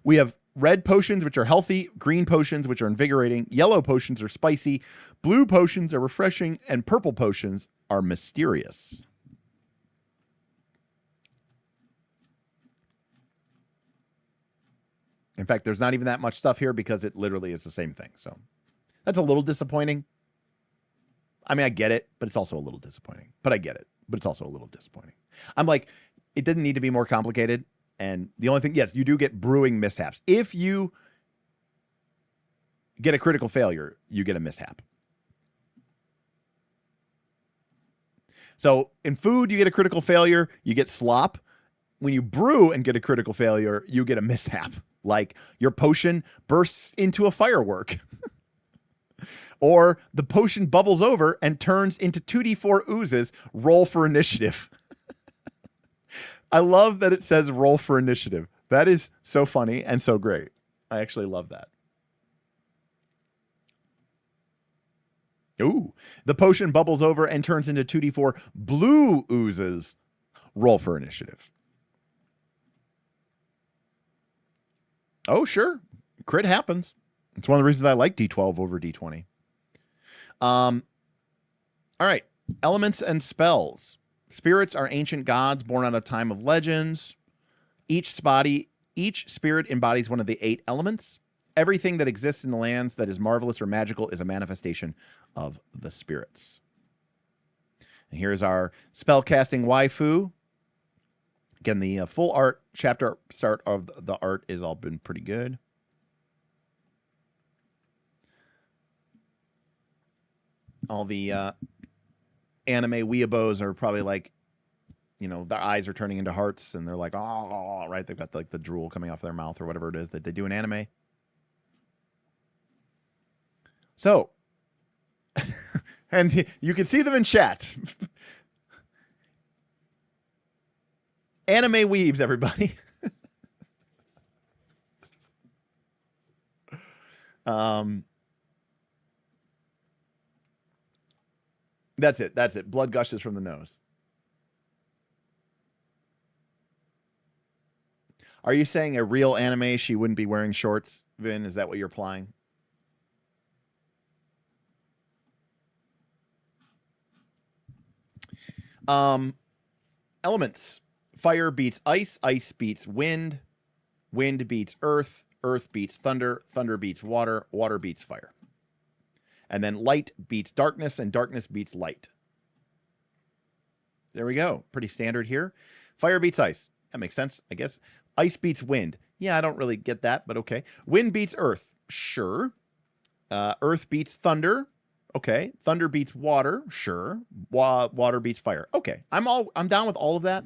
we have red potions, which are healthy, green potions, which are invigorating, yellow potions are spicy, blue potions are refreshing, and purple potions are mysterious. In fact, there's not even that much stuff here because it literally is the same thing. So that's a little disappointing. I mean, I get it, but it's also a little disappointing. But I get it, but it's also a little disappointing. I'm like, it didn't need to be more complicated. And the only thing, yes, you do get brewing mishaps. If you get a critical failure, you get a mishap. So in food, you get a critical failure, you get slop. When you brew and get a critical failure, you get a mishap. Like your potion bursts into a firework. Or the potion bubbles over and turns into 2d4 oozes. Roll for initiative. I love that it says roll for initiative. That is so funny and so great. I actually love that. Ooh, the potion bubbles over and turns into 2d4 blue oozes. Roll for initiative. Oh, sure. Crit happens. It's one of the reasons I like D12 over D20. All right. Elements and spells. Spirits are ancient gods born out of time of legends. Each spirit embodies one of the 8 elements. Everything that exists in the lands that is marvelous or magical is a manifestation of the spirits. And here's our spellcasting waifu. Again, the full art chapter start of the art is all been pretty good. All the anime weeaboes are probably like, you know, their eyes are turning into hearts and they're like, oh, right? They've got like the drool coming off their mouth or whatever it is that they do in anime. So, and you can see them in chat. Anime weebs, everybody. That's it. That's it. Blood gushes from the nose. Are you saying a real anime she wouldn't be wearing shorts, Vin? Is that what you're implying? Elements. Fire beats ice, ice beats wind, wind beats earth, earth beats thunder, thunder beats water, water beats fire. And then light beats darkness, and darkness beats light. There we go. Pretty standard here. Fire beats ice. That makes sense, I guess. Ice beats wind. Yeah, I don't really get that, but okay. Wind beats earth. Sure. Earth beats thunder. Okay. Thunder beats water. Sure. Water beats fire. Okay. I'm down with all of that,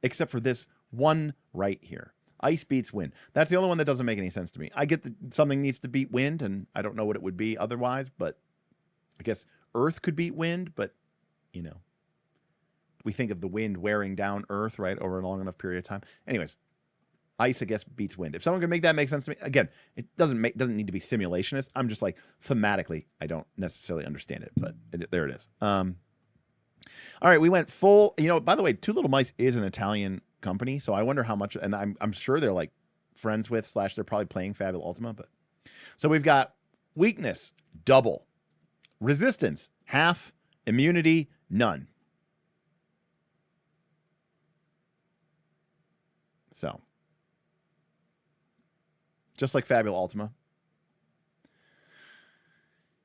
except for this one right here. Ice beats wind. That's the only one that doesn't make any sense to me. I get that something needs to beat wind, and I don't know what it would be otherwise, but I guess earth could beat wind, but, you know, we think of the wind wearing down earth, right, over a long enough period of time. Anyways, ice, I guess, beats wind. If someone can make that make sense to me, again, it doesn't need to be simulationist. I'm just like, thematically, I don't necessarily understand it, but there it is. All right, we went full, you know, by the way, Two Little Mice is an Italian company, so I wonder how much, and I'm sure they're like friends with / they're probably playing Fabula Ultima, but so we've got weakness, double, resistance, half, immunity, none. So just like Fabula Ultima.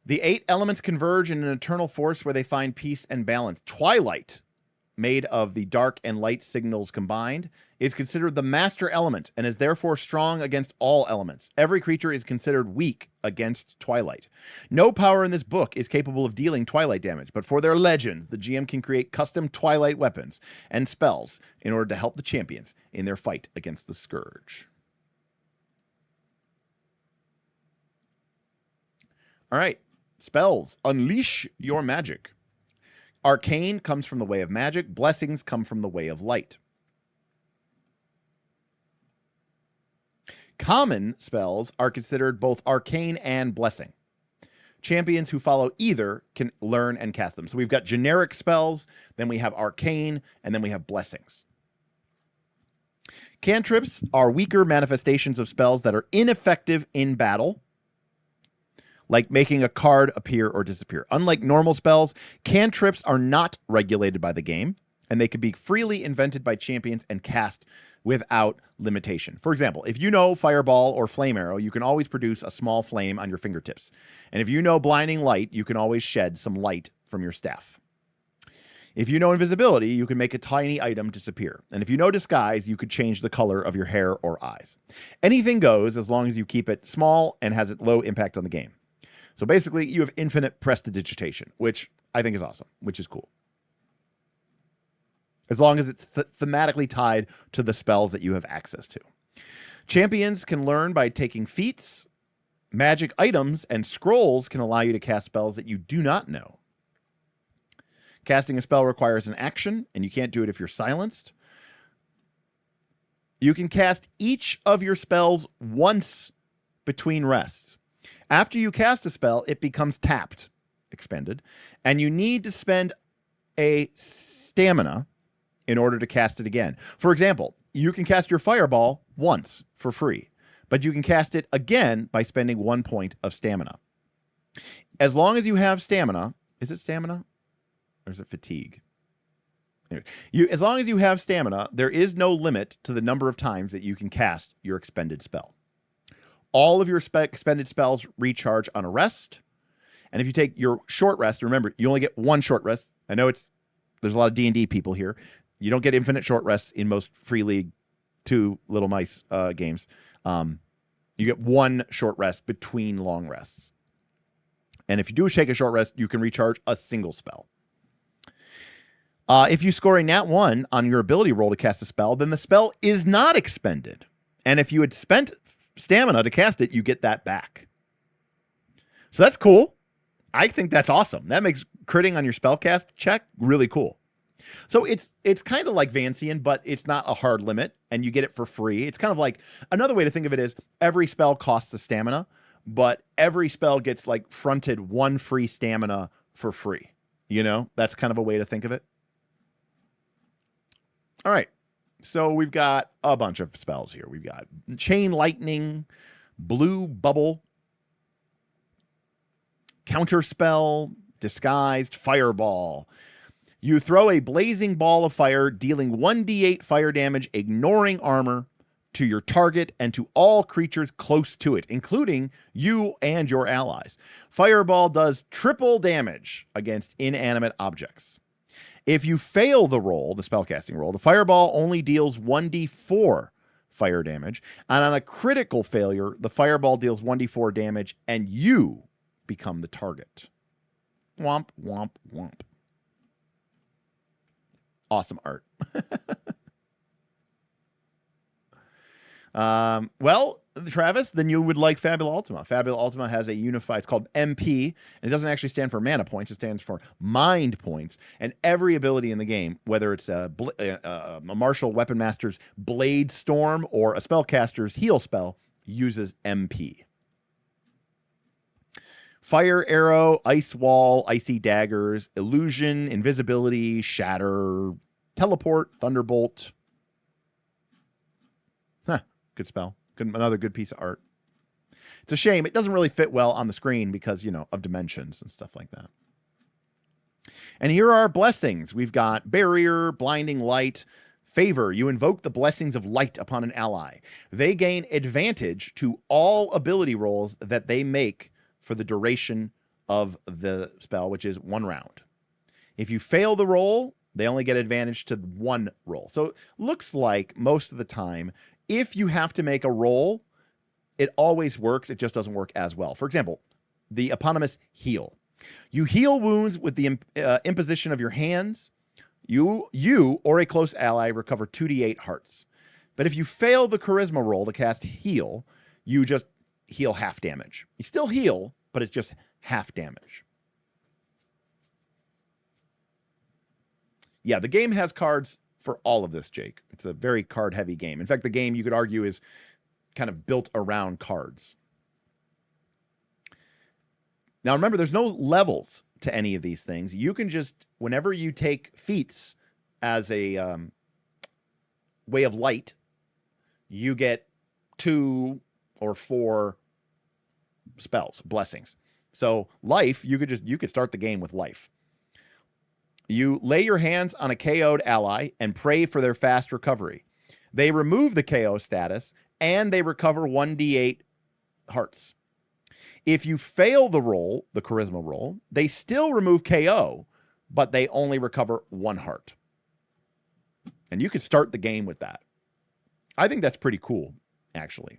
The 8 elements converge in an eternal force where they find peace and balance. Twilight, made of the dark and light signals combined, is considered the master element and is therefore strong against all elements. Every creature is considered weak against Twilight. No power in this book is capable of dealing Twilight damage, but for their legends, the GM can create custom Twilight weapons and spells in order to help the champions in their fight against the Scourge. All right. Spells. Unleash your magic. Arcane comes from the way of magic. Blessings come from the way of light. Common spells are considered both arcane and blessing. Champions who follow either can learn and cast them. So we've got generic spells, then we have arcane, and then we have blessings. Cantrips are weaker manifestations of spells that are ineffective in battle, like making a card appear or disappear. Unlike normal spells, cantrips are not regulated by the game, and they can be freely invented by champions and cast without limitation. For example, if you know Fireball or Flame Arrow, you can always produce a small flame on your fingertips. And if you know Blinding Light, you can always shed some light from your staff. If you know Invisibility, you can make a tiny item disappear. And if you know Disguise, you could change the color of your hair or eyes. Anything goes as long as you keep it small and has a low impact on the game. So basically, you have infinite prestidigitation, which I think is awesome, which is cool. As long as it's thematically tied to the spells that you have access to. Champions can learn by taking feats. Magic items and scrolls can allow you to cast spells that you do not know. Casting a spell requires an action, and you can't do it if you're silenced. You can cast each of your spells once between rests. After you cast a spell, it becomes tapped, expended, and you need to spend a stamina in order to cast it again. For example, you can cast your Fireball once for free, but you can cast it again by spending 1 point of stamina. As long as you have stamina, is it stamina or is it fatigue? Anyway, as long as you have stamina, there is no limit to the number of times that you can cast your expended spell. All of your expended spells recharge on a rest. And if you take your short rest, remember, you only get one short rest. I know there's a lot of D&D people here. You don't get infinite short rests in most Free League 2 Little Mice games. You get one short rest between long rests. And if you do take a short rest, you can recharge a single spell. If you score a nat 1 on your ability roll to cast a spell, then the spell is not expended. And if you had spent stamina to cast it, you get that back. So that's cool. I think that's awesome. That makes critting on your spellcast check really cool. So it's kind of like Vancian, but it's not a hard limit, and you get it for free. It's kind of like, another way to think of it is every spell costs a stamina, but every spell gets like fronted one free stamina for free. You know, that's kind of a way to think of it. All right. So we've got a bunch of spells here. We've got Chain Lightning, Blue Bubble, Counter Spell, Disguised, Fireball. You throw a blazing ball of fire, dealing 1d8 fire damage, ignoring armor, to your target and to all creatures close to it, including you and your allies. Fireball does triple damage against inanimate objects. If you fail the roll, the spellcasting roll, the fireball only deals 1d4 fire damage. And on a critical failure, the fireball deals 1d4 damage and you become the target. Womp, womp, womp. Awesome art. Well, Travis, then you would like Fabula Ultima. Fabula Ultima has a unified, it's called MP, and it doesn't actually stand for mana points. It stands for mind points. And every ability in the game, whether it's a martial weapon master's Blade Storm or a spellcaster's heal spell, uses MP. Fire Arrow, Ice Wall, Icy Daggers, Illusion, Invisibility, Shatter, Teleport, Thunderbolt. Huh, good spell. Another good piece of art. It's a shame. It doesn't really fit well on the screen because, you know, of dimensions and stuff like that. And here are our blessings. We've got Barrier, Blinding Light, Favor. You invoke the blessings of light upon an ally. They gain advantage to all ability rolls that they make for the duration of the spell, which is 1 round. If you fail the roll, they only get advantage to 1 roll. So it looks like most of the time, if you have to make a roll, it always works. It just doesn't work as well. For example, the eponymous heal. You heal wounds with the imposition of your hands. You or a close ally recover 2d8 hearts. But if you fail the charisma roll to cast heal, you just heal half damage. You still heal, but it's just half damage. Yeah, the game has cards for all of this, Jake. It's a very card-heavy game. In fact, the game, you could argue, is kind of built around cards. Now, remember, there's no levels to any of these things. You can just, whenever you take feats as a way of light, you get 2 or 4 spells, blessings. So life, you could start the game with life. You lay your hands on a KO'd ally and pray for their fast recovery. They remove the KO status and they recover 1d8 hearts. If you fail the roll, the charisma roll, they still remove KO, but they only recover 1 heart. And you could start the game with that. I think that's pretty cool, actually.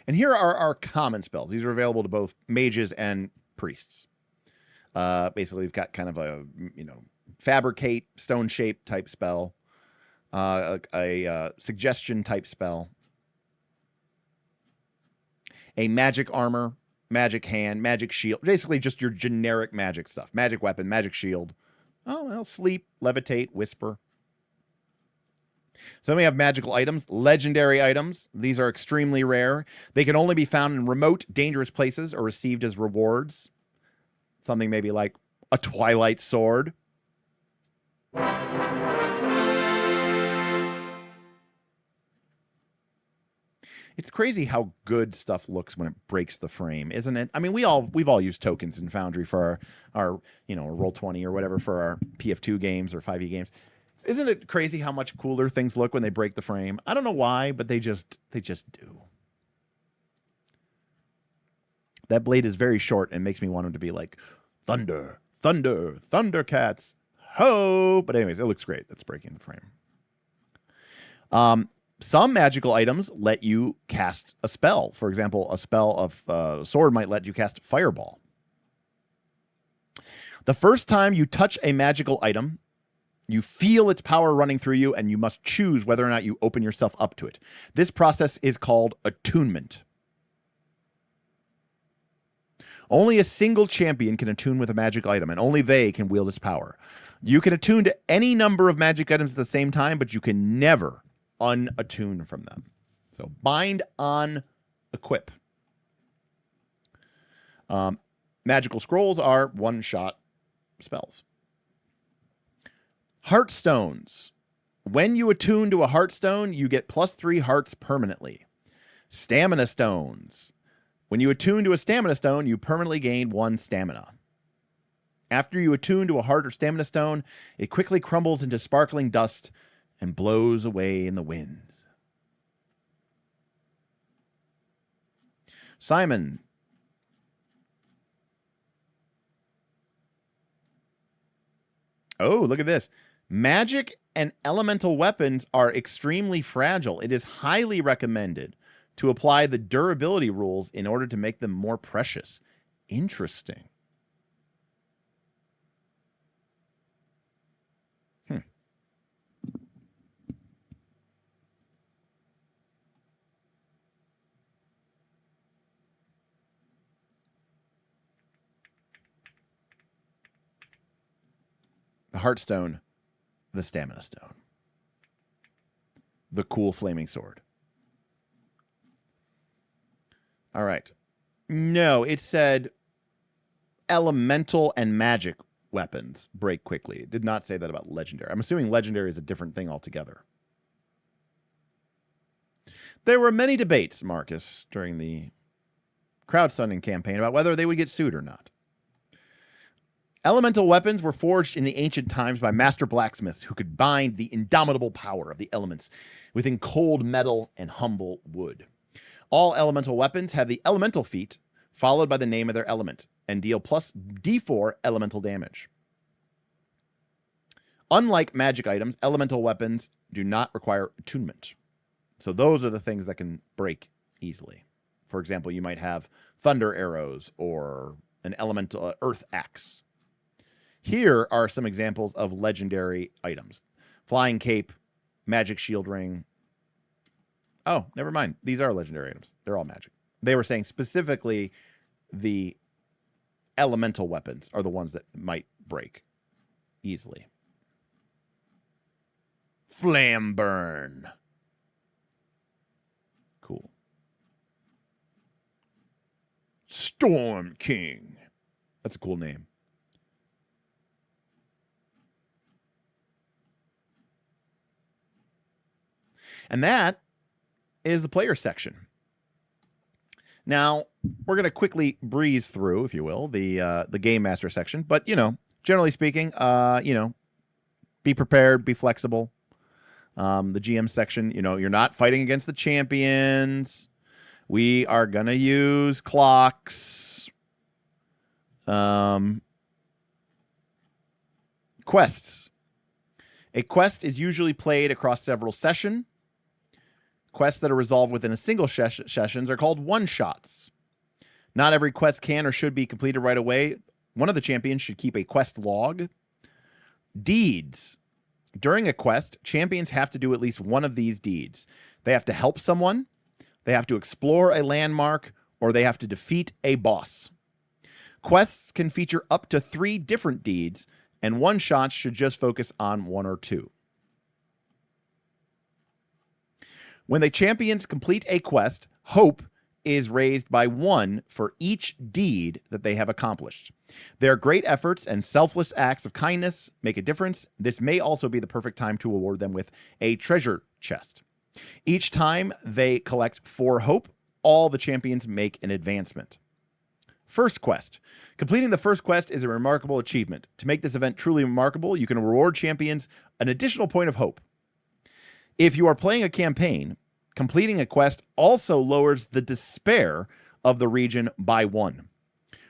And here are our common spells. These are available to both mages and priests. Basically, we've got kind of a, fabricate, stone shape type spell, a suggestion type spell, a magic armor, magic hand, magic shield. Basically, just your generic magic stuff. Magic weapon, magic shield. Oh, well, sleep, levitate, whisper. So then we have magical items, legendary items. These are extremely rare. They can only be found in remote, dangerous places or received as rewards. Something maybe like a Twilight Sword. It's crazy how good stuff looks when it breaks the frame, isn't it? I mean, we've all used tokens in Foundry for our Roll20 or whatever for our PF2 games or 5e games. Isn't it crazy how much cooler things look when they break the frame? I don't know why, but they just do. That blade is very short and makes me want him to be like thunder, thunder, Thundercats, ho! But anyways, it looks great. That's breaking the frame. Some magical items let you cast a spell. For example, a spell of sword might let you cast Fireball. The first time you touch a magical item, you feel its power running through you, and you must choose whether or not you open yourself up to it. This process is called attunement. Only a single champion can attune with a magic item, and only they can wield its power. You can attune to any number of magic items at the same time, but you can never unattune from them. So bind on equip. Magical scrolls are one-shot spells. Heartstones. When you attune to a heartstone, you get +3 hearts permanently. Stamina stones. When you attune to a stamina stone, you permanently gain 1 stamina. After you attune to a heart or stamina stone, it quickly crumbles into sparkling dust and blows away in the wind. Simon. Oh, look at this. Magic and elemental weapons are extremely fragile. It is highly recommended to apply the durability rules in order to make them more precious. Interesting. The Heartstone, the Stamina Stone, the cool flaming sword. All right. No, it said elemental and magic weapons break quickly. It did not say that about legendary. I'm assuming legendary is a different thing altogether. There were many debates, Marcus, during the crowdfunding campaign about whether they would get sued or not. Elemental weapons were forged in the ancient times by master blacksmiths who could bind the indomitable power of the elements within cold metal and humble wood. All elemental weapons have the elemental feat, followed by the name of their element, and deal +d4 elemental damage. Unlike magic items, elemental weapons do not require attunement. So those are the things that can break easily. For example, you might have thunder arrows or an elemental earth axe. Here are some examples of legendary items. Flying cape, magic shield ring. Oh, never mind. These are legendary items. They're all magic. They were saying specifically the elemental weapons are the ones that might break easily. Flam burn. Cool. Storm King. That's a cool name. And that is the player section. Now, we're going to quickly breeze through, if you will, the Game Master section. But, generally speaking, be prepared, be flexible. The GM section, you're not fighting against the champions. We are going to use clocks. Quests. A quest is usually played across several sessions. Quests that are resolved within a single sessions are called one-shots. Not every quest can or should be completed right away. One of the champions should keep a quest log. Deeds. During a quest, champions have to do at least one of these deeds. They have to help someone, they have to explore a landmark, or they have to defeat a boss. Quests can feature up to 3 different deeds, and one-shots should just focus on 1 or 2. When the champions complete a quest, hope is raised by 1 for each deed that they have accomplished. Their great efforts and selfless acts of kindness make a difference. This may also be the perfect time to award them with a treasure chest. Each time they collect 4 hope, all the champions make an advancement. First quest. Completing the first quest is a remarkable achievement. To make this event truly remarkable, you can reward champions an additional point of hope. If you are playing a campaign, completing a quest also lowers the despair of the region by 1,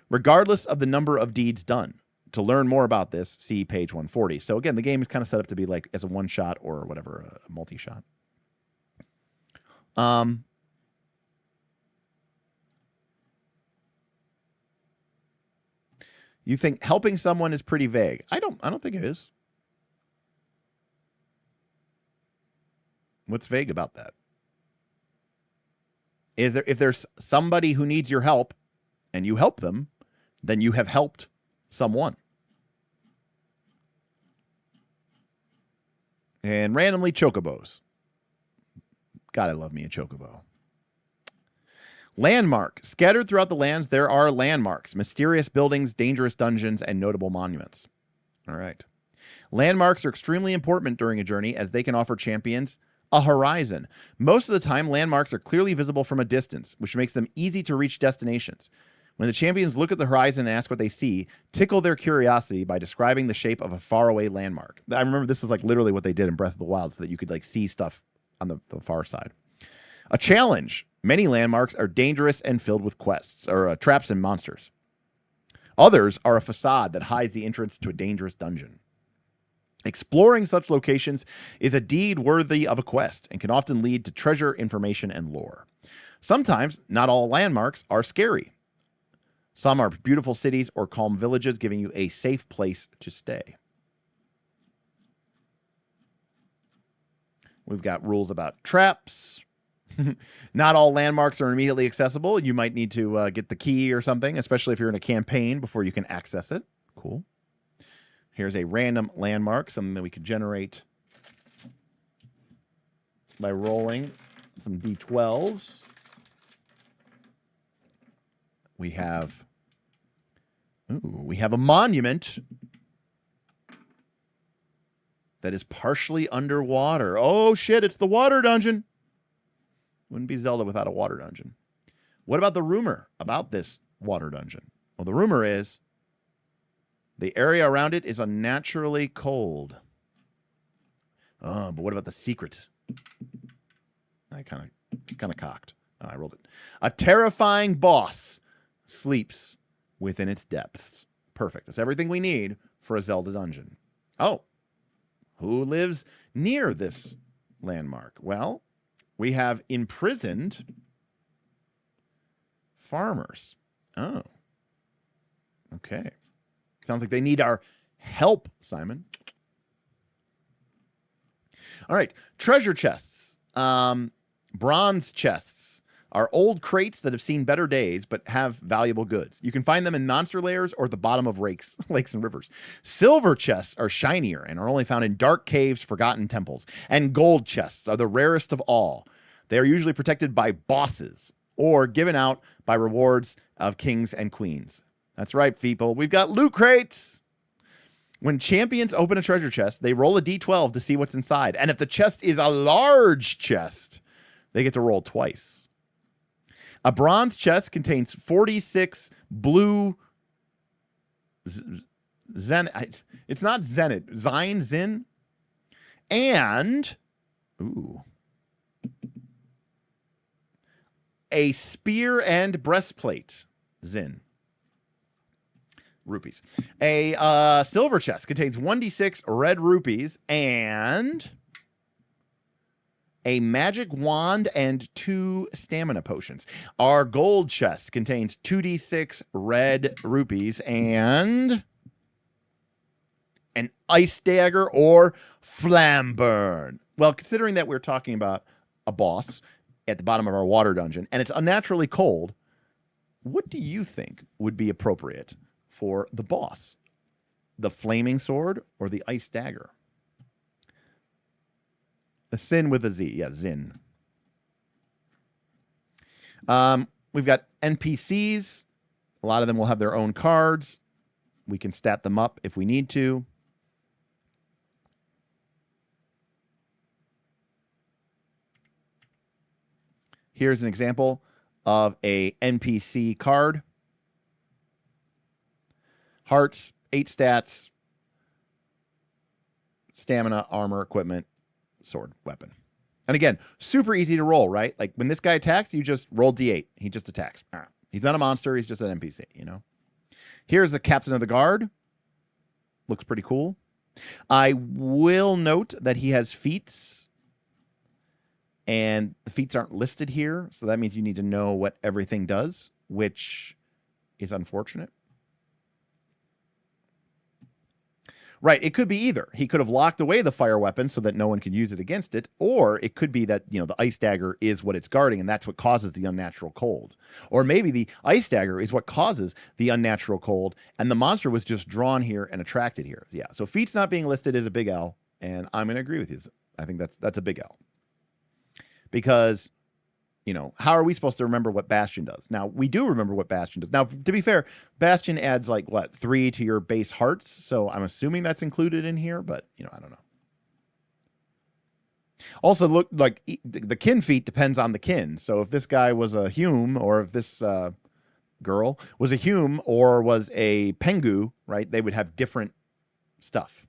regardless of the number of deeds done. To learn more about this, see page 140. So again, the game is kind of set up to be like as a one-shot or whatever, a multi-shot. You think helping someone is pretty vague. I don't think it is. What's vague about that? If there's somebody who needs your help and you help them, then you have helped someone. And randomly chocobos. God, I love me a chocobo. Landmark. Scattered throughout the lands, there are landmarks, mysterious buildings, dangerous dungeons, and notable monuments. All right. Landmarks are extremely important during a journey as they can offer champions a horizon. Most of the time, landmarks are clearly visible from a distance, which makes them easy to reach destinations. When the champions look at the horizon and ask what they see, tickle their curiosity by describing the shape of a faraway landmark. I remember this is like literally what they did in Breath of the Wild so that you could like see stuff on the far side. A challenge. Many landmarks are dangerous and filled with quests, or traps and monsters. Others are a facade that hides the entrance to a dangerous dungeon. Exploring such locations is a deed worthy of a quest and can often lead to treasure, information, and lore. Sometimes, not all landmarks are scary. Some are beautiful cities or calm villages, giving you a safe place to stay. We've got rules about traps. Not all landmarks are immediately accessible. You might need to get the key or something, especially if you're in a campaign before you can access it. Cool. Here's a random landmark, something that we could generate by rolling some D12s. We have a monument that is partially underwater. Oh, shit, it's the water dungeon. Wouldn't be Zelda without a water dungeon. What about the rumor about this water dungeon? Well, the rumor is the area around it is unnaturally cold. Oh, but what about the secret? It's kind of cocked. Oh, I rolled it. A terrifying boss sleeps within its depths. Perfect. That's everything we need for a Zelda dungeon. Oh, who lives near this landmark? Well, we have imprisoned farmers. Oh. Okay. Sounds like they need our help, Simon. All right. Treasure chests. Bronze chests are old crates that have seen better days but have valuable goods. You can find them in monster layers or at the bottom of lakes and rivers. Silver chests are shinier and are only found in dark caves, forgotten temples. And gold chests are the rarest of all. They are usually protected by bosses or given out by rewards of kings and queens. That's right, people. We've got loot crates. When champions open a treasure chest, they roll a d12 to see what's inside. And if the chest is a large chest, they get to roll twice. A bronze chest contains 46 blue zenith. It's not zenith. Zin. And a spear and breastplate. Zin. Rupees. A silver chest contains 1d6 red rupees and a magic wand and 2 stamina potions. Our gold chest contains 2d6 red rupees and an ice dagger or flam burn. Well, considering that we're talking about a boss at the bottom of our water dungeon and it's unnaturally cold, what do you think would be appropriate for the boss? The flaming sword or the ice dagger? A sin with a Z. Yeah, Zin. We've got NPCs. A lot of them will have their own cards. We can stat them up if we need to. Here's an example of a NPC card. Hearts, 8 stats, stamina, armor, equipment, sword, weapon. And again, super easy to roll, right? Like when this guy attacks, you just roll D8. He just attacks. He's not a monster. He's just an NPC, you know? Here's the captain of the guard. Looks pretty cool. I will note that he has feats, and the feats aren't listed here. So that means you need to know what everything does, which is unfortunate. Right, it could be either. He could have locked away the fire weapon so that no one could use it against it, or it could be that, you know, the ice dagger is what it's guarding, and that's what causes the unnatural cold. Or maybe the ice dagger is what causes the unnatural cold, and the monster was just drawn here and attracted here. Yeah, so feats not being listed is a big L, and I'm going to agree with you. I think that's a big L. Because, you know, how are we supposed to remember what Bastion does? Now, we do remember what Bastion does. Now, to be fair, Bastion adds like, what, 3 to your base hearts? So I'm assuming that's included in here, but, you know, I don't know. Also, look, like, the kin feat depends on the kin. So if this guy was a Hume, or if this girl was a Hume or was a Pengu, right, they would have different stuff.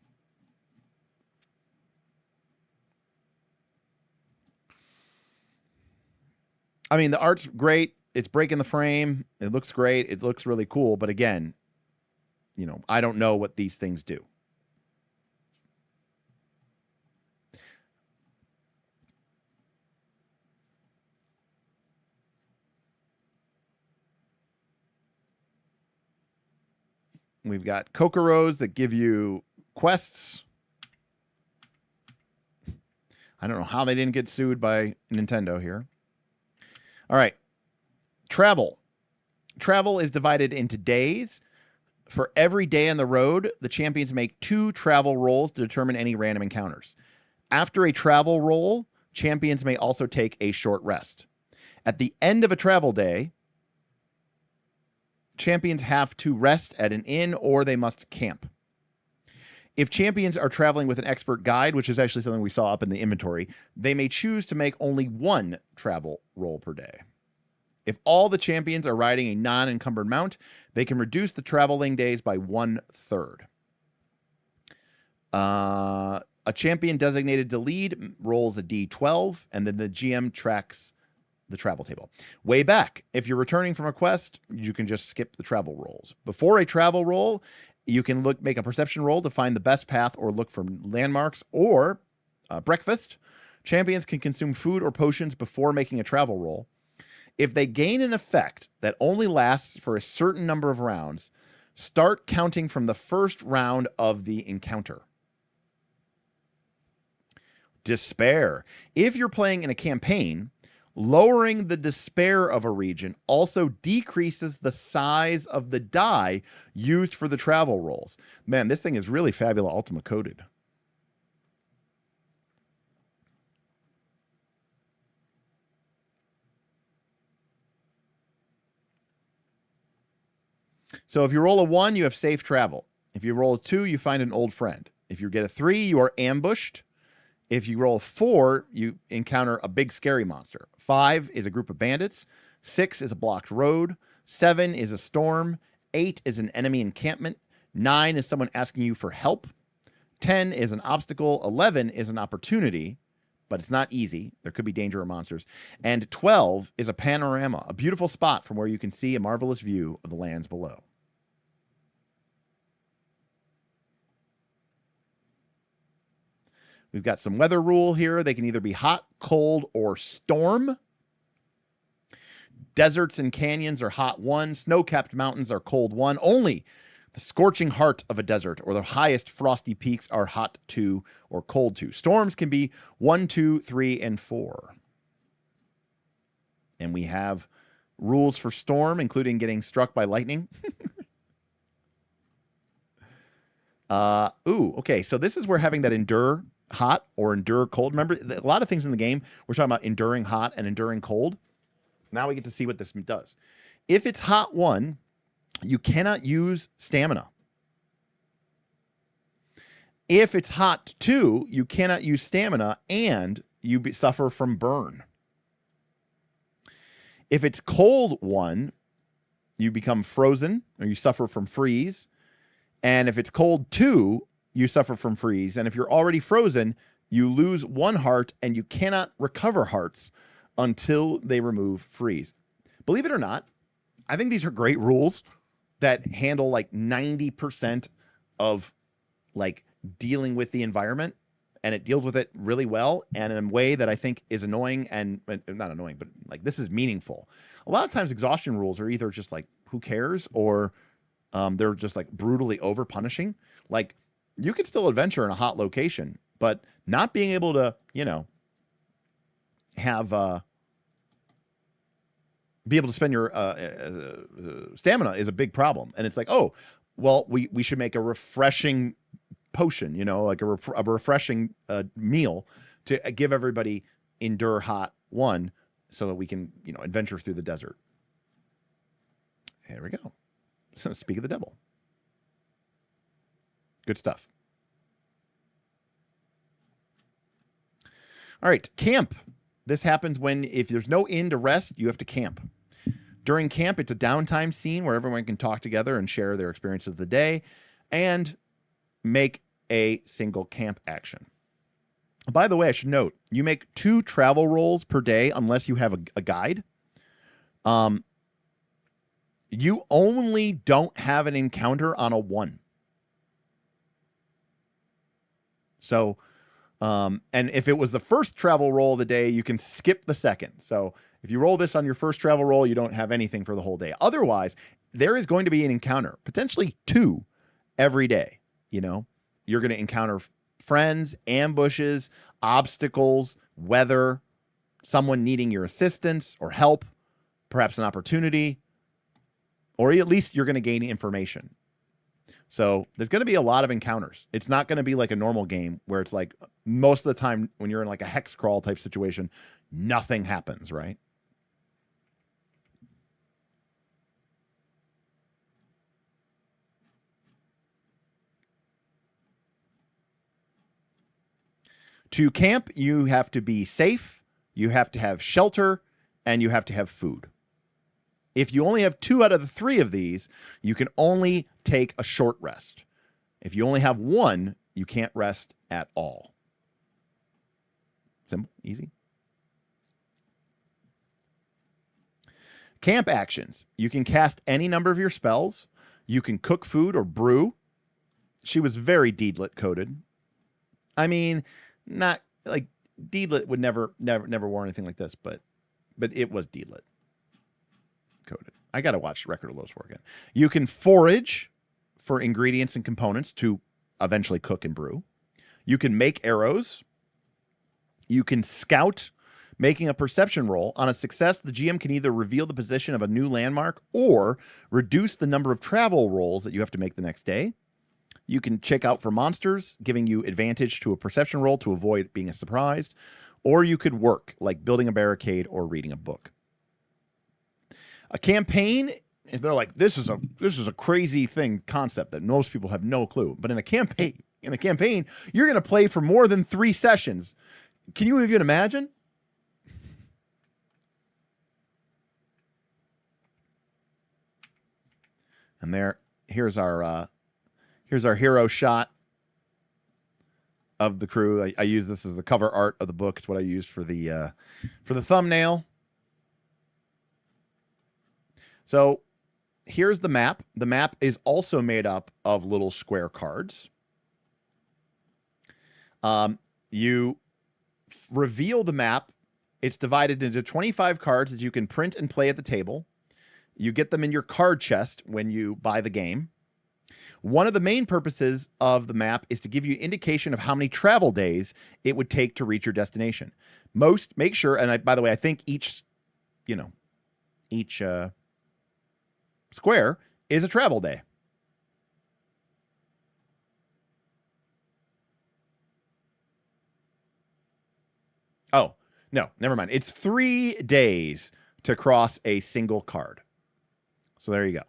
I mean, the art's great. It's breaking the frame. It looks great. It looks really cool. But again, you know, I don't know what these things do. We've got Kokoros that give you quests. I don't know how they didn't get sued by Nintendo here. All right. Travel. Travel is divided into days. For every day on the road, the champions make 2 travel rolls to determine any random encounters. After a travel roll, champions may also take a short rest. At the end of a travel day, champions have to rest at an inn or they must camp. If champions are traveling with an expert guide, which is actually something we saw up in the inventory, they may choose to make only 1 travel roll per day. If all the champions are riding a non-encumbered mount, they can reduce the traveling days by 1/3. A champion designated to lead rolls a D12, and then the GM tracks the travel table. Way back, if you're returning from a quest, you can just skip the travel rolls. Before a travel roll, you can make a perception roll to find the best path or look for landmarks or breakfast. Champions can consume food or potions before making a travel roll. If they gain an effect that only lasts for a certain number of rounds, start counting from the first round of the encounter. Despair. If you're playing in a campaign, lowering the despair of a region also decreases the size of the die used for the travel rolls. Man, this thing is really Fabula Ultima coded. So if you roll a 1, you have safe travel. If you roll a 2, you find an old friend. If you get a 3, you are ambushed. If you roll a 4, you encounter a big scary monster. 5 is a group of bandits. 6 is a blocked road. 7 is a storm. 8 is an enemy encampment. 9 is someone asking you for help. 10 is an obstacle. 11 is an opportunity, but it's not easy. There could be danger or monsters. And 12 is a panorama, a beautiful spot from where you can see a marvelous view of the lands below. We've got some weather rule here. They can either be hot, cold, or storm. Deserts and canyons are hot 1. Snow-capped mountains are cold 1. Only the scorching heart of a desert or the highest frosty peaks are hot 2 or cold 2. Storms can be 1, 2, 3, and 4. And we have rules for storm, including getting struck by lightning. Okay. So this is where having that endure hot or endure cold. Remember, a lot of things in the game, we're talking about enduring hot and enduring cold. Now we get to see what this does. If it's hot 1, you cannot use stamina. If it's hot 2, you cannot use stamina and you suffer from burn. If it's cold 1, you become frozen or you suffer from freeze. And if it's cold 2, you suffer from freeze. And if you're already frozen, you lose 1 heart and you cannot recover hearts until they remove freeze. Believe it or not, I think these are great rules that handle like 90% of like dealing with the environment, and it deals with it really well and in a way that I think is annoying and not annoying, but like this is meaningful. A lot of times exhaustion rules are either just like, who cares? Or they're just like brutally over punishing. Like you could still adventure in a hot location, but not being able to, you know, have, be able to spend your stamina is a big problem. And it's like, oh, well, we should make a refreshing potion, you know, like a refreshing meal to give everybody endure hot 1 so that we can, you know, adventure through the desert. There we go. So speak of the devil. Good stuff. All right, camp. This happens when, if there's no inn to rest, you have to camp. During camp, it's a downtime scene where everyone can talk together and share their experiences of the day and make a single camp action. By the way, I should note, you make 2 travel rolls per day unless you have a guide. You only don't have an encounter on a 1. So, and if it was the first travel roll of the day, you can skip the second. So if you roll this on your first travel roll, you don't have anything for the whole day. Otherwise, there is going to be an encounter, potentially 2 every day. You know, you're going to encounter friends, ambushes, obstacles, weather, someone needing your assistance or help, perhaps an opportunity, or at least you're going to gain information. So there's going to be a lot of encounters. It's not going to be like a normal game where it's like most of the time when you're in like a hex crawl type situation, nothing happens, right? To camp, you have to be safe, you have to have shelter, and you have to have food. If you only have 2 out of the 3 of these, you can only take a short rest. If you only have 1, you can't rest at all. Simple, easy. Camp actions. You can cast any number of your spells. You can cook food or brew. She was very Deedlit coded. I mean, not like Deedlit would never wore anything like this, but it was Deedlit coded. I got to watch Record of Lodoss War again. You can forage for ingredients and components to eventually cook and brew. You can make arrows. You can scout, making a perception roll. On a success, the GM can either reveal the position of a new landmark or reduce the number of travel rolls that you have to make the next day. You can check out for monsters, giving you advantage to a perception roll to avoid being surprised. Or you could work, like building a barricade or reading a book. A campaign, they're like, this is a crazy concept that most people have no clue. But in a campaign, you're going to play for more than 3 sessions. Can you even imagine? And here's our hero shot of the crew. I use this as the cover art of the book. It's what I used for the thumbnail. So here's the map. The map is also made up of little square cards. You reveal the map. It's divided into 25 cards that you can print and play at the table. You get them in your card chest when you buy the game. One of the main purposes of the map is to give you an indication of how many travel days it would take to reach your destination. Make sure, and by the way, I think each square is a travel day. Oh, no, never mind. It's 3 days to cross a single card. So there you go.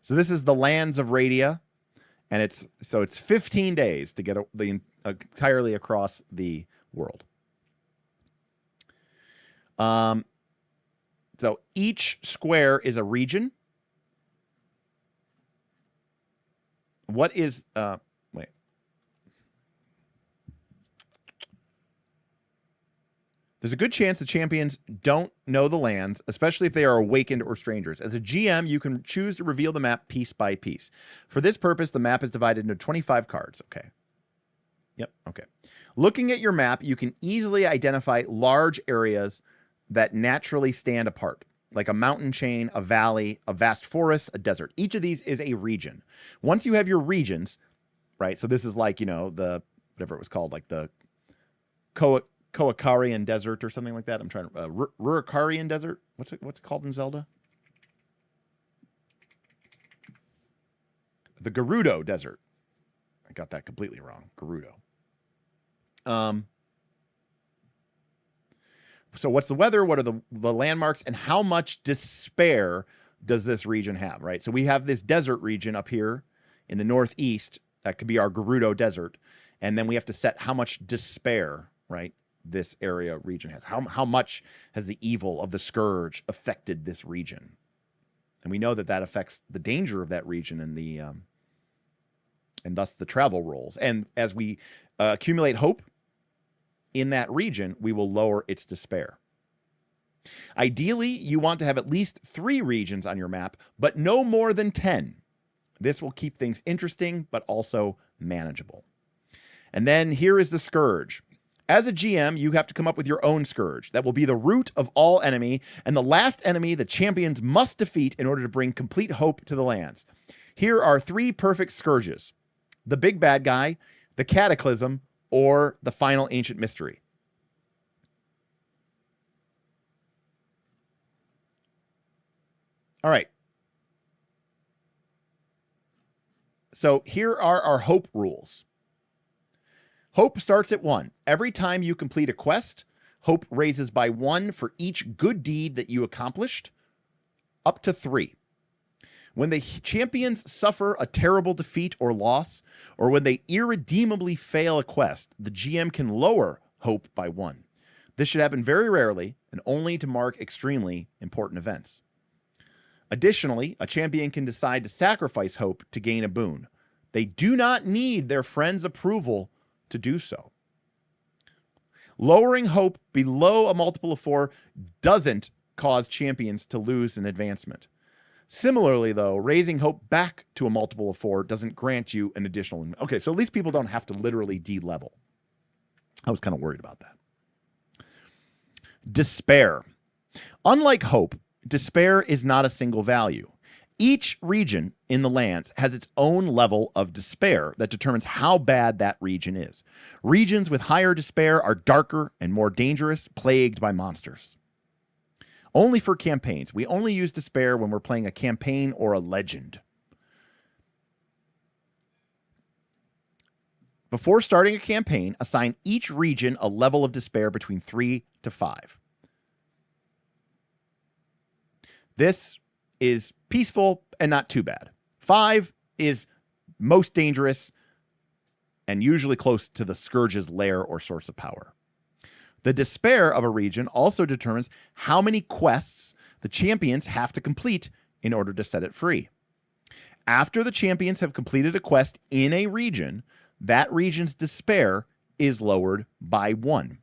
So this is the lands of Radia, and it's 15 days to get entirely across the world. It's So each square is a region. What is, wait. There's a good chance the champions don't know the lands, especially if they are awakened or strangers. As a GM, you can choose to reveal the map piece by piece. For this purpose, the map is divided into 25 cards. Okay. Yep, okay. Looking at your map, you can easily identify large areas that naturally stand apart, like a mountain chain, a valley, a vast forest, a desert. Each of these is a region. Once you have your regions, right, so this is like, you know, the, whatever it was called, like the Koakarian Desert or something like that. I'm trying to, Rurikarian Desert? What's it called in Zelda? The Gerudo Desert. I got that completely wrong. Gerudo. So what's the weather? What are the landmarks? And how much despair does this region have, right? So we have this desert region up here in the northeast. That could be our Gerudo Desert. And then we have to set how much despair, right, this area region has. How much has the evil of the scourge affected this region? And we know that that affects the danger of that region and the and thus the travel rolls. And as we accumulate hope in that region, we will lower its despair. Ideally, you want to have at least 3 regions on your map, but no more than 10. This will keep things interesting, but also manageable. And then here is the scourge. As a GM, you have to come up with your own scourge. That will be the root of all enemy, and the last enemy the champions must defeat in order to bring complete hope to the lands. Here are 3 perfect scourges: the big bad guy, the cataclysm, or the final ancient mystery. All right. So here are our hope rules. Hope starts at 1. Every time you complete a quest, hope raises by 1 for each good deed that you accomplished, up to 3. When the champions suffer a terrible defeat or loss, or when they irredeemably fail a quest, the GM can lower hope by 1. This should happen very rarely and only to mark extremely important events. Additionally, a champion can decide to sacrifice hope to gain a boon. They do not need their friend's approval to do so. Lowering hope below a multiple of 4 doesn't cause champions to lose an advancement. Similarly, though, raising hope back to a multiple of 4 doesn't grant you an additional. Okay, so at least people don't have to literally de-level. I was kind of worried about that. Despair. Unlike hope, despair is not a single value. Each region in the lands has its own level of despair that determines how bad that region is. Regions with higher despair are darker and more dangerous, plagued by monsters. Only for campaigns. We only use despair when we're playing a campaign or a legend. Before starting a campaign, assign each region a level of despair between 3 to 5. This is peaceful and not too bad. 5 is most dangerous and usually close to the scourge's lair or source of power. The despair of a region also determines how many quests the champions have to complete in order to set it free. After the champions have completed a quest in a region, that region's despair is lowered by 1.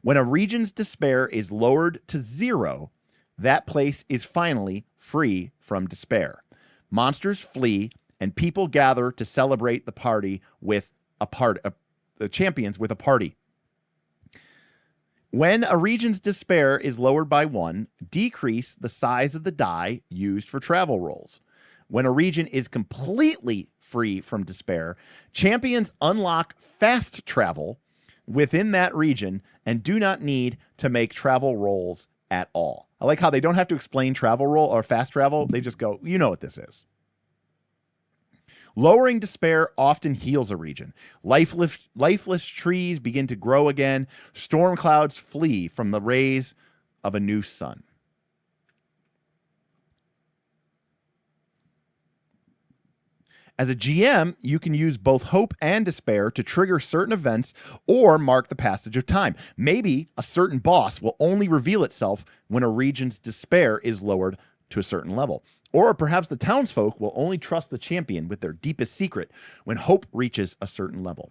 When a region's despair is lowered to 0, that place is finally free from despair. Monsters flee, and people gather to celebrate the party with the champions with a party. When a region's despair is lowered by 1, decrease the size of the die used for travel rolls. When a region is completely free from despair, champions unlock fast travel within that region and do not need to make travel rolls at all. I like how they don't have to explain travel roll or fast travel. They just go, you know what this is. Lowering despair often heals a region. Lifeless trees begin to grow again. Storm clouds flee from the rays of a new sun. As a GM, you can use both hope and despair to trigger certain events or mark the passage of time. Maybe a certain boss will only reveal itself when a region's despair is lowered to a certain level. Or perhaps the townsfolk will only trust the champion with their deepest secret when hope reaches a certain level.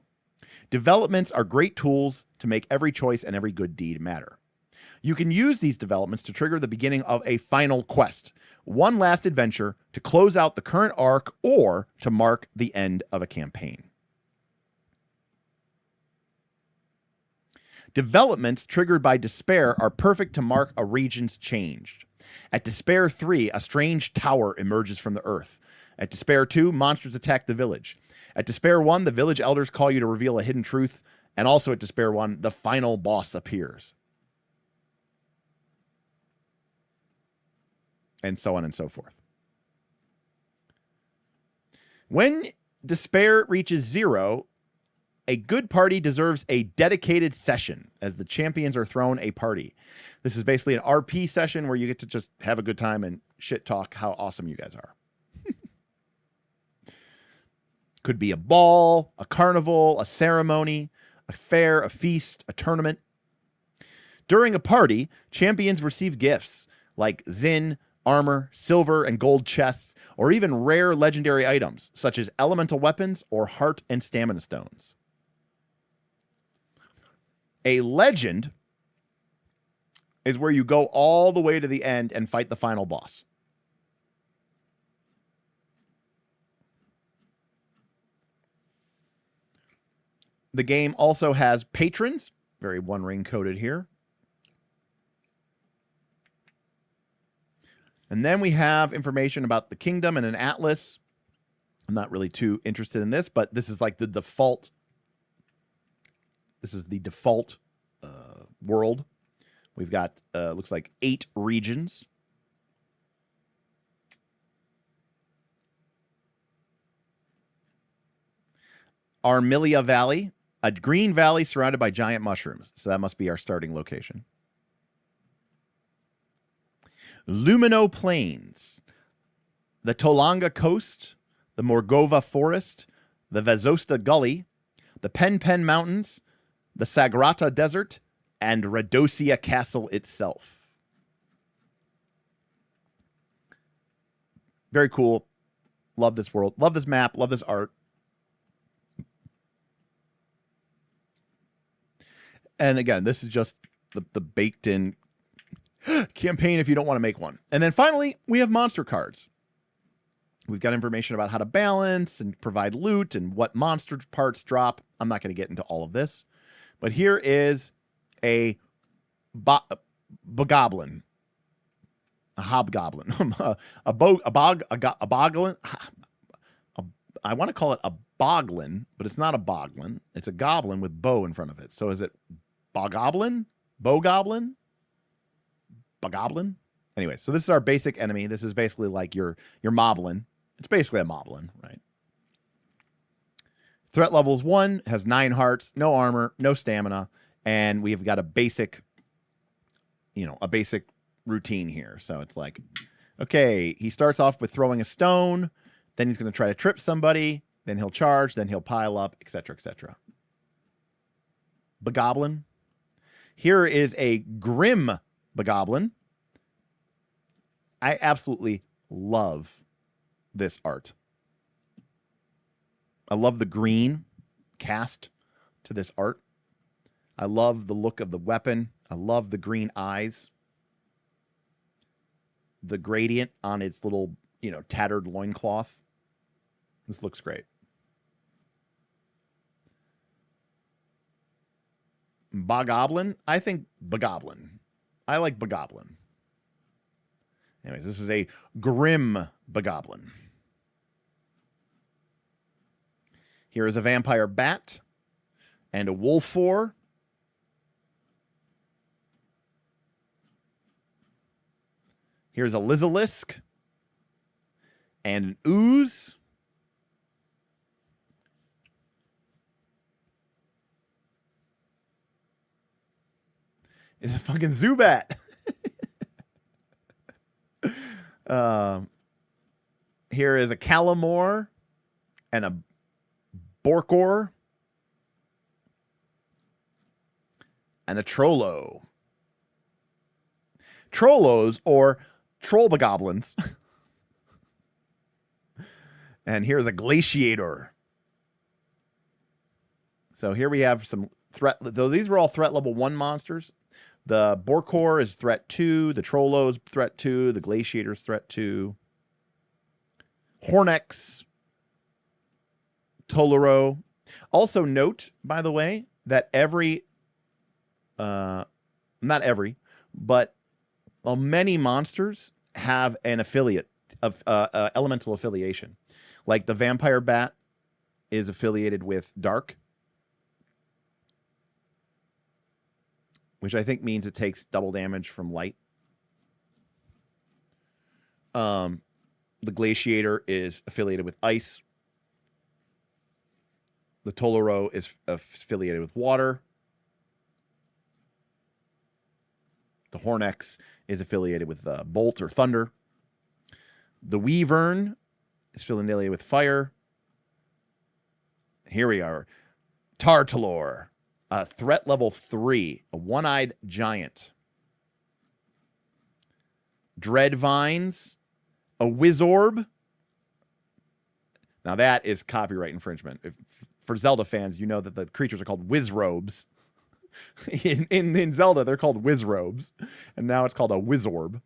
Developments are great tools to make every choice and every good deed matter. You can use these developments to trigger the beginning of a final quest, one last adventure to close out the current arc or to mark the end of a campaign. Developments triggered by despair are perfect to mark a region's change. At Despair 3, a strange tower emerges from the earth. At Despair 2, monsters attack the village. At Despair 1, the village elders call you to reveal a hidden truth. And also at Despair 1, the final boss appears. And so on and so forth. When despair reaches 0, a good party deserves a dedicated session as the champions are thrown a party. This is basically an RP session where you get to just have a good time and shit talk how awesome you guys are. Could be a ball, a carnival, a ceremony, a fair, a feast, a tournament. During a party, champions receive gifts like Zin, armor, silver, and gold chests, or even rare legendary items, such as elemental weapons or heart and stamina stones. A legend is where you go all the way to the end and fight the final boss. The game also has patrons, very One Ring coded here. And then we have information about the kingdom and an atlas. I'm not really too interested in this, but this is like the default. This is the default world. We've got, looks like 8 regions. Armilia Valley, a green valley surrounded by giant mushrooms. So that must be our starting location. Lumino Plains, the Tolanga Coast, the Morgova Forest, the Vazosta Gully, the Pen Mountains, the Sagrata Desert, and Radosia Castle itself. Very cool. Love this world. Love this map. Love this art. And again, this is just the baked-in campaign if you don't want to make one. And then finally, we have monster cards. We've got information about how to balance and provide loot and what monster parts drop. I'm not going to get into all of this. But here is a bogoblin. A hobgoblin. a boglin. I want to call it a boglin, but it's not a boglin. It's a goblin with bow in front of it. So is it bogoblin? Bogoblin? Bogoblin? Anyway, so this is our basic enemy. This is basically like your moblin. It's basically a moblin, right? Threat level is 1, has 9 hearts, no armor, no stamina, and we've got a basic, a basic routine here. So it's like, okay, he starts off with throwing a stone, then he's going to try to trip somebody, then he'll charge, then he'll pile up, etc., etc. Bogoblin. Here is a grim bogoblin. I absolutely love this art. I love the green cast to this art. I love the look of the weapon. I love the green eyes. The gradient on its little, tattered loincloth. This looks great. Bogoblin? I think Bogoblin. I like Bogoblin. Anyways, this is a grim bogoblin. Here is a vampire bat and a wolf four. Here's a lizalisk and an ooze. It's a fucking Zubat. Here is a Calamore and a Borkor, and a Trollo. Trollos, or Trollbogoblins. And here's a Glaciator. So here we have some threat. Though these were all threat level 1 monsters. The Borkor is threat 2. The Trollo is threat 2. The Glaciator is threat 2. Hornex. Tolero. Also note, by the way, that every, not every, but many monsters have an affiliate of elemental affiliation. Like the Vampire Bat is affiliated with Dark, which I think means it takes double damage from light. The Glaciator is affiliated with Ice. The Tolero is affiliated with water. The Hornex is affiliated with Bolt or Thunder. The Weavern is affiliated with fire. Here we are. Tartalor, a threat level 3, a one-eyed giant. Dreadvines, a Wizorb. Now that is copyright infringement. For Zelda fans, you know that the creatures are called Wizrobes. in Zelda, they're called Wizrobes, and now it's called a Wizorb.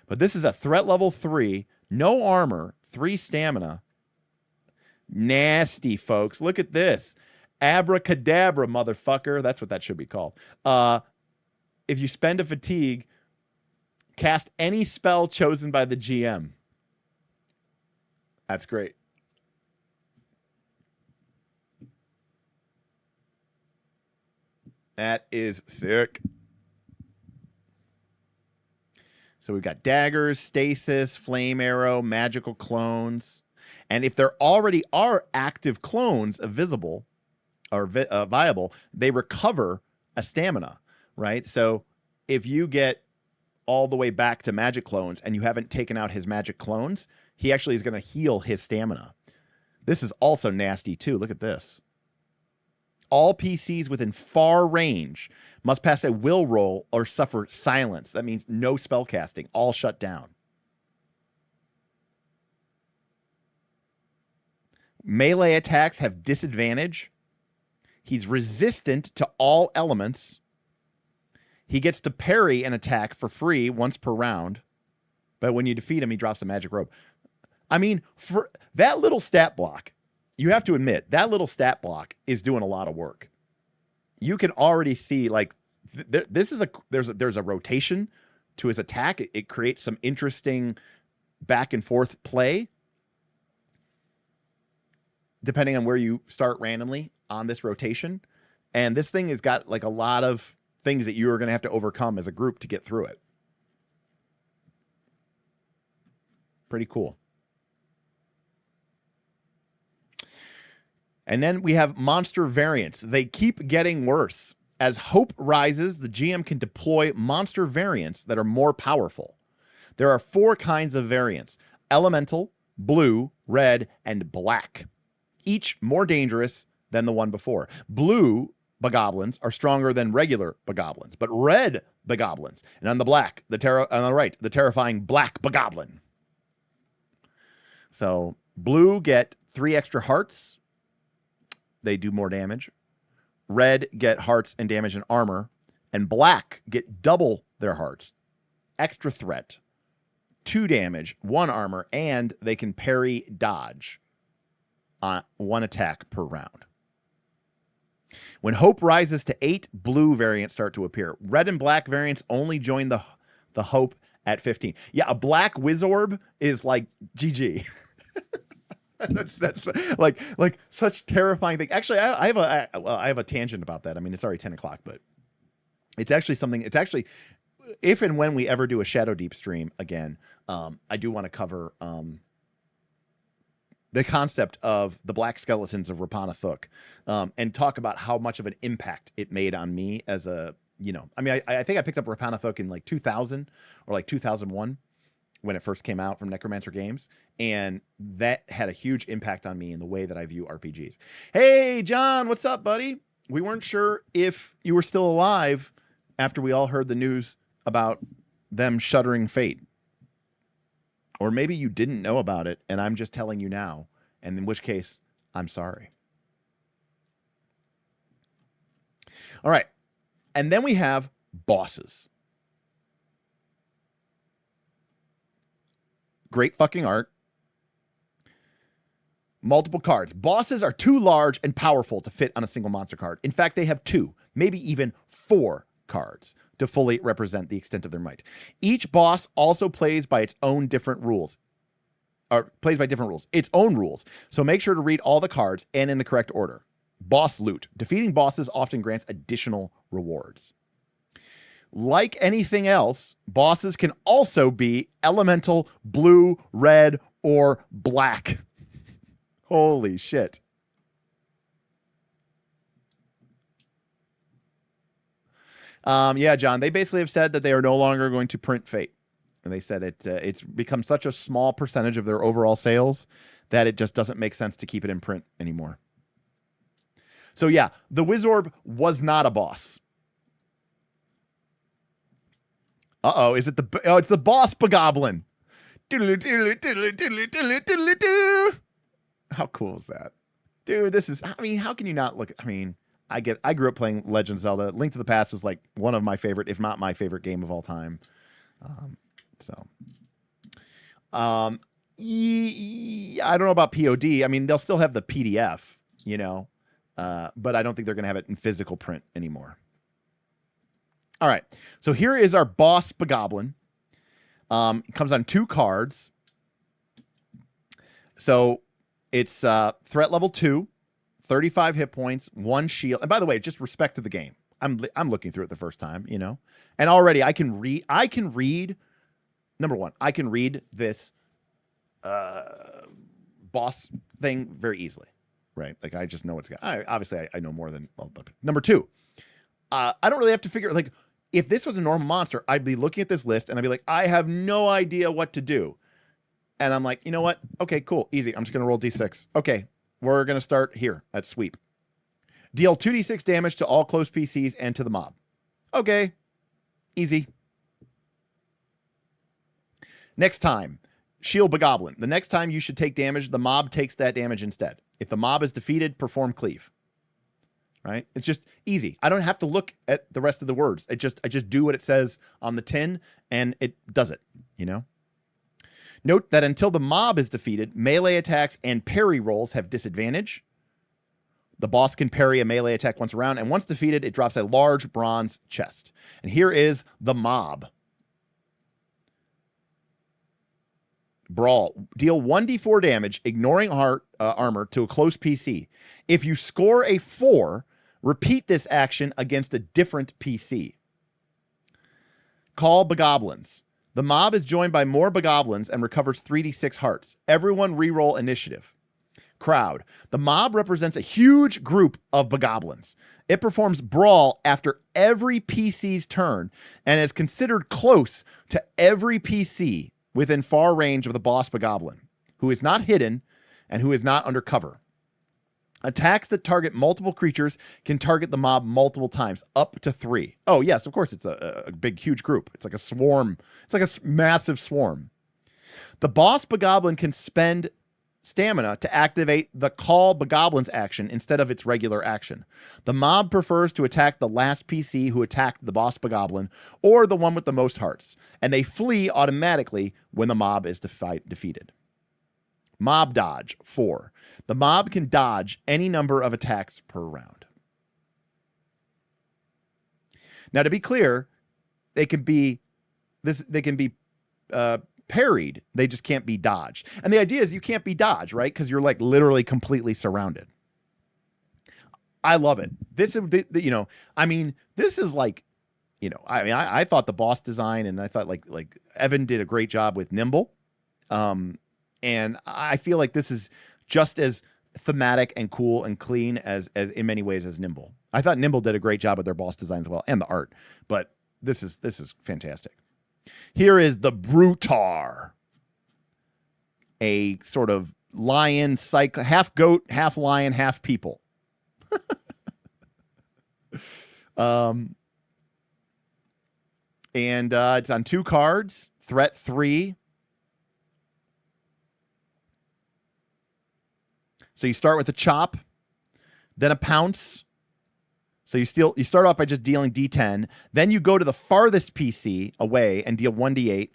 But this is a threat level 3, no armor, 3 stamina. Nasty, folks. Look at this. Abracadabra, motherfucker. That's what that should be called. If you spend a fatigue, cast any spell chosen by the GM. That's great. That is sick. So we've got daggers, stasis, flame arrow, magical clones. And if there already are active clones visible or viable, they recover a stamina, right? So if you get all the way back to magic clones and you haven't taken out his magic clones, he actually is going to heal his stamina. This is also nasty too. Look at this. All PCs within far range must pass a will roll or suffer silence. That means no spell casting, all shut down. Melee attacks have disadvantage. He's resistant to all elements. He gets to parry an attack for free once per round. But when you defeat him, he drops a magic robe. I mean, for that little stat block, you have to admit, that little stat block is doing a lot of work. You can already see, like, there's a rotation to his attack. It creates some interesting back and forth play, depending on where you start randomly on this rotation. And this thing has got, like, a lot of things that you are going to have to overcome as a group to get through it. Pretty cool. And then we have monster variants. They keep getting worse. As hope rises, the GM can deploy monster variants that are more powerful. There are 4 kinds of variants: elemental, blue, red, and black, each more dangerous than the one before. Blue bogoblins are stronger than regular bogoblins, but red bogoblins, and on the black, on the right, the terrifying black bogoblin. So blue get 3 extra hearts. They do more damage. Red get hearts and damage and armor. And black get double their hearts. Extra threat. 2 damage, 1 armor, and they can parry dodge on 1 attack per round. When hope rises to 8, blue variants start to appear. Red and black variants only join the hope at 15. Yeah, a black Wizorb is like GG. That's like such terrifying thing. Actually, I have a tangent about that. I mean, it's already 10 o'clock, but it's actually something. It's actually, if and when we ever do a Shadow Deep stream again, I do want to cover the concept of the black skeletons of Rapana Thuk, and talk about how much of an impact it made on me as a, I mean, I think I picked up Rapana Thuk in like 2000 or like 2001. when it first came out from Necromancer Games, and that had a huge impact on me in the way that I view RPGs. Hey, John, what's up, buddy? We weren't sure if you were still alive after we all heard the news about them shuttering Fate. Or maybe you didn't know about it, and I'm just telling you now, and in which case, I'm sorry. All right. And then we have bosses. Great fucking art. Multiple cards. Bosses are too large and powerful to fit on a single monster card. In fact, they have 2, maybe even 4 cards to fully represent the extent of their might. Each boss also plays by its own different rules. Or plays by different rules. Its own rules. So make sure to read all the cards and in the correct order. Boss loot. Defeating bosses often grants additional rewards. Like anything else, bosses can also be elemental, blue, red, or black. Holy shit. Yeah, John, they basically have said that they are no longer going to print Fate. And they said it's become such a small percentage of their overall sales that it just doesn't make sense to keep it in print anymore. So yeah, the Wizorb was not a boss. Uh-oh, is it the... Oh, it's the boss Bogoblin. How cool is that? Dude, this is... I mean, how can you not look... I mean, I grew up playing Legend of Zelda. Link to the Past is like one of my favorite, if not my favorite game of all time. I don't know about POD. I mean, they'll still have the PDF, you know, but I don't think they're going to have it in physical print anymore. All right, so here is our boss Bogoblin. It comes on 2 cards. So it's threat level 2, 35 hit points, 1 shield. And by the way, just respect to the game. I'm looking through it the first time, you know, and already I can read. Number 1, I can read this boss thing very easily, right? Like I just know what's got. Obviously I know more than. Well, number 2, I don't really have to figure like. If this was a normal monster, I'd be looking at this list and I'd be like, I have no idea what to do. And I'm like, you know what? Okay, cool. Easy. I'm just going to roll D6. Okay, we're going to start here at sweep. Deal 2d6 damage to all close PCs and to the mob. Okay, easy. Next time, shield Bogoblin. The next time you should take damage, the mob takes that damage instead. If the mob is defeated, perform cleave. Right? It's just easy. I don't have to look at the rest of the words. I just do what it says on the tin and it does it, you know? Note that until the mob is defeated, melee attacks and parry rolls have disadvantage. The boss can parry a melee attack once around, and once defeated, it drops a large bronze chest. And here is the mob. Brawl. Deal 1d4 damage, ignoring armor to a close PC. If you score a 4, repeat this action against a different PC. Call Bogoblins. The mob is joined by more Bogoblins and recovers 3d6 hearts. Everyone reroll initiative. Crowd. The mob represents a huge group of Bogoblins. It performs Brawl after every PC's turn and is considered close to every PC within far range of the boss Bogoblin, who is not hidden and who is not under cover. Attacks that target multiple creatures can target the mob multiple times, up to 3. Oh, yes, of course, it's a big, huge group. It's like a swarm. It's like a massive swarm. The boss Bogoblin can spend stamina to activate the Call Bogoblins action instead of its regular action. The mob prefers to attack the last PC who attacked the boss Bogoblin or the one with the most hearts, and they flee automatically when the mob is defeated. Mob dodge, 4. The mob can dodge any number of attacks per round. Now, to be clear, they can be parried. They just can't be dodged. And the idea is you can't be dodged, right? Because you're like literally completely surrounded. I love it. This is, you know, I mean, this is like, you know, I mean, I thought the boss design and I thought like Evan did a great job with Nimble. And I feel like this is just as thematic and cool and clean as in many ways as Nimble. I thought Nimble did a great job with their boss design as well and the art, but this is fantastic. Here is the Brutar, a sort of lion, half goat, half lion, half people. And it's on 2 cards. Threat 3. So you start with a chop, then a pounce. So you start off by just dealing D10. Then you go to the farthest PC away and deal 1d8.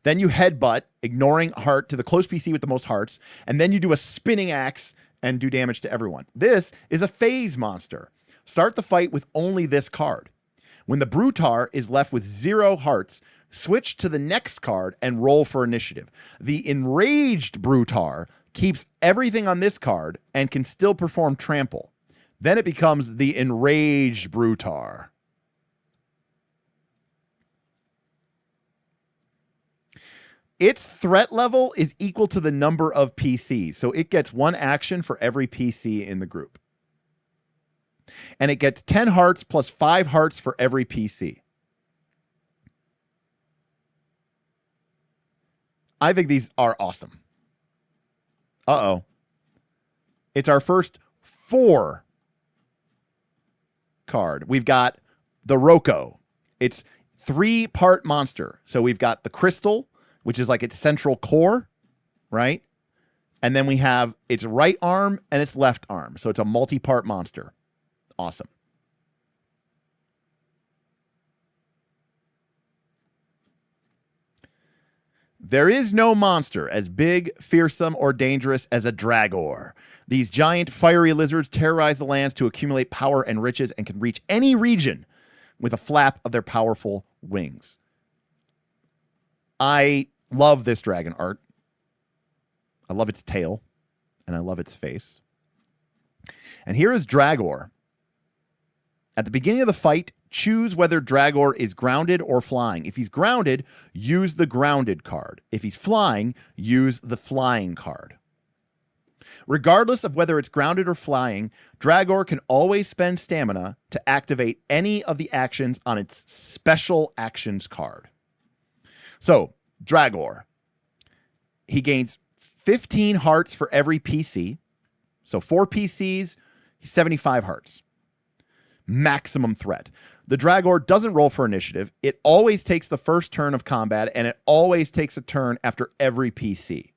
Then you headbutt, ignoring heart, to the close PC with the most hearts. And then you do a spinning axe and do damage to everyone. This is a phase monster. Start the fight with only this card. When the Brutar is left with 0 hearts, switch to the next card and roll for initiative. The enraged Brutar keeps everything on this card and can still perform trample. Then it becomes the enraged Brutar. Its threat level is equal to the number of PCs, so it gets 1 action for every PC in the group. And it gets 10 hearts plus 5 hearts for every PC. I think these are awesome. Uh-oh. It's our first 4 card. We've got the Roko. It's 3-part monster. So we've got the crystal, which is like its central core, right? And then we have its right arm and its left arm. So it's a multi-part monster. Awesome. There is no monster as big, fearsome, or dangerous as a Dragor. These giant fiery lizards terrorize the lands to accumulate power and riches and can reach any region with a flap of their powerful wings. I love this dragon art. I love its tail, and I love its face. And here is Dragor. At the beginning of the fight, choose whether Dragor is grounded or flying. If he's grounded, use the grounded card. If he's flying, use the flying card. Regardless of whether it's grounded or flying, Dragor can always spend stamina to activate any of the actions on its special actions card. So, Dragor. He gains 15 hearts for every PC. So 4 PCs, 75 hearts. Maximum threat. The Dragor doesn't roll for initiative. It always takes the first turn of combat, and it always takes a turn after every PC.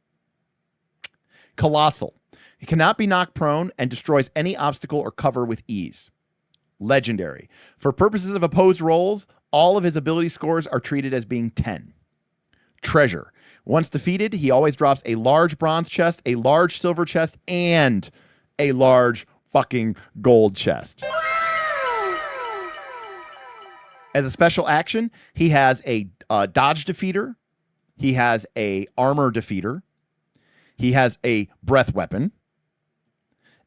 Colossal. He cannot be knocked prone and destroys any obstacle or cover with ease. Legendary. For purposes of opposed rolls, all of his ability scores are treated as being 10. Treasure. Once defeated, he always drops a large bronze chest, a large silver chest, and a large fucking gold chest. As a special action, he has a dodge defeater. He has a armor defeater. He has a breath weapon.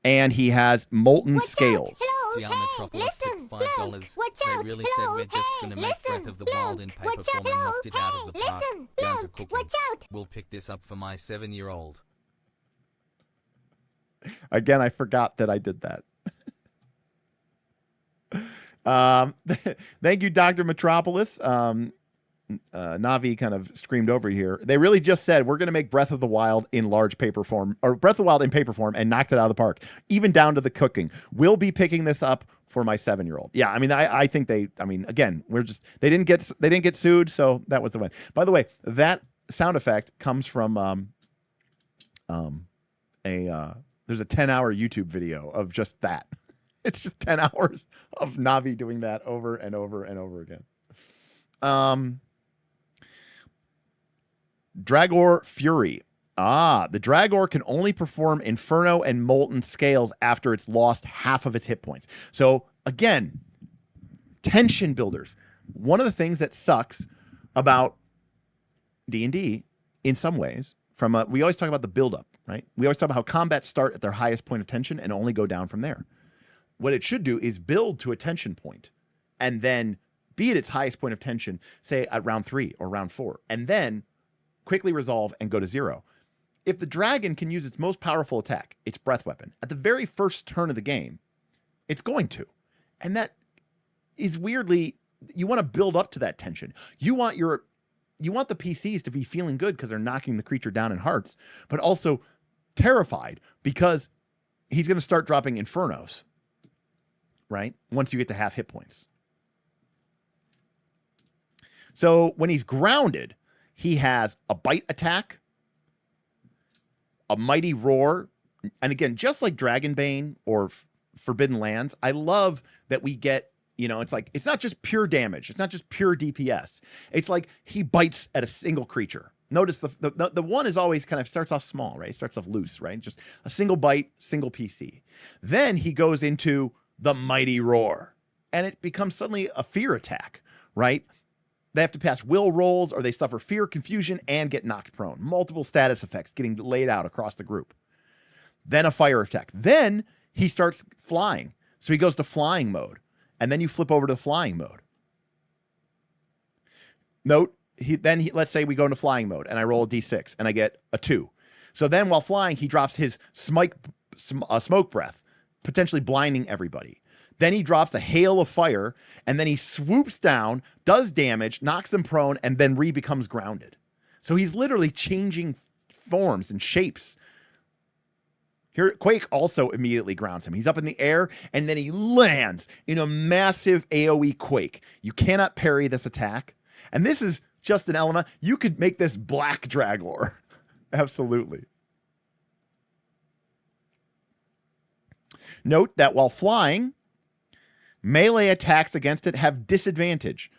And he has molten scales. Metropolis took $5. They really said we're just gonna make Breath of the Wild in paper form and knocked it out of the park. Down to cooking. We'll pick this up for my 7-year-old. Again, I forgot that I did that. Thank you, Dr. Metropolis. Navi kind of screamed over here. They really just said, we're going to make Breath of the Wild in large paper form, or Breath of the Wild in paper form, and knocked it out of the park, even down to the cooking. We'll be picking this up for my 7-year-old. Yeah, I mean, I think again, they didn't get sued, so that was the win. By the way, that sound effect comes from there's a 10-hour YouTube video of just that. It's just 10 hours of Navi doing that over and over and over again. Dragor Fury. The Dragor can only perform Inferno and Molten Scales after it's lost half of its hit points. So, again, tension builders. One of the things that sucks about D&D, in some ways, we always talk about the buildup, right? We always talk about how combats start at their highest point of tension and only go down from there. What it should do is build to a tension point and then be at its highest point of tension, say at round 3 or round 4, and then quickly resolve and go to 0. If the dragon can use its most powerful attack, its breath weapon, at the very first turn of the game, it's going to. And that is weirdly, you want to build up to that tension. You want your you want the PCs to be feeling good because they're knocking the creature down in hearts, but also terrified because he's going to start dropping infernos, right? Once you get to half hit points. So when he's grounded, he has a bite attack, a mighty roar, and again, just like Dragonbane or Forbidden Lands, I love that we get, you know, it's like, it's not just pure damage. It's not just pure DPS. It's like he bites at a single creature. Notice the one is always kind of starts off small, right? It starts off loose, right? Just a single bite, single PC. Then he goes into the mighty roar, and it becomes suddenly a fear attack, right? They have to pass will rolls, or they suffer fear, confusion, and get knocked prone. Multiple status effects getting laid out across the group. Then a fire attack. Then he starts flying. So he goes to flying mode. And then you flip over to flying mode. Note, let's say we go into flying mode, and I roll a d6, and I get a 2. So then while flying, he drops his smoke breath, potentially blinding everybody. Then he drops a hail of fire, and then he swoops down, does damage, knocks them prone, and then becomes grounded. So he's literally changing forms and shapes. Here, Quake also immediately grounds him. He's up in the air, and then he lands in a massive AoE Quake. You cannot parry this attack. And this is just an element. You could make this Black Dragor. Absolutely. Note that while flying, melee attacks against it have disadvantage.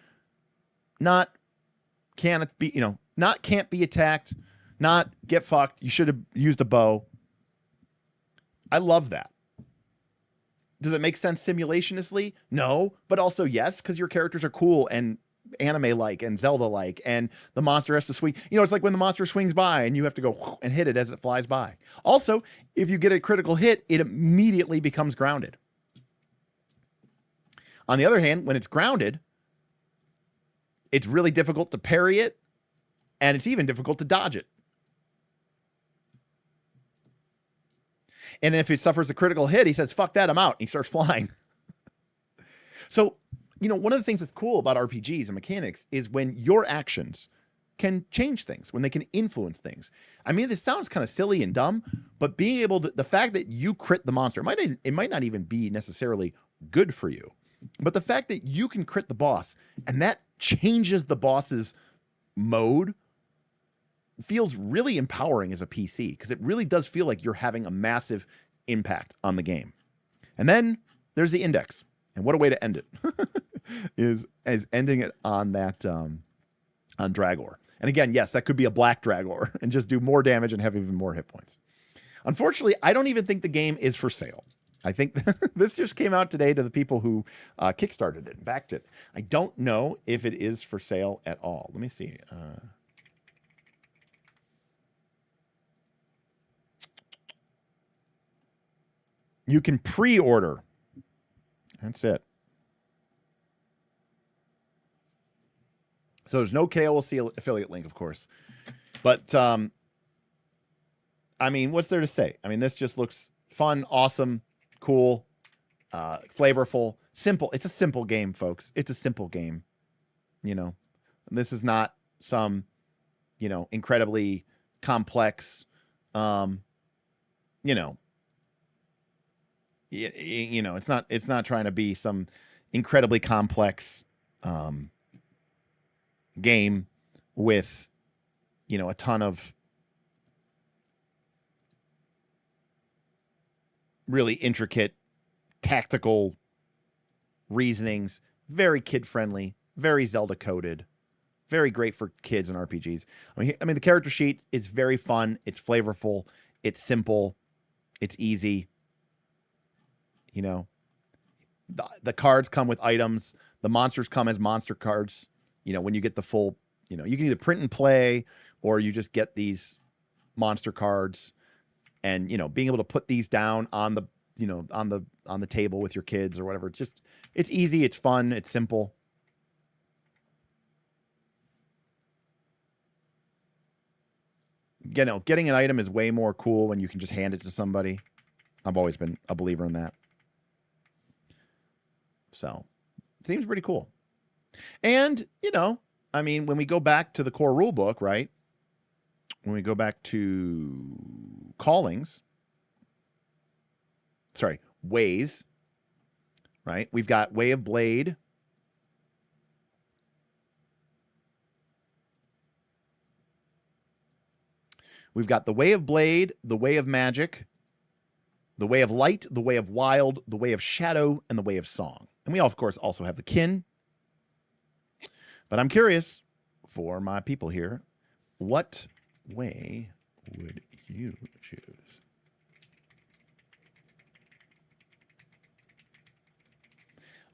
Not can't be, you know, not can't be attacked, not get fucked. You should have used a bow. I love that. Does it make sense simulationistly? No, but also yes, because your characters are cool and anime-like and Zelda-like, and the monster has to swing. You know, it's like when the monster swings by and you have to go and hit it as it flies by. Also, if you get a critical hit, it immediately becomes grounded. On the other hand, when it's grounded, it's really difficult to parry it, and it's even difficult to dodge it. And if it suffers a critical hit, he says, fuck that, I'm out. And he starts flying. So, you know, one of the things that's cool about RPGs and mechanics is when your actions can change things, when they can influence things. I mean, this sounds kind of silly and dumb, but being able to, the fact that you crit the monster, it might not even be necessarily good for you, but the fact that you can crit the boss and that changes the boss's mode feels really empowering as a PC, because it really does feel like you're having a massive impact on the game. And then there's the index. And what a way to end it is ending it on that on Dragor. And again, yes, that could be a Black Dragor and just do more damage and have even more hit points. Unfortunately, I don't even think the game is for sale. I think this just came out today to the people who kickstarted it and backed it. I don't know if it is for sale at all. Let me see. You can pre-order. That's it. So there's no KLC affiliate link, of course. But, I mean, what's there to say? I mean, this just looks fun, awesome, cool, flavorful, simple. It's a simple game, folks. It's a simple game. You know, this is not some, you know, incredibly complex, you know, it's not trying to be some incredibly complex game with, you know, a ton of really intricate tactical reasonings. Very kid friendly, very Zelda coded, very great for kids and RPGs. I mean, the character sheet is very fun. It's flavorful. It's simple. It's easy. You know, the cards come with items. The monsters come as monster cards. You know, when you get the full, you know, you can either print and play, or you just get these monster cards. And, you know, being able to put these down on the, you know, on the table with your kids or whatever. It's easy. It's fun. It's simple. You know, getting an item is way more cool when you can just hand it to somebody. I've always been a believer in that. So, it seems pretty cool. And, you know, I mean, when we go back to the core rule book, right? When we go back to callings, sorry, ways, right? We've got Way of Blade. We've got the Way of Blade, the Way of Magic, the Way of Light, the Way of Wild, the Way of Shadow, and the Way of Song. And we, of course, also have the Kin. But I'm curious, for my people here, what way would you choose?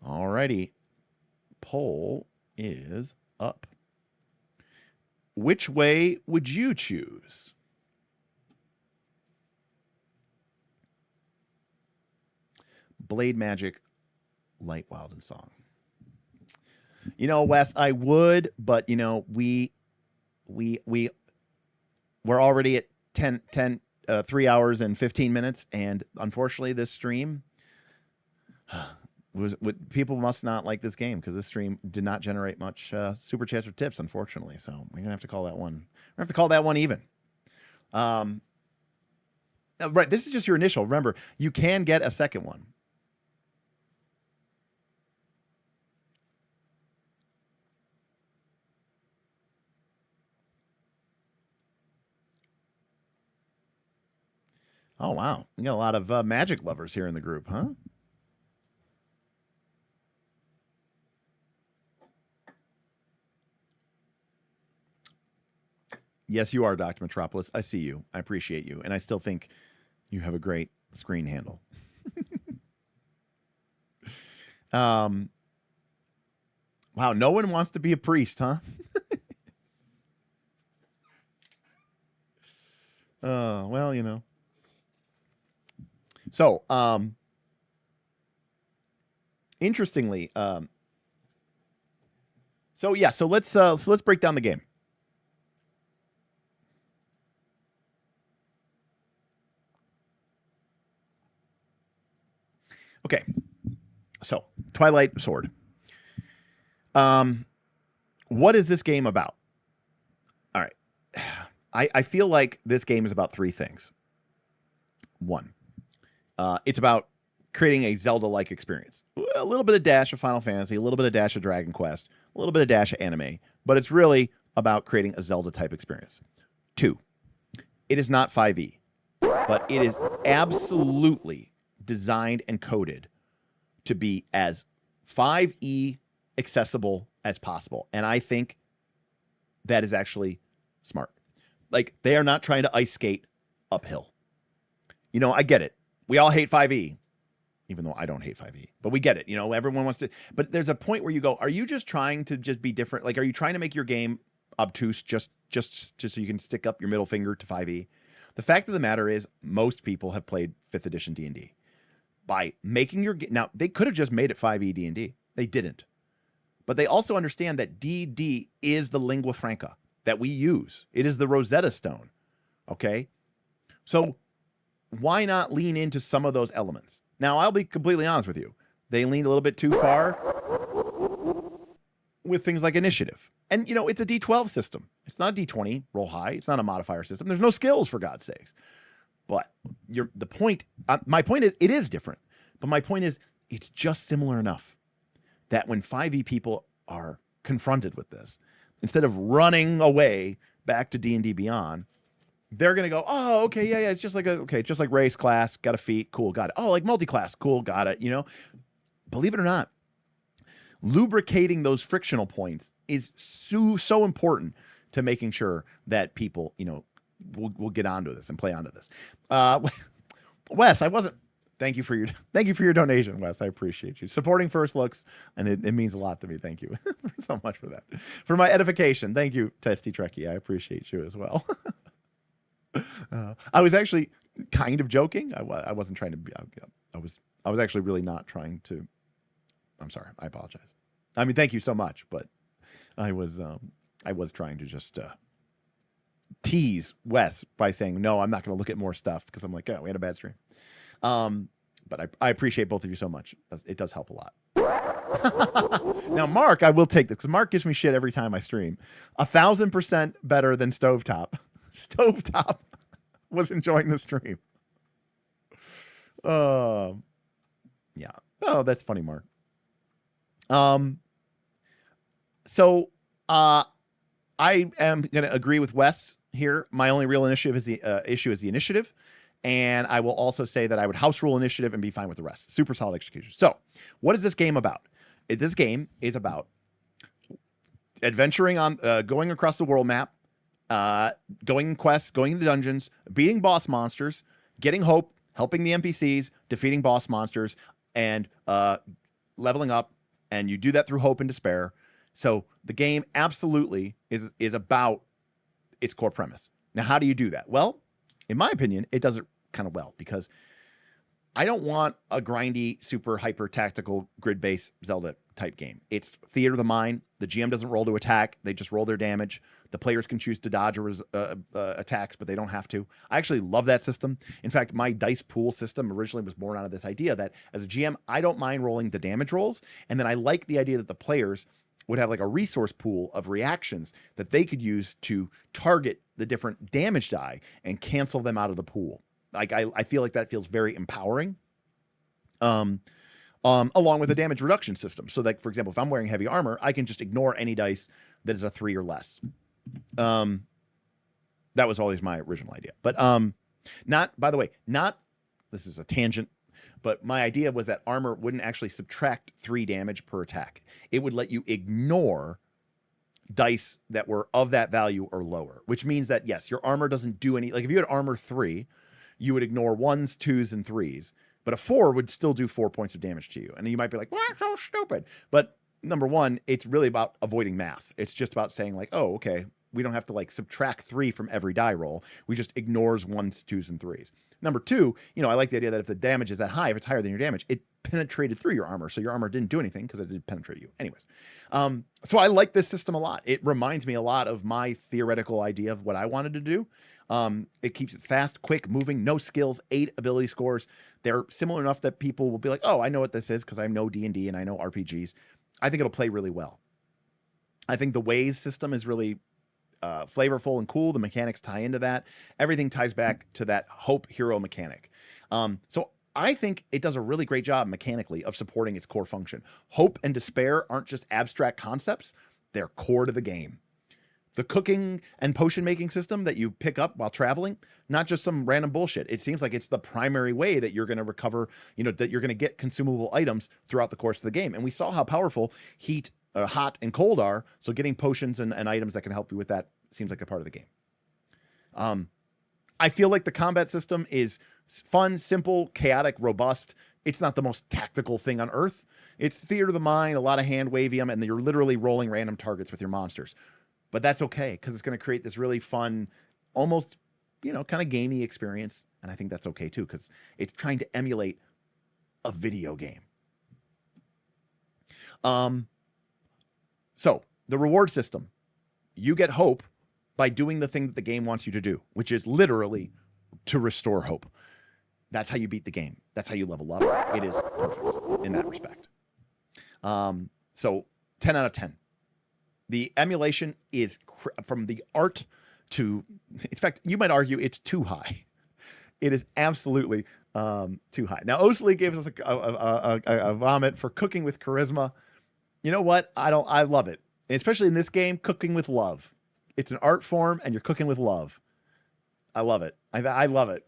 Alrighty. Poll is up. Which way would you choose? Blade Magic, Light, Wild, and Song. You know, Wes, I would, but you know, we're already at 3 hours and 15 minutes, and unfortunately, this stream people must not like this game because this stream did not generate much super chats or tips, unfortunately. So we're gonna have to call that one. We're gonna have to call that one even. Right, this is just your initial. Remember, you can get a second one. Oh, wow. We got a lot of magic lovers here in the group, huh? Yes, you are, Dr. Metropolis. I see you. I appreciate you. And I still think you have a great screen handle. Wow, no one wants to be a priest, huh? Well, you know. So, interestingly, so let's break down the game. Okay. So, Twilight Sword. What is this game about? All right. I feel like this game is about three things. One, it's about creating a Zelda-like experience. A little bit of dash of Final Fantasy, a little bit of dash of Dragon Quest, a little bit of dash of anime, but it's really about creating a Zelda-type experience. Two, it is not 5e, but it is absolutely designed and coded to be as 5e accessible as possible. And I think that is actually smart. Like, they are not trying to ice skate uphill. You know, I get it. We all hate 5e, even though I don't hate 5e, but we get it. You know, everyone wants to, but there's a point where you go, are you just trying to just be different? Like, are you trying to make your game obtuse just so you can stick up your middle finger to 5e? The fact of the matter is most people have played 5th edition D&D. By making your game, now they could have just made it 5e D&D. They didn't. But they also understand that D&D is the lingua franca that we use. It is the Rosetta Stone. Okay? So why not lean into some of those elements? Now, I'll be completely honest with you. They leaned a little bit too far with things like initiative. And, you know, it's a D12 system. It's not a D20, roll high. It's not a modifier system. There's no skills, for God's sakes. But my point is, it is different. But my point is, it's just similar enough that when 5e people are confronted with this, instead of running away back to D&D Beyond, they're going to go, oh, okay, yeah, it's just like it's just like race, class, got a feat, cool, got it. Oh, like multi-class, cool, got it, you know? Believe it or not, lubricating those frictional points is so important to making sure that people, you know, will get onto this and play onto this. Wes, thank you for your donation, Wes. I appreciate you supporting First Looks, and it means a lot to me. Thank you so much for that. For my edification, thank you, Testy Trekkie. I appreciate you as well. I was actually kind of joking. I wasn't trying to be. I was actually really not trying to. I'm sorry. I apologize. I mean, thank you so much, but I was trying to just tease Wes by saying, no, I'm not going to look at more stuff because I'm like, oh, we had a bad stream. But I appreciate both of you so much. It does help a lot. Now, Mark, I will take this because Mark gives me shit every time I stream. 1,000% better than Stovetop. Stovetop was enjoying the stream. Yeah. Oh, that's funny, Mark. So I am going to agree with Wes here. My only real initiative is the issue is the initiative. And I will also say that I would house rule initiative and be fine with the rest. Super solid execution. So what is this game about? This game is about adventuring on, going across the world map, going in quests, going into dungeons, beating boss monsters, getting hope, helping the NPCs, defeating boss monsters, and leveling up. And you do that through hope and despair. So the game absolutely is about its core premise. Now, how do you do that? Well, in my opinion, it does it kind of well because I don't want a grindy, super hyper tactical grid-based Zelda type game. It's theater of the mind. The GM doesn't roll to attack. They just roll their damage. The players can choose to dodge attacks, but they don't have to. I actually love that system. In fact, my dice pool system originally was born out of this idea that as a GM, I don't mind rolling the damage rolls. And then I like the idea that the players would have like a resource pool of reactions that they could use to target the different damage die and cancel them out of the pool. Like I feel like that feels very empowering. Along with a damage reduction system. So like, for example, if I'm wearing heavy armor, I can just ignore any dice that is a 3 or less. That was always my original idea, but by the way, this is a tangent, but my idea was that armor wouldn't actually subtract 3 damage per attack. It would let you ignore dice that were of that value or lower, which means that yes, your armor doesn't do any, like if you had armor 3, you would ignore 1s, 2s, and 3s, but a 4 would still do 4 points of damage to you. And you might be like, well, that's so stupid. But number one, it's really about avoiding math. It's just about saying like, oh, okay, we don't have to like subtract 3 from every die roll. We just ignores 1s, 2s, and 3s. Number two, I like the idea that if the damage is that high, if it's higher than your damage, it penetrated through your armor. So your armor didn't do anything because it did penetrate you. Anyways. So I like this system a lot. It reminds me a lot of my theoretical idea of what I wanted to do. It keeps it fast, quick, moving, no skills, 8 ability scores. They're similar enough that people will be like, oh, I know what this is because I know D&D and I know RPGs. I think it'll play really well. I think the ways system is really flavorful and cool. The mechanics tie into that. Everything ties back to that hope hero mechanic. So I think it does a really great job mechanically of supporting its core function. Hope and despair aren't just abstract concepts. They're core to the game. The cooking and potion making system that you pick up while traveling, not just some random bullshit. It seems like it's the primary way that you're going to recover, that you're going to get consumable items throughout the course of the game. And we saw how powerful hot and cold are. So getting potions and items that can help you with that seems like a part of the game. I feel like the combat system is fun, simple, chaotic, robust. It's not the most tactical thing on earth. It's theater of the mind, a lot of hand wavium, and you're literally rolling random targets with your monsters. But that's okay because it's going to create this really fun, almost, kind of gamey experience. And I think that's okay too because it's trying to emulate a video game. So the reward system, you get hope by doing the thing that the game wants you to do, which is literally to restore hope. That's how you beat the game. That's how you level up. It is perfect in that respect. So 10 out of 10. The emulation is from the art to, in fact, you might argue it's too high. It is absolutely too high. Now, Osli gave us a vomit for cooking with charisma. You know what? I love it. Especially in this game, cooking with love. It's an art form and you're cooking with love. I love it. I love it.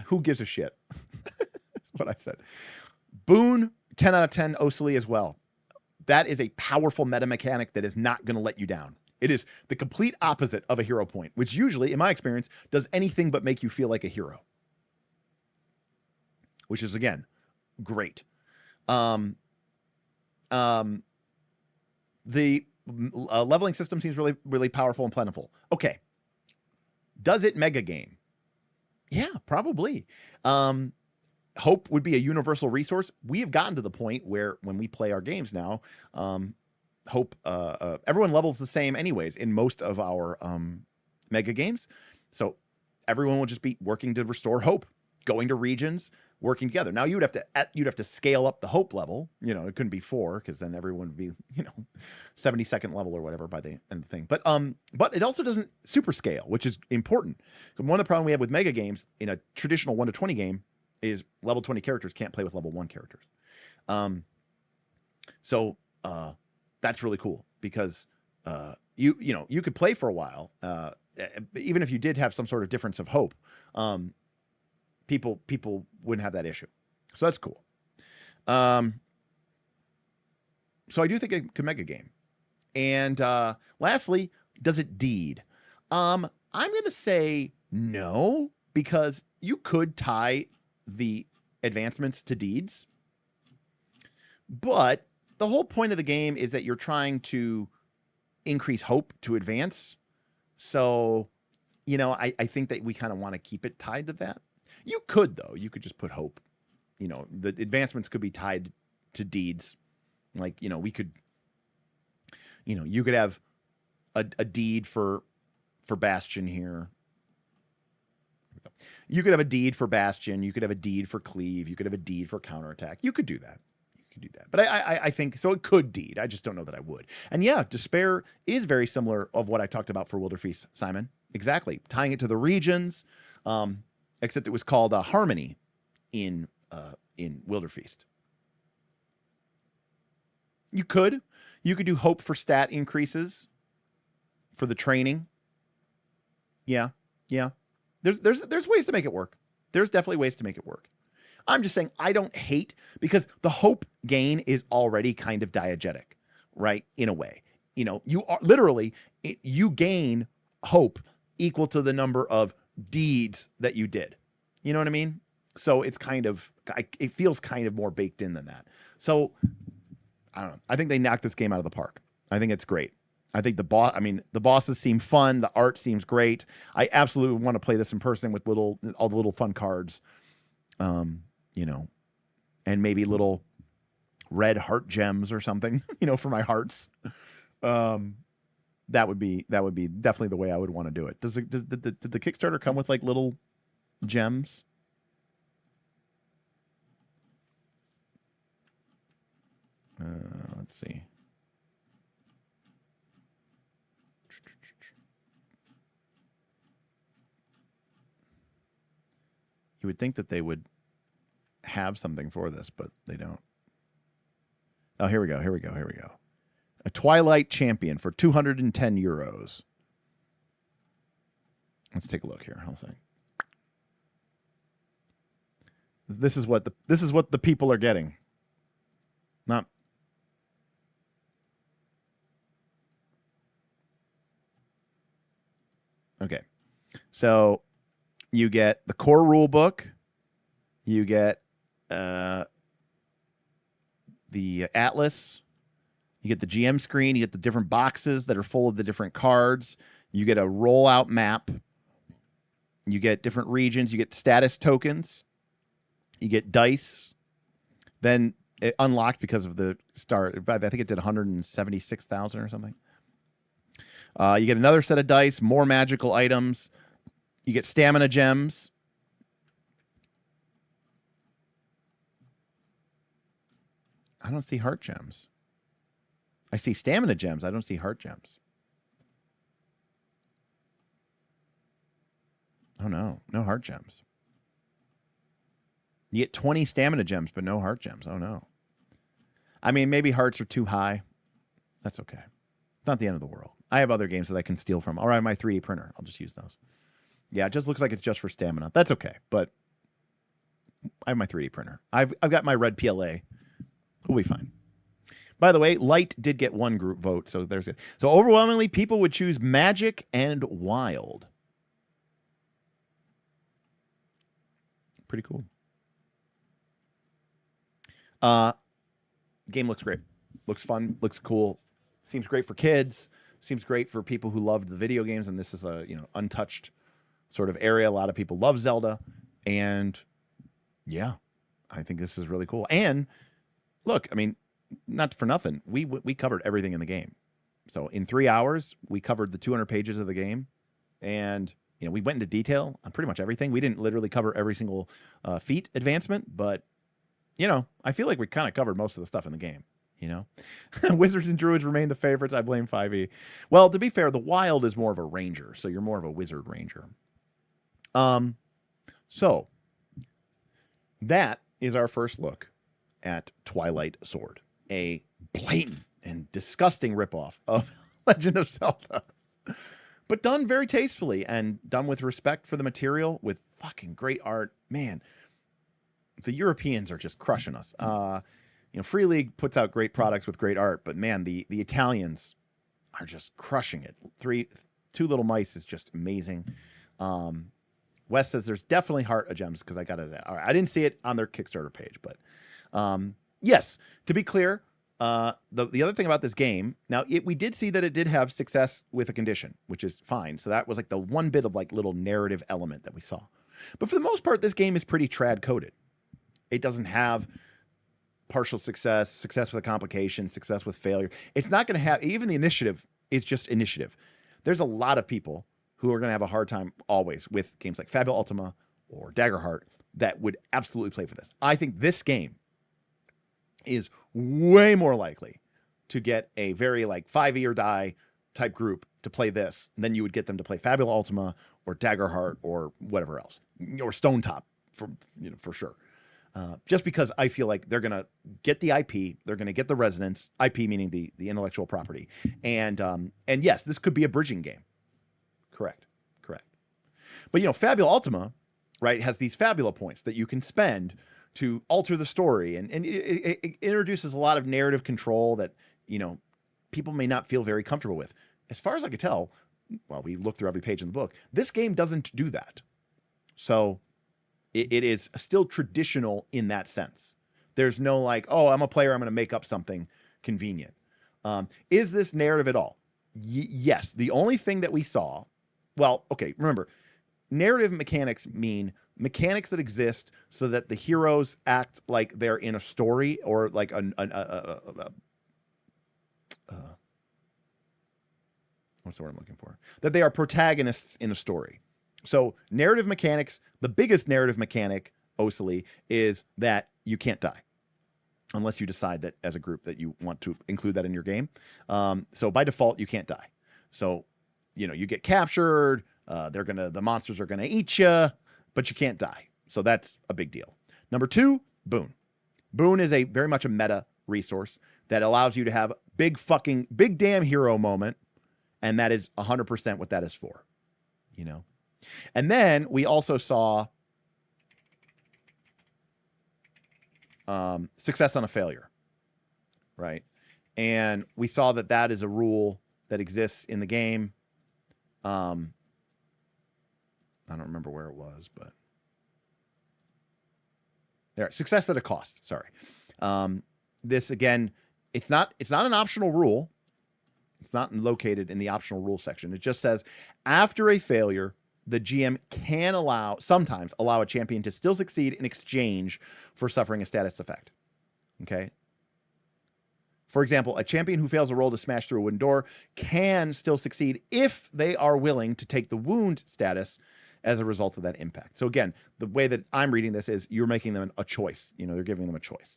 Who gives a shit? That's what I said. Boone, 10 out of 10, Osli as well. That is a powerful meta mechanic that is not going to let you down. It is the complete opposite of a hero point, which usually, in my experience, does anything but make you feel like a hero. Which is, again, great. The leveling system seems really, really powerful and plentiful. Okay. Does it mega game? Yeah, probably. Hope would be a universal resource. We have gotten to the point where when we play our games now, hope, everyone levels the same anyways in most of our mega games. So everyone will just be working to restore hope. going to regions, working together. Now you'd have to scale up the hope level. You know, it couldn't be 4 because then everyone would be, you know, 72nd level or whatever by the end of the thing. But it also doesn't super scale, which is important. One of the problems we have with mega games in a traditional 1 to 20 game is level 20 characters can't play with level 1 characters. So that's really cool because you could play for a while, even if you did have some sort of difference of hope. People wouldn't have that issue, so that's cool. So I do think it could make a game. And lastly, does it deed? I'm gonna say no, because you could tie the advancements to deeds, but the whole point of the game is that you're trying to increase hope to advance. So, you know, I think that we kind of want to keep it tied to that. You could, though. You could just put hope. You know, the advancements could be tied to deeds. Like, you know, we could, you know, you could have a deed for Bastion here. You could have a deed for Bastion. You could have a deed for Cleave. You could have a deed for Counterattack. You could do that. Do that, but I think so. It could deed. I just don't know that I would. And yeah, Despair is very similar of what I talked about for Wilderfeast, Simon. Exactly, tying it to the regions, except it was called Harmony in Wilderfeast. You could do hope for stat increases for the training. Yeah. There's ways to make it work. There's definitely ways to make it work. I'm just saying I don't hate, because the hope gain is already kind of diegetic, right? In a way, you know, you are literally, you gain hope equal to the number of deeds that you did. You know what I mean? So it's kind of, it feels kind of more baked in than that. So I don't know. I think they knocked this game out of the park. I think it's great. I think the bosses seem fun. The art seems great. I absolutely want to play this in person with all the little fun cards. You know, and maybe little red heart gems or something, you know, for my hearts. That would be definitely the way I would want to do it. Did the Kickstarter come with like little gems? Let's see. You would think that they would have something for this, but they don't. Oh, here we go. A Twilight Champion for 210 euros. Let's take a look here. Hold on. This is what the people are getting. Not. Okay. So you get the core rule book. You get the Atlas, you get the GM screen, you get the different boxes that are full of the different cards, you get a rollout map, you get different regions, you get status tokens, you get dice, then it unlocked because of the start. I think it did 176,000 or something. You get another set of dice, more magical items, you get stamina gems. I don't see heart gems. I see stamina gems. I don't see heart gems. Oh, no. No heart gems. You get 20 stamina gems, but no heart gems. Oh, no. I mean, maybe hearts are too high. That's okay. It's not the end of the world. I have other games that I can steal from. Or I have my 3D printer. I'll just use those. Yeah, it just looks like it's just for stamina. That's okay, but I have my 3D printer. I've got my red PLA. We'll be fine. By the way, Light did get one group vote, so there's it. So overwhelmingly, people would choose Magic and Wild. Pretty cool. Game looks great. Looks fun. Looks cool. Seems great for kids. Seems great for people who loved the video games, and this is a untouched sort of area. A lot of people love Zelda, and yeah, I think this is really cool. And look, I mean, not for nothing, we covered everything in the game. So in 3 hours, we covered the 200 pages of the game, and you know, we went into detail on pretty much everything. We didn't literally cover every single feat advancement, but, you know, I feel like we kind of covered most of the stuff in the game, you know. Wizards and Druids remain the favorites. I blame 5e. Well, to be fair, the Wild is more of a ranger, so you're more of a wizard ranger. So that is our first look at Twilight Sword, a blatant and disgusting ripoff of Legend of Zelda, but done very tastefully and done with respect for the material, with fucking great art. Man, the Europeans are just crushing us. You know, Free League puts out great products with great art, but man, the Italians are just crushing it. Two Little Mice is just amazing. Wes says there's definitely Heart of Gems because I got it. All right, I didn't see it on their Kickstarter page, but yes, to be clear, the other thing about this game, now we did see that it did have success with a condition, which is fine. So that was like the one bit of like little narrative element that we saw. But for the most part, this game is pretty trad coded. It doesn't have partial success, success with a complication, success with failure. It's not going to have, even the initiative is just initiative. There's a lot of people who are going to have a hard time always with games like Fabula Ultima or Daggerheart that would absolutely play for this. I think this game is way more likely to get a very like 5e or die type group to play this than you would get them to play Fabula Ultima or Daggerheart or whatever else, or Stone Top for sure. Just because I feel like they're going to get the IP, they're going to get the resonance, IP meaning the intellectual property. And yes, this could be a bridging game. Correct. But, you know, Fabula Ultima, right, has these Fabula points that you can spend to alter the story. And it introduces a lot of narrative control that, you know, people may not feel very comfortable with. As far as I could tell, well, we looked through every page in the book, this game doesn't do that. So it is still traditional in that sense. There's no like, oh, I'm a player, I'm going to make up something convenient. Is this narrative at all? Yes. The only thing that we saw, well, okay, remember, narrative mechanics mean mechanics that exist so that the heroes act like they're in a story or like what's the word I'm looking for? That they are protagonists in a story. So narrative mechanics, the biggest narrative mechanic, Osily, is that you can't die unless you decide that as a group that you want to include that in your game. So by default, you can't die. So, you know, you get captured, the monsters are gonna eat you, but you can't die. So that's a big deal. Number two, Boon. Boon is very much a meta resource that allows you to have big damn hero moment, and that is 100% what that is for, you know. And then we also saw success on a failure, right? And we saw that is a rule that exists in the game. I don't remember where it was, but there, success at a cost. Sorry. This again, it's not an optional rule. It's not located in the optional rule section. It just says after a failure, the GM can sometimes allow a champion to still succeed in exchange for suffering a status effect. Okay. For example, a champion who fails a roll to smash through a wooden door can still succeed if they are willing to take the wound status as a result of that impact. So again, the way that I'm reading this is you're making them a choice. You know, they're giving them a choice.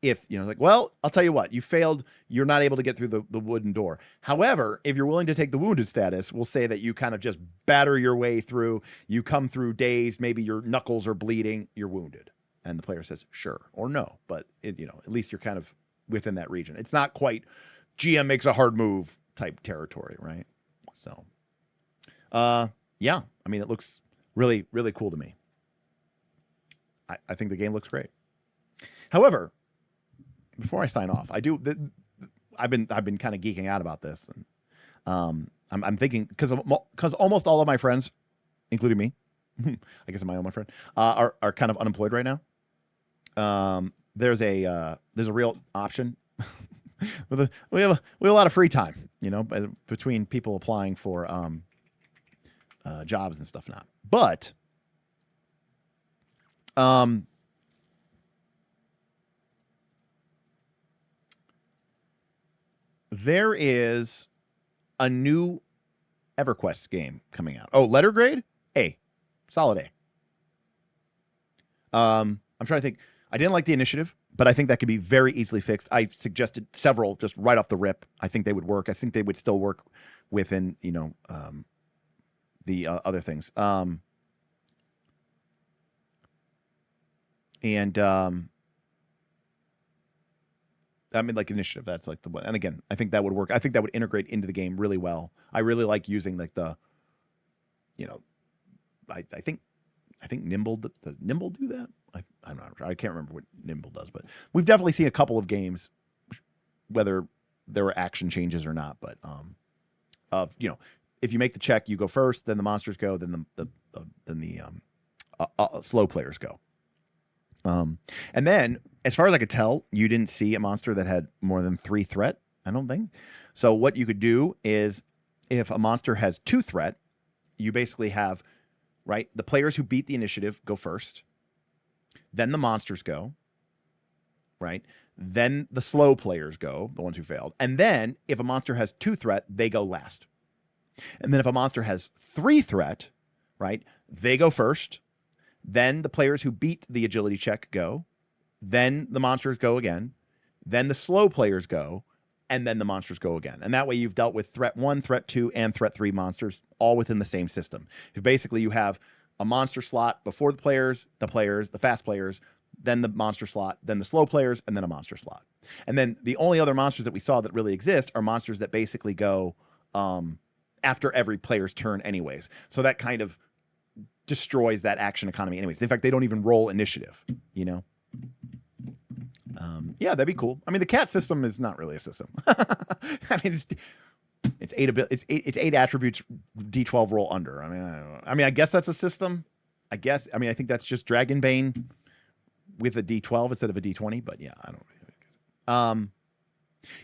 If, you know, like, well, I'll tell you what, you failed, you're not able to get through the wooden door. However, if you're willing to take the wounded status, we'll say that you kind of just batter your way through, you come through dazed, maybe your knuckles are bleeding, you're wounded. And the player says, sure, or no, but you know, at least you're kind of within that region. It's not quite GM makes a hard move type territory, right? So, yeah, I mean, it looks really, really cool to me. I think the game looks great. However, before I sign off, I've been kind of geeking out about this, and I'm thinking because almost all of my friends, including me, I guess I'm my own friend, are kind of unemployed right now. There's a real option. we have a lot of free time, you know, between people applying for jobs and stuff now. But there is a new EverQuest game coming out. Oh, letter grade? A. Solid A. I'm trying to think. I didn't like the initiative, but I think that could be very easily fixed. I suggested several just right off the rip. I think they would work. I think they would still work within, the other things. Like initiative, that's like the one. And again, I think that would work. I think that would integrate into the game really well. I really like using like the, I think Nimble, does Nimble do that? I'm not sure. I can't remember what Nimble does, but we've definitely seen a couple of games, whether there were action changes or not, but if you make the check, you go first, then the monsters go, then the slow players go. And then, as far as I could tell, you didn't see a monster that had more than 3 threat, I don't think. So what you could do is, if a monster has 2 threat, you basically have, right, the players who beat the initiative go first, then the monsters go, right? Then the slow players go, the ones who failed. And then, if a monster has 2 threat, they go last. And then if a monster has 3 threat, right, they go first. Then the players who beat the agility check go. Then the monsters go again. Then the slow players go. And then the monsters go again. And that way you've dealt with threat 1, threat 2, and threat 3 monsters all within the same system. Basically, you have a monster slot before the fast players, then the monster slot, then the slow players, and then a monster slot. And then the only other monsters that we saw that really exist are monsters that basically go after every player's turn anyways. So that kind of destroys that action economy anyways. In fact, they don't even roll initiative, Yeah, that'd be cool. I mean, the cat system is not really a system. I mean, it's 8 attributes, D12 roll under. I guess that's a system. I think that's just Dragonbane with a D12 instead of a D20, but yeah, I don't really.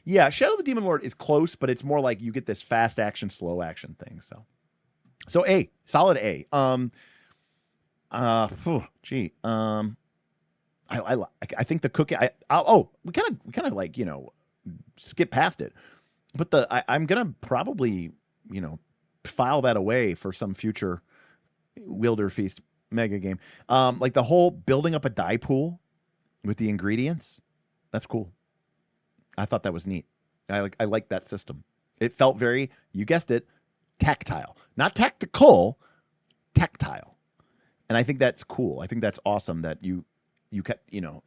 Yeah, Shadow of the Demon Lord is close, but it's more like you get this fast action, slow action thing. So A, solid A. I think the cooking. We kind of like skip past it, but I'm gonna probably file that away for some future Wilder Feast mega game. Like the whole building up a die pool with the ingredients. That's cool. I thought that was neat. I like that system. It felt very, you guessed it, tactile, not tactical, tactile. And I think that's cool. I think that's awesome that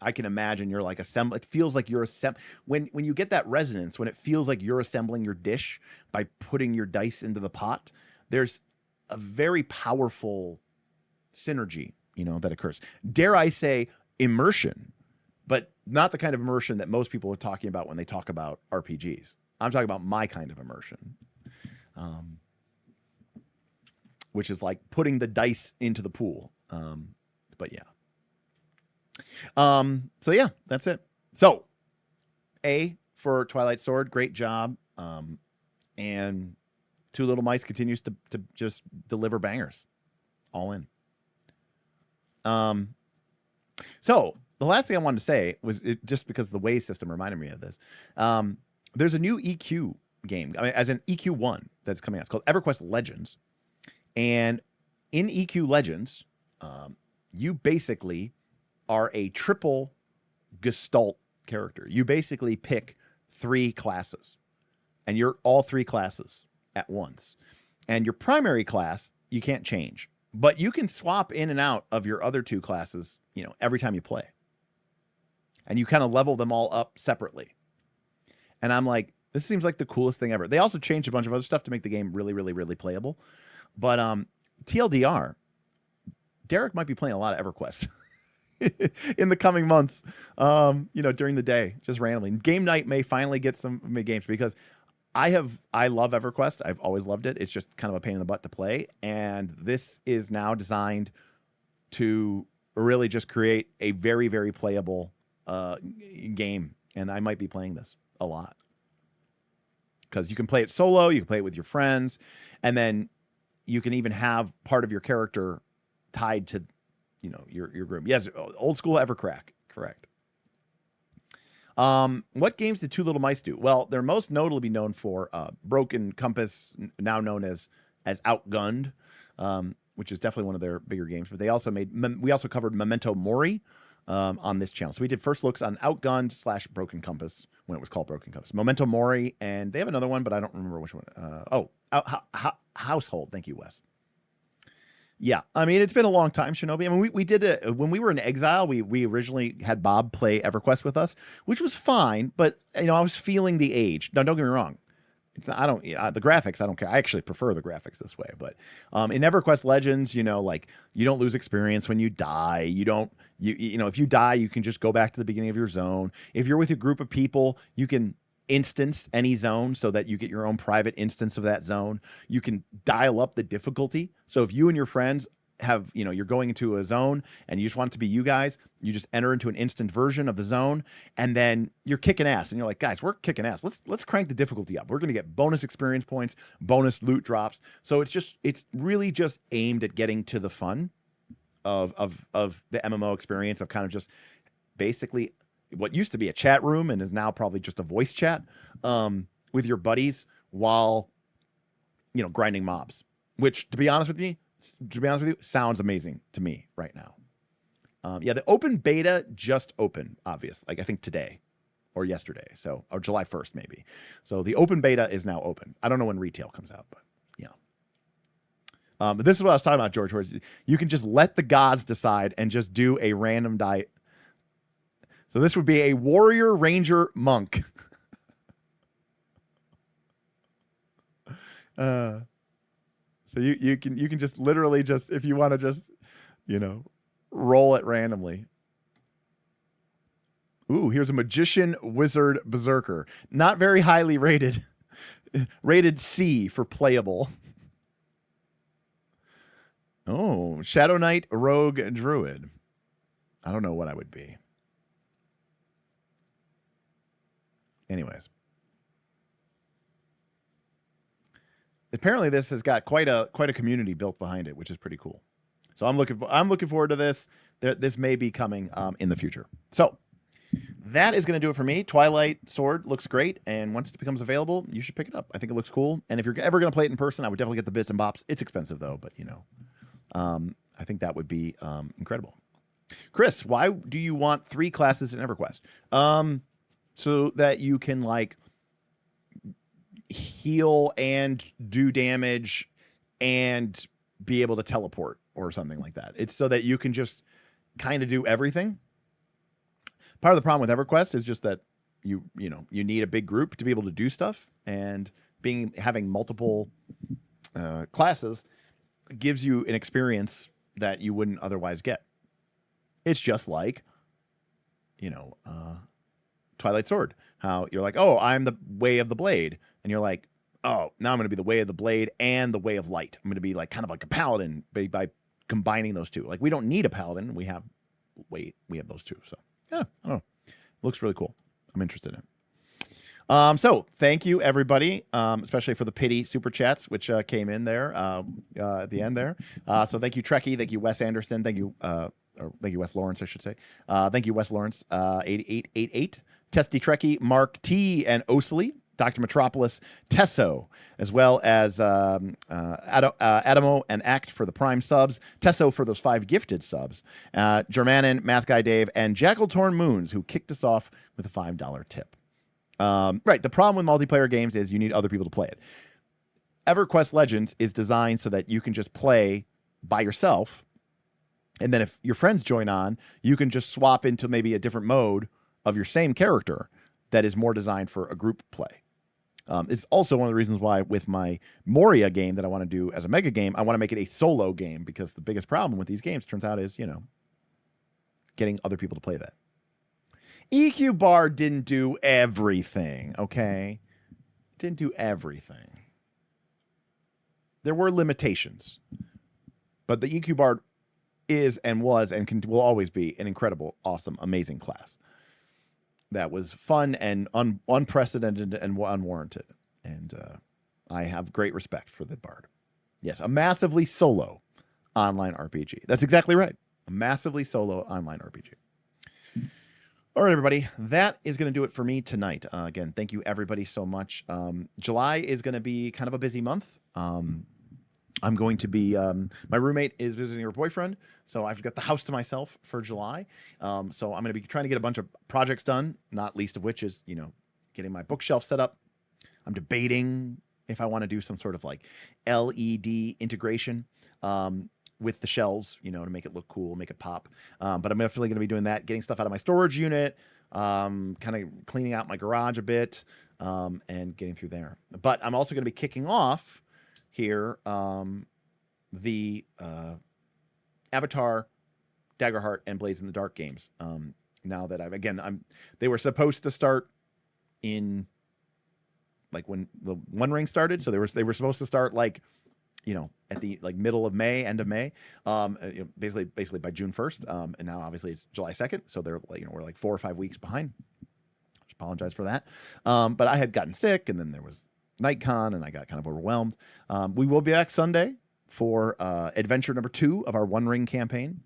I can imagine you're like assembling. It feels like you're when you get that resonance, when it feels like you're assembling your dish by putting your dice into the pot, there's a very powerful synergy, that occurs. Dare I say immersion, but not the kind of immersion that most people are talking about when they talk about RPGs. I'm talking about my kind of immersion, which is like putting the dice into the pool. But yeah. So yeah, that's it. So A for Twilight Sword, great job. And Two Little Mice continues to just deliver bangers. All in. So the last thing I wanted to say was just because the Waze system reminded me of this. There's a new EQ game, as an EQ1 that's coming out. It's called EverQuest Legends. And in EQ Legends, you basically are a triple gestalt character. You basically pick 3 classes, and you're all 3 classes at once. And your primary class, you can't change, but you can swap in and out of your other 2 classes, every time you play. And you kind of level them all up separately. And I'm like, this seems like the coolest thing ever. They also changed a bunch of other stuff to make the game really, really, really playable. But TLDR, Derek might be playing a lot of EverQuest in the coming months, during the day, just randomly. Game night may finally get some games, because I love EverQuest. I've always loved it. It's just kind of a pain in the butt to play. And this is now designed to really just create a very, very playable game. And I might be playing this a lot, because you can play it solo, you can play it with your friends, and then you can even have part of your character tied to, your group. Yes, old school Evercrack, correct. What games did Two Little Mice do? Well, they're most notably known for Broken Compass, now known as as Outgunned, which is definitely one of their bigger games. But they also we also covered Memento Mori on this channel. So we did first looks on Outgunned / Broken Compass when it was called Broken Compass. Memento Mori, and they have another one, but I don't remember which one. Household. Thank you, Wes. Yeah, I mean, it's been a long time, Shinobi. I mean, we did it when we were in exile. We originally had Bob play EverQuest with us, which was fine, but I was feeling the age. Now, don't get me wrong. The graphics, I don't care. I actually prefer the graphics this way, but in EverQuest Legends, you don't lose experience when you die. If you die, you can just go back to the beginning of your zone. If you're with a group of people, you can instance any zone so that you get your own private instance of that zone. You can dial up the difficulty. So if you and your friends have, you're going into a zone and you just want it to be you guys, you just enter into an instant version of the zone, and then you're kicking ass and you're like, guys, we're kicking ass. Let's crank the difficulty up. We're going to get bonus experience points, bonus loot drops. So it's really just aimed at getting to the fun of the MMO experience, of kind of just basically what used to be a chat room and is now probably just a voice chat with your buddies while grinding mobs, which to be honest with you, sounds amazing to me right now. The open beta just opened, obviously, I think today or yesterday, or July 1st maybe. So the open beta is now open. I don't know when retail comes out, but but this is what I was talking about, George. Where you can just let the gods decide and just do a random die. So this would be a warrior, ranger, monk. So you can just literally just, if you want to just, roll it randomly. Ooh, here's a magician, wizard, berserker. Not very highly rated. Rated C for playable. Oh, Shadow Knight, rogue, druid. I don't know what I would be. Anyways. Apparently this has got quite a community built behind it, which is pretty cool. So I'm looking forward to this. This may be coming in the future. So that is going to do it for me. Twilight Sword looks great, and once it becomes available, you should pick it up. I think it looks cool, and if you're ever going to play it in person, I would definitely get the bits and bops. It's expensive though, but I think that would be incredible. Chris, why do you want 3 classes in EverQuest? So that you can heal and do damage and be able to teleport or something like that. It's so that you can just kind of do everything. Part of the problem with EverQuest is just that you need a big group to be able to do stuff, and having multiple classes gives you an experience that you wouldn't otherwise get. It's just like Twilight Sword, how you're like, oh, I'm the way of the blade, and you're like, oh, now I'm going to be the way of the blade and the way of light. I'm going to be kind of like a paladin by combining those two. We don't need a paladin. We have those two. So yeah, I don't know. It looks really cool. I'm interested in it. So thank you everybody, especially for the pity super chats, which came in there at the end there. So thank you Trekkie, thank you Wes Anderson, thank you Wes Lawrence, I should say. Thank you Wes Lawrence, 8888, Testy Trekkie, Mark T, and Osley, Dr. Metropolis, Tesso, as well as Adamo and Act for the Prime subs, Tesso for those 5 gifted subs, Germanin, Math Guy Dave, and Jackal Torn Moons, who kicked us off with a $5 tip. Right, the problem with multiplayer games is you need other people to play it. EverQuest Legends is designed so that you can just play by yourself, and then if your friends join on, you can just swap into maybe a different mode of your same character that is more designed for a group play. It's also one of the reasons why with my Moria game that I want to do as a mega game, I want to make it a solo game, because the biggest problem with these games turns out is, getting other people to play that. EQ bar didn't do everything, okay? Didn't do everything. There were limitations, but the EQ bar is and was and will always be an incredible, awesome, amazing class that was fun and unprecedented and unwarranted. And I have great respect for the Bard. Yes, a massively solo online RPG. That's exactly right. A massively solo online RPG. All right, everybody. That is going to do it for me tonight. Again, thank you, everybody, so much. July is going to be kind of a busy month. I'm going to be, my roommate is visiting her boyfriend, so I've got the house to myself for July. So I'm going to be trying to get a bunch of projects done, not least of which is, getting my bookshelf set up. I'm debating if I want to do some sort of like LED integration with the shelves, to make it look cool, make it pop. But I'm definitely going to be doing that, getting stuff out of my storage unit, kind of cleaning out my garage a bit, and getting through there. But I'm also going to be kicking off here the Avatar, Daggerheart, and Blades in the Dark games. Now that they were supposed to start in like when the One Ring started, so they were supposed to start like at the middle of May, end of May, basically by June 1st, and now obviously it's July 2nd, so they're we're like 4 or 5 weeks behind. Just apologize for that, but I had gotten sick, and then there was NightCon, and I got kind of overwhelmed. We will be back Sunday for adventure number 2 of our One Ring campaign.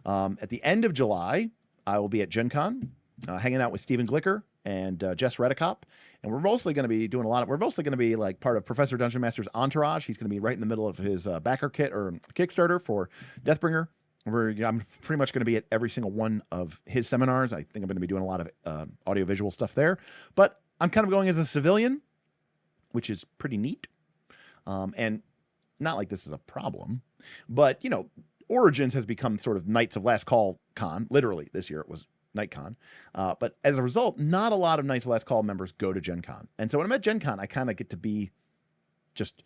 At the end of July, I will be at Gen Con, hanging out with Stephen Glicker and Jess Redicop, and we're mostly going to be doing we're mostly going to be like part of Professor Dungeon Master's entourage. He's going to be right in the middle of his backer kit or Kickstarter for Deathbringer. I'm pretty much going to be at every single one of his seminars. I think I'm going to be doing a lot of audiovisual stuff there, but I'm kind of going as a civilian, which is pretty neat. And not like this is a problem, but Origins has become sort of Knights of Last Call Con. Literally this year it was NightCon. But as a result, not a lot of Knights of Last Call members go to Gen Con. And so when I'm at Gen Con, I kind of get to be just,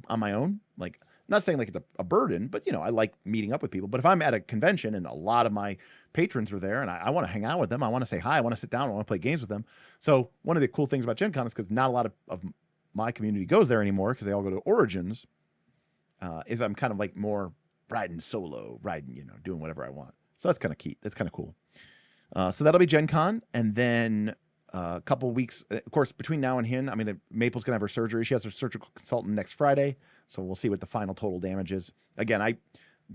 on my own. Like, not saying like it's a burden, but, I like meeting up with people. But if I'm at a convention and a lot of my patrons are there and I want to hang out with them, I want to say hi, I want to sit down, I want to play games with them. So one of the cool things about Gen Con is because not a lot of my community goes there anymore because they all go to Origins, is I'm kind of like more riding solo, doing whatever I want. So that's kind of key. That's kind of cool. So that'll be Gen Con. And then a couple weeks, of course, between now and then, Maple's going to have her surgery. She has her surgical consultant next Friday. So we'll see what the final total damage is. Again, I'm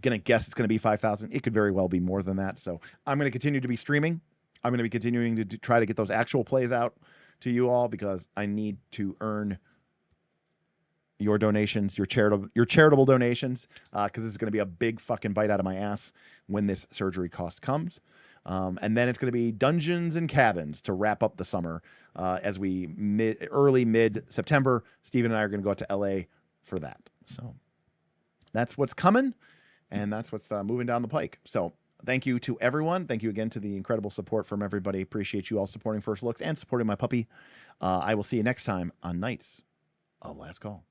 going to guess it's going to be 5,000. It could very well be more than that. So I'm going to continue to be streaming. I'm going to be continuing to try to get those actual plays out to you all because I need to earn your donations, your charitable donations, because this is going to be a big fucking bite out of my ass when this surgery cost comes. And then it's going to be Dungeons and Cabins to wrap up the summer as we early mid-September. Steven and I are going to go out to LA for that. So that's what's coming, and that's what's moving down the pike. So thank you to everyone. Thank you again to the incredible support from everybody. Appreciate you all supporting First Looks and supporting my puppy. I will see you next time on Knights of Last Call.